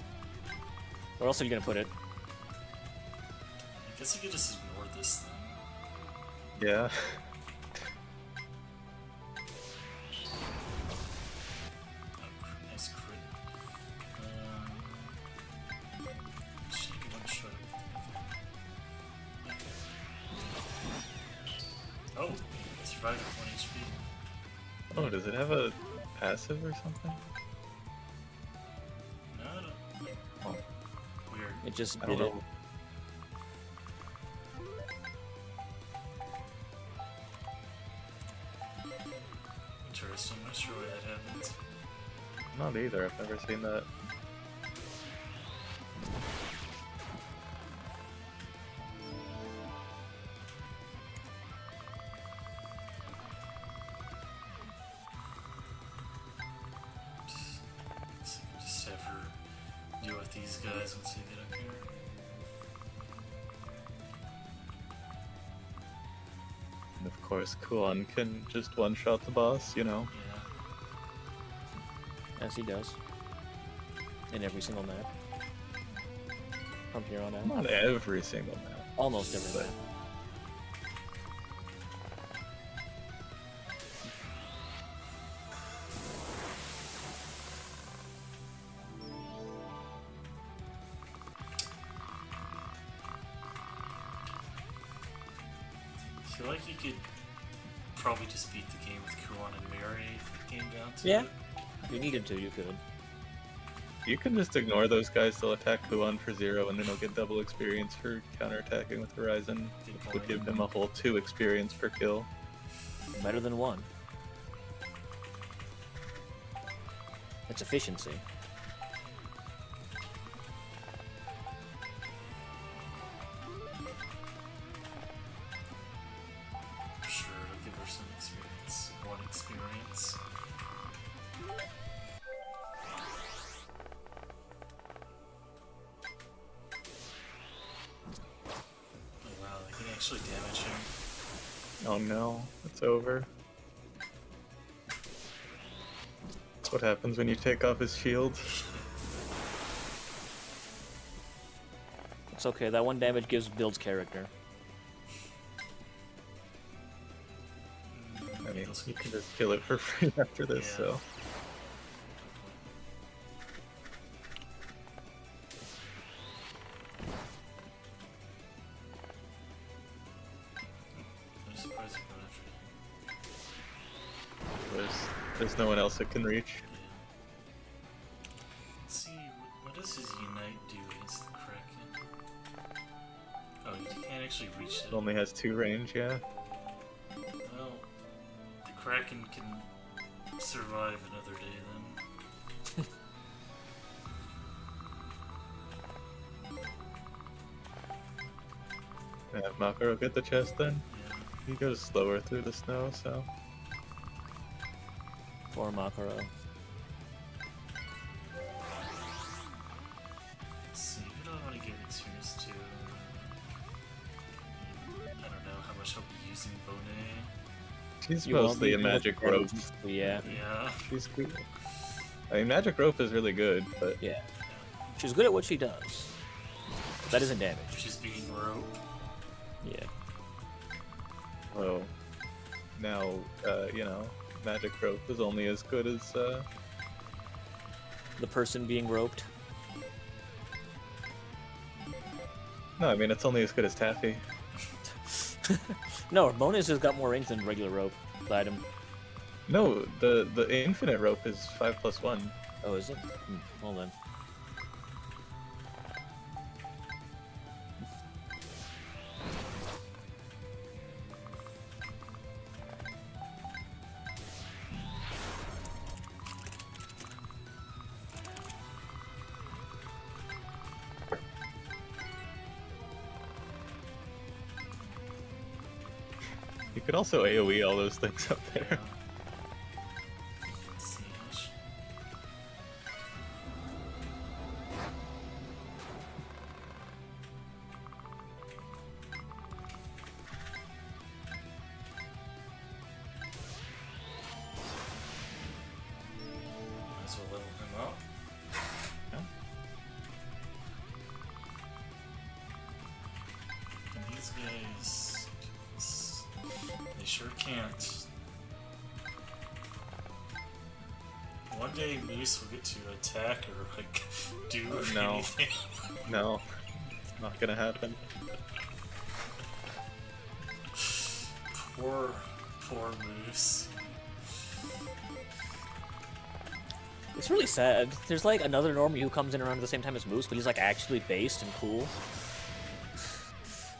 Where else are you gonna put it? I guess you could just ignore this thing. Yeah. Oh, nice crit. She one shot it. Okay. Oh, survived at 1 HP. Oh, does it have a passive or something? No, I don't. Oh, Weird. It just I don't did it. know. Interesting. I'm not sure why that happened. Not either, I've never seen that. So we just have her deal with these guys once they get up here. And of course, Kuon can just one-shot the boss, you know. Yeah. As he does. In every single map. From here on out. Not every single map. Almost every map. I feel like you could probably just beat the game with Kuon and Mary if it came down to Yeah. it. If you needed to, you could. You can just ignore those guys, they'll attack Kuon for 0, and then he'll get double experience for counterattacking with Horizon, which would give him a whole 2 experience per kill. Better than one. It's efficiency. Sure, it'll give her some experience. One experience. Oh no, it's over. That's what happens when you take off his shield. It's okay, that 1 damage gives build's character. I mean, you can just kill it for free after this, Yeah. so. I'm surprised it got after him. There's no one else that can reach. Yeah. Let's see, what does his Unite do against the Kraken? Oh, you can't actually reach it. It only has 2 range, yeah. Well, the Kraken can survive another day then. Yeah, Makaro get the chest then. Yeah. He goes slower through the snow, so. For Makaro. Let's see, who do I want to give experience to? I don't know how much I'll be using Bonet. She's You won't mostly be a magic rope. Yeah. Yeah. She's cool. I mean, magic rope is really good, but Yeah. She's good at what she does. That isn't damage. She's being rope. Yeah. well, now you know, magic rope is only as good as The person being roped. No, I mean it's only as good as Taffy. No, bonus has got more range than regular rope item. No, the infinite rope is 5+1. Oh, is it? Well then. You could also AoE all those things up there. Let's see, might as well level him up. And these guys, they sure can't. One day Moose will get to attack or like do No. anything. No, not gonna happen. Poor Moose. It's really sad. There's like another normie who comes in around at the same time as Moose, but he's like actually based and cool.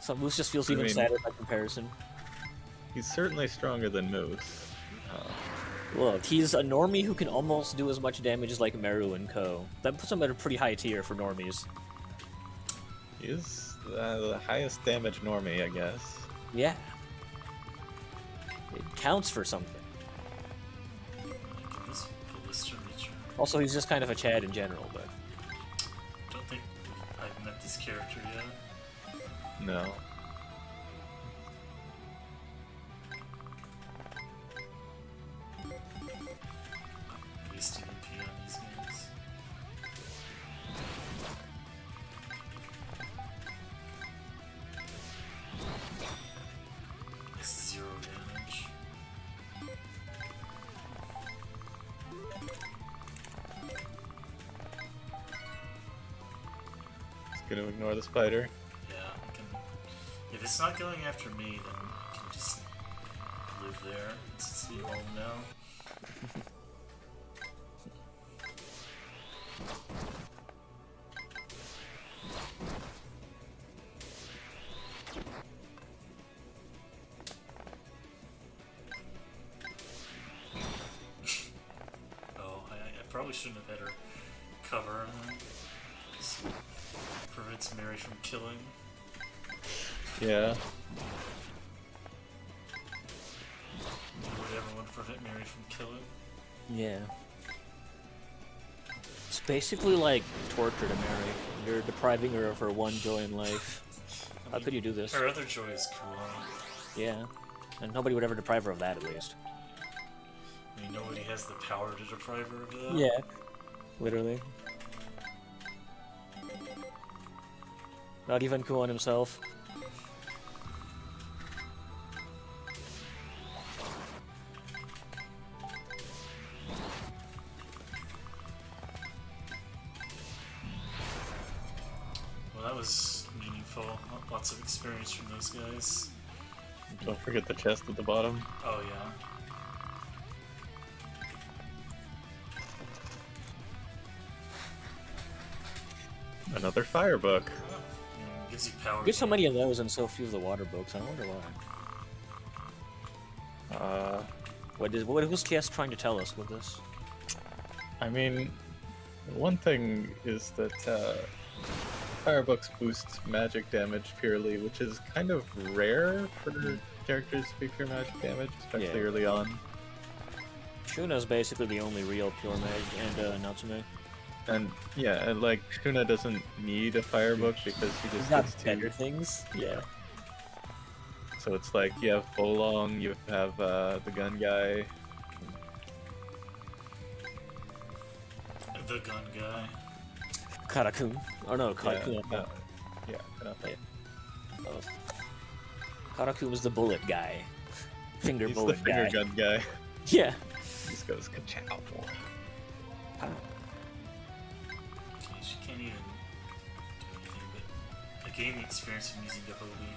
So Moose just feels even mean- sadder by comparison. He's certainly stronger than Moose. Look, he's a normie who can almost do as much damage as like Meru and Co. That puts him at a pretty high tier for normies. He is the highest damage normie, I guess. Yeah. It counts for something. Like this ballista reacher. Also, he's just kind of a Chad in general, but Don't think I've met this character yet. No. Wasted MP on these guys. It's 0 damage. He's gonna ignore the spider. Yeah, I can. If it's not going after me, then I can just live there. It's home now. Oh, I probably shouldn't have had her cover. This prevents Mary from killing. Yeah. You would ever want to prevent Mary from killing? yeah. It's basically like torture to Mary. You're depriving her of her one joy in life. I How mean, could you do this? Her other joy is Kuon. Yeah. And nobody would ever deprive her of that, at least. I mean, nobody has the power to deprive her of that. Yeah. Literally. Not even Kuon himself. Well, that was meaningful. Lots of experience from those guys. Don't forget the chest at the bottom. Oh, yeah. Another fire book. Gives you power. Get so many of those and so few of the water books. I wonder why. Who's TS trying to tell us with this? I mean, one thing is that fire books boost magic damage purely, which is kind of rare for characters to be pure magic damage, especially early on. Shuna's basically the only real pure mag, and Natsume. And yeah, and like Shuna doesn't need a fire book because he He's just got gets better to. things. Yeah. So it's like you have Bolong, you have the gun guy. The gun guy. Karakun. Oh no, Karakun. Yeah, Kanata. Oh. Karakun was the bullet guy. Finger He's the bullet finger guy. gun guy. Yeah. He just goes ka-chow. Okay, she can't even do anything but gain the experience from using Gahobi,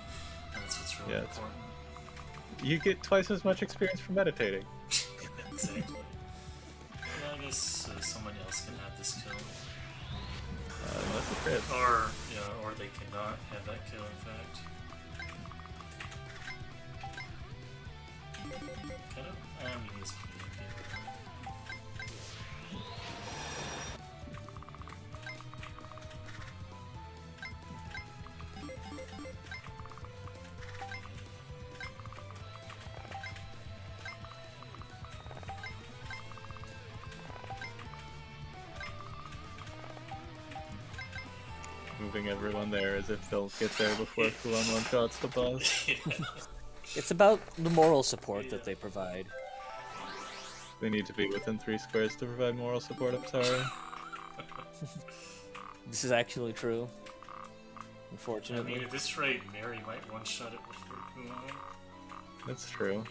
and that's what's really Yeah, it's- important. You get twice as much experience from meditating. Exactly. Yeah, I guess someone else can have this kill. Unless it's crit. Or they cannot have that kill, in fact. Kind of, I mean, he's pretty good. Moving everyone there as if they'll get there before Kuon one-shots the boss. Yeah. It's about the moral support that they provide. They need to be within 3 squares to provide moral support, I'm sorry. This is actually true. I Unfortunately. mean, at this rate, Mary might one-shot it before Kuon. That's true.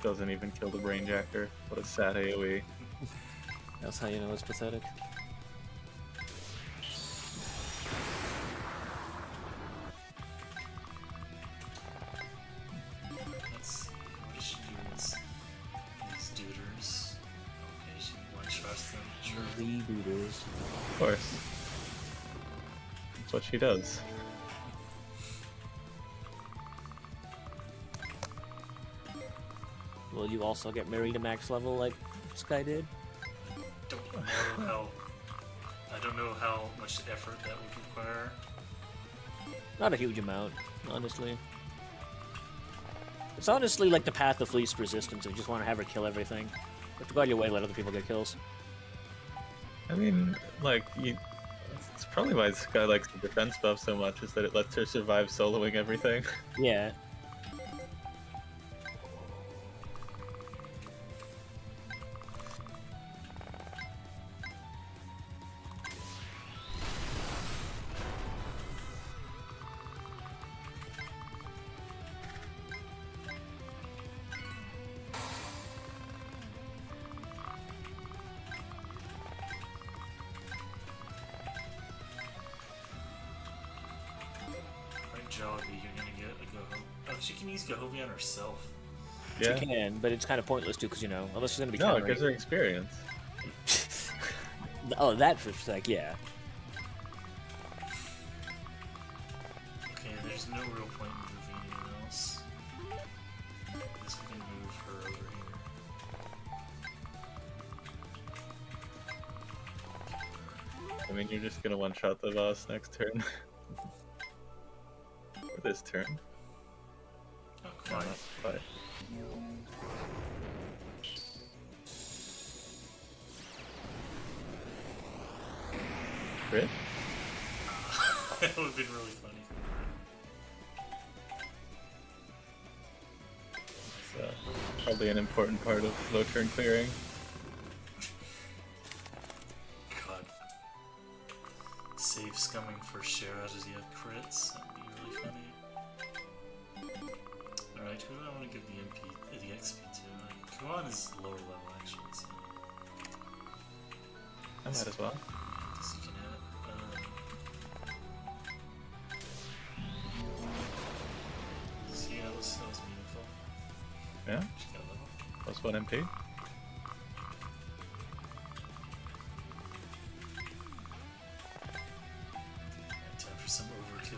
Doesn't even kill the Brainjacker. What a sad AoE. That's how you know it's pathetic. Let's see, what does she do with these duders? Okay, she one-shots them, sure. The Booters. Of course. That's what she does. Will you also get married to max level like Sky did? I don't know how much effort that would require. Not a huge amount, honestly. It's honestly like the path of least resistance. If you just want to have her kill everything, you have to go out of your way and let other people get kills. I mean, like, it's probably why Sky likes the defense buff so much, is that it lets her survive soloing everything. Yeah. Right, Jollibee, you're gonna get a Goho. Oh, she can use Gohobi on herself. Yeah. She can, but it's kind of pointless too, because you know, unless she's gonna be No, it countering. gives her experience. Oh, that for like, yeah. Okay, there's no real point in moving anyone else. I guess we can move her over here. I mean, you're just gonna one-shot the boss next turn. Or this turn. Oh, No, quite. not quite. Crit? That would have been really funny. It's probably an important part of low turn clearing. God. Saves coming for Shara, does he have crits? That'd be really funny. Alright, who do I want to give the XP to? Kuon is lower level actually, so. I might as well. Guess you can hit. So yeah, that was meaningful. Yeah, She got a level. plus 1 MP. Time for some overkill.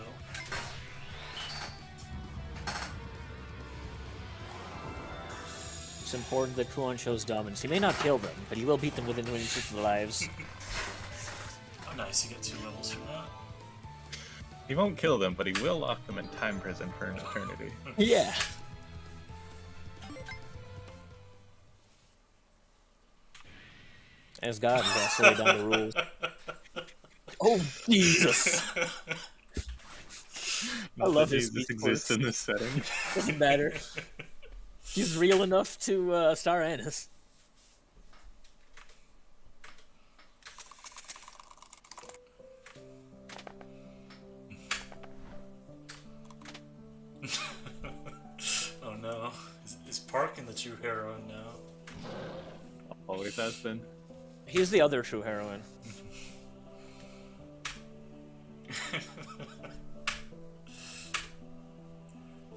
It's important that Kuon shows dominance. He may not kill them, but he will beat them within 26 lives. Oh nice, you get 2 levels from that. He won't kill them, but he will lock them in time prison for an eternity. Yeah. As God, he has to lay down the rules. Oh, Jesus! I love his Jesus speech exists quirks. in this setting. Doesn't matter. He's real enough to star Annis. Oh no. Is Parkin the true heroine now? Always has been. He's the other true heroine.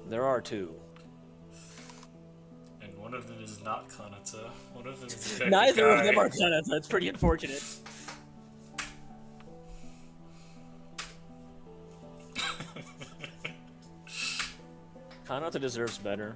There are two. And one of them is not Kanata. One of them is a Neither of them guy. are Kanata. That's pretty unfortunate. Kanata deserves better.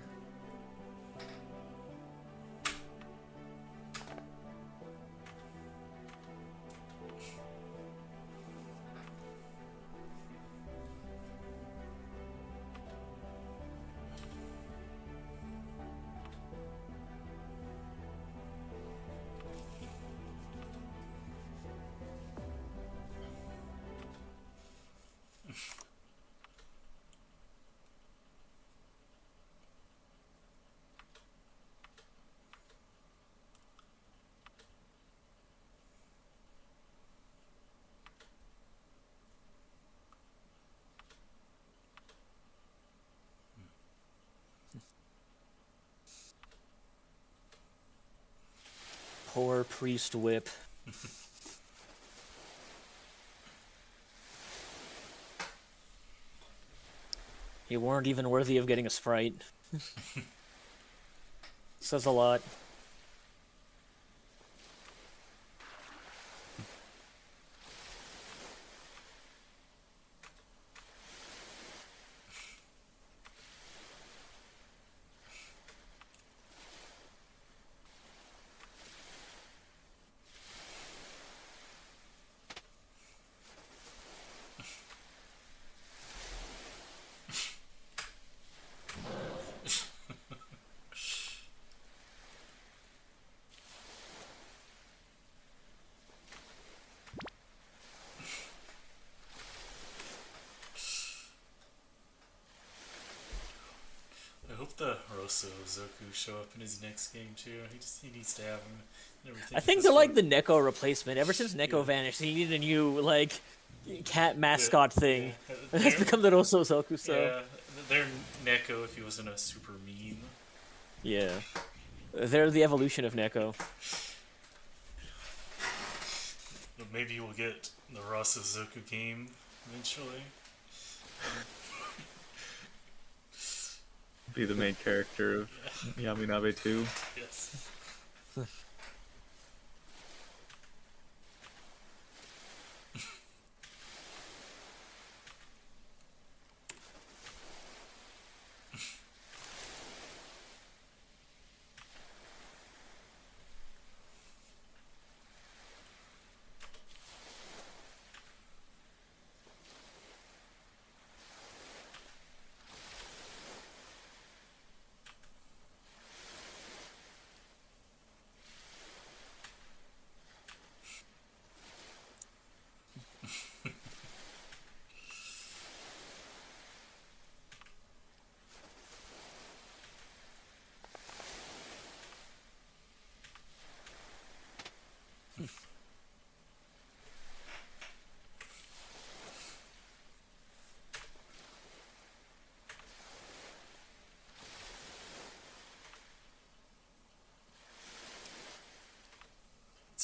Poor Priest Whip. You weren't even worthy of getting a sprite. Says a lot. I hope the Rosso Zoku show up in his next game too. He needs to have him and everything. I think they're like the Neko replacement. Ever since Neko vanished, he needed a new, like, cat mascot thing. Yeah. And it's become the Rosso Zoku, so... Yeah, they're Neko if he wasn't a super mean. Yeah. They're the evolution of Neko. But maybe we'll get the Rosso Zoku game eventually. Be the main character of Yaminabe 2. Yes.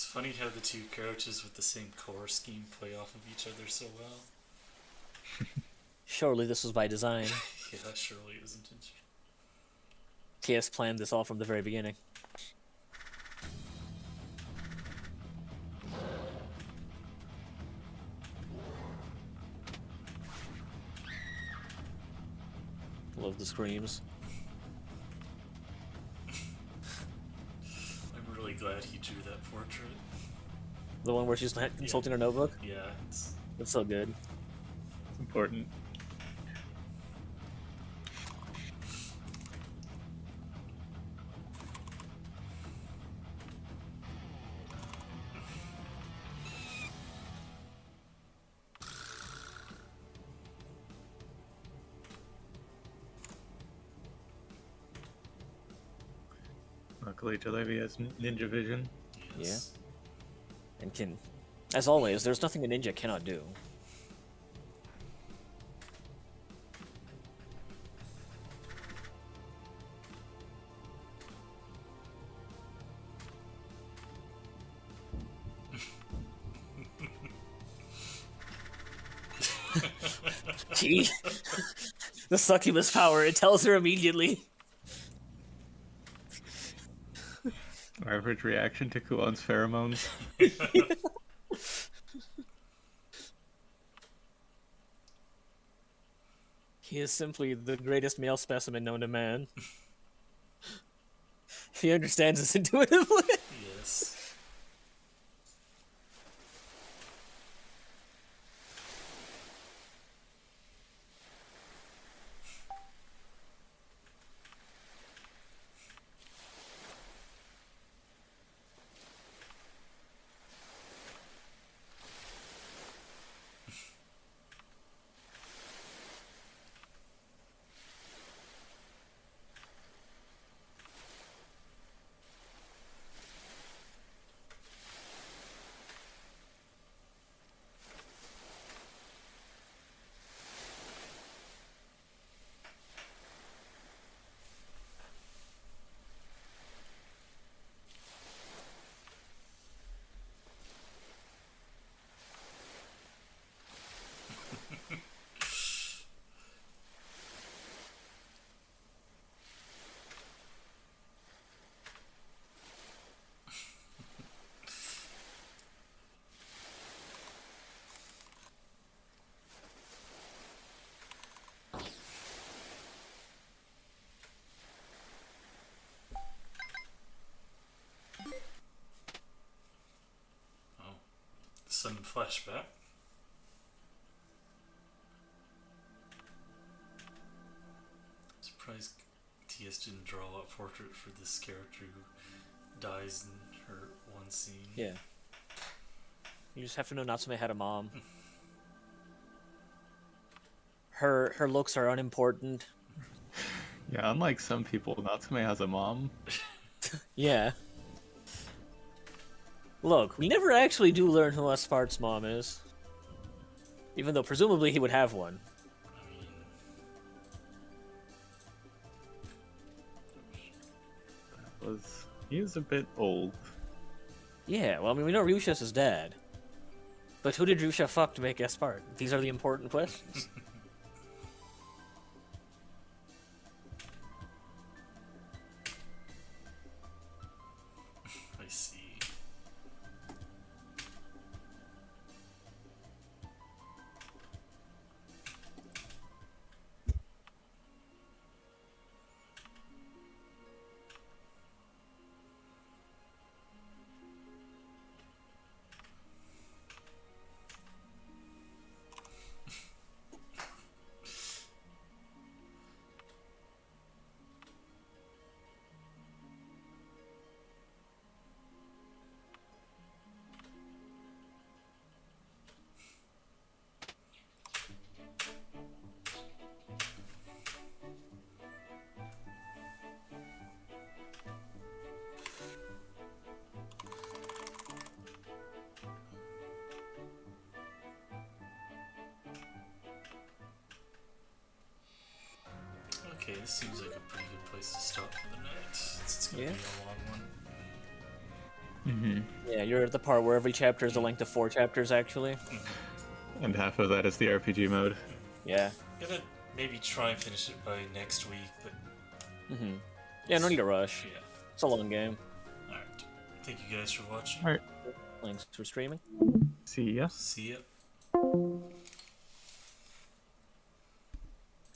funny how the two characters with the same core scheme play off of each other so well. Surely this was by design. Yeah, that surely isn't intentional. TS planned this all from the very beginning. Love the screams. I'm really glad he drew that portrait. The one where she's consulting her notebook? Yeah, it's... That's so good. It's important. Luckily, Jalebi has ninja vision. Yes. And can... As always, there's nothing a ninja cannot do. Gee. The succubus power, it tells her immediately. Our average reaction to Kuon's pheromones. He is simply the greatest male specimen known to man. He understands this intuitively. Yes. Sudden flashback. Surprised TS didn't draw a portrait for this character who dies in her one scene. Yeah. You just have to know Natsume had a mom. Her looks are unimportant. Yeah, unlike some people, Natsume has a mom. Yeah. Look, we never actually do learn who Aspart's mom is. Even though presumably he would have one. He is a bit old. Yeah, well, I mean, we know Ryusha's his dad. But who did Ryusha fuck to make Aspart? These are the important questions. I see. Okay, this seems like a pretty good place to stop for the night, since it's gonna Yeah. be a long one. Mm-hmm. Yeah, you're at the part where every chapter is a length of 4 chapters, actually. And half of that is the RPG mode. Yeah. Gonna maybe try and finish it by next week, but Yeah, no need to rush. yeah. It's a long game. Alright. Thank you guys for watching. Alright, Thanks for streaming. see ya. See ya.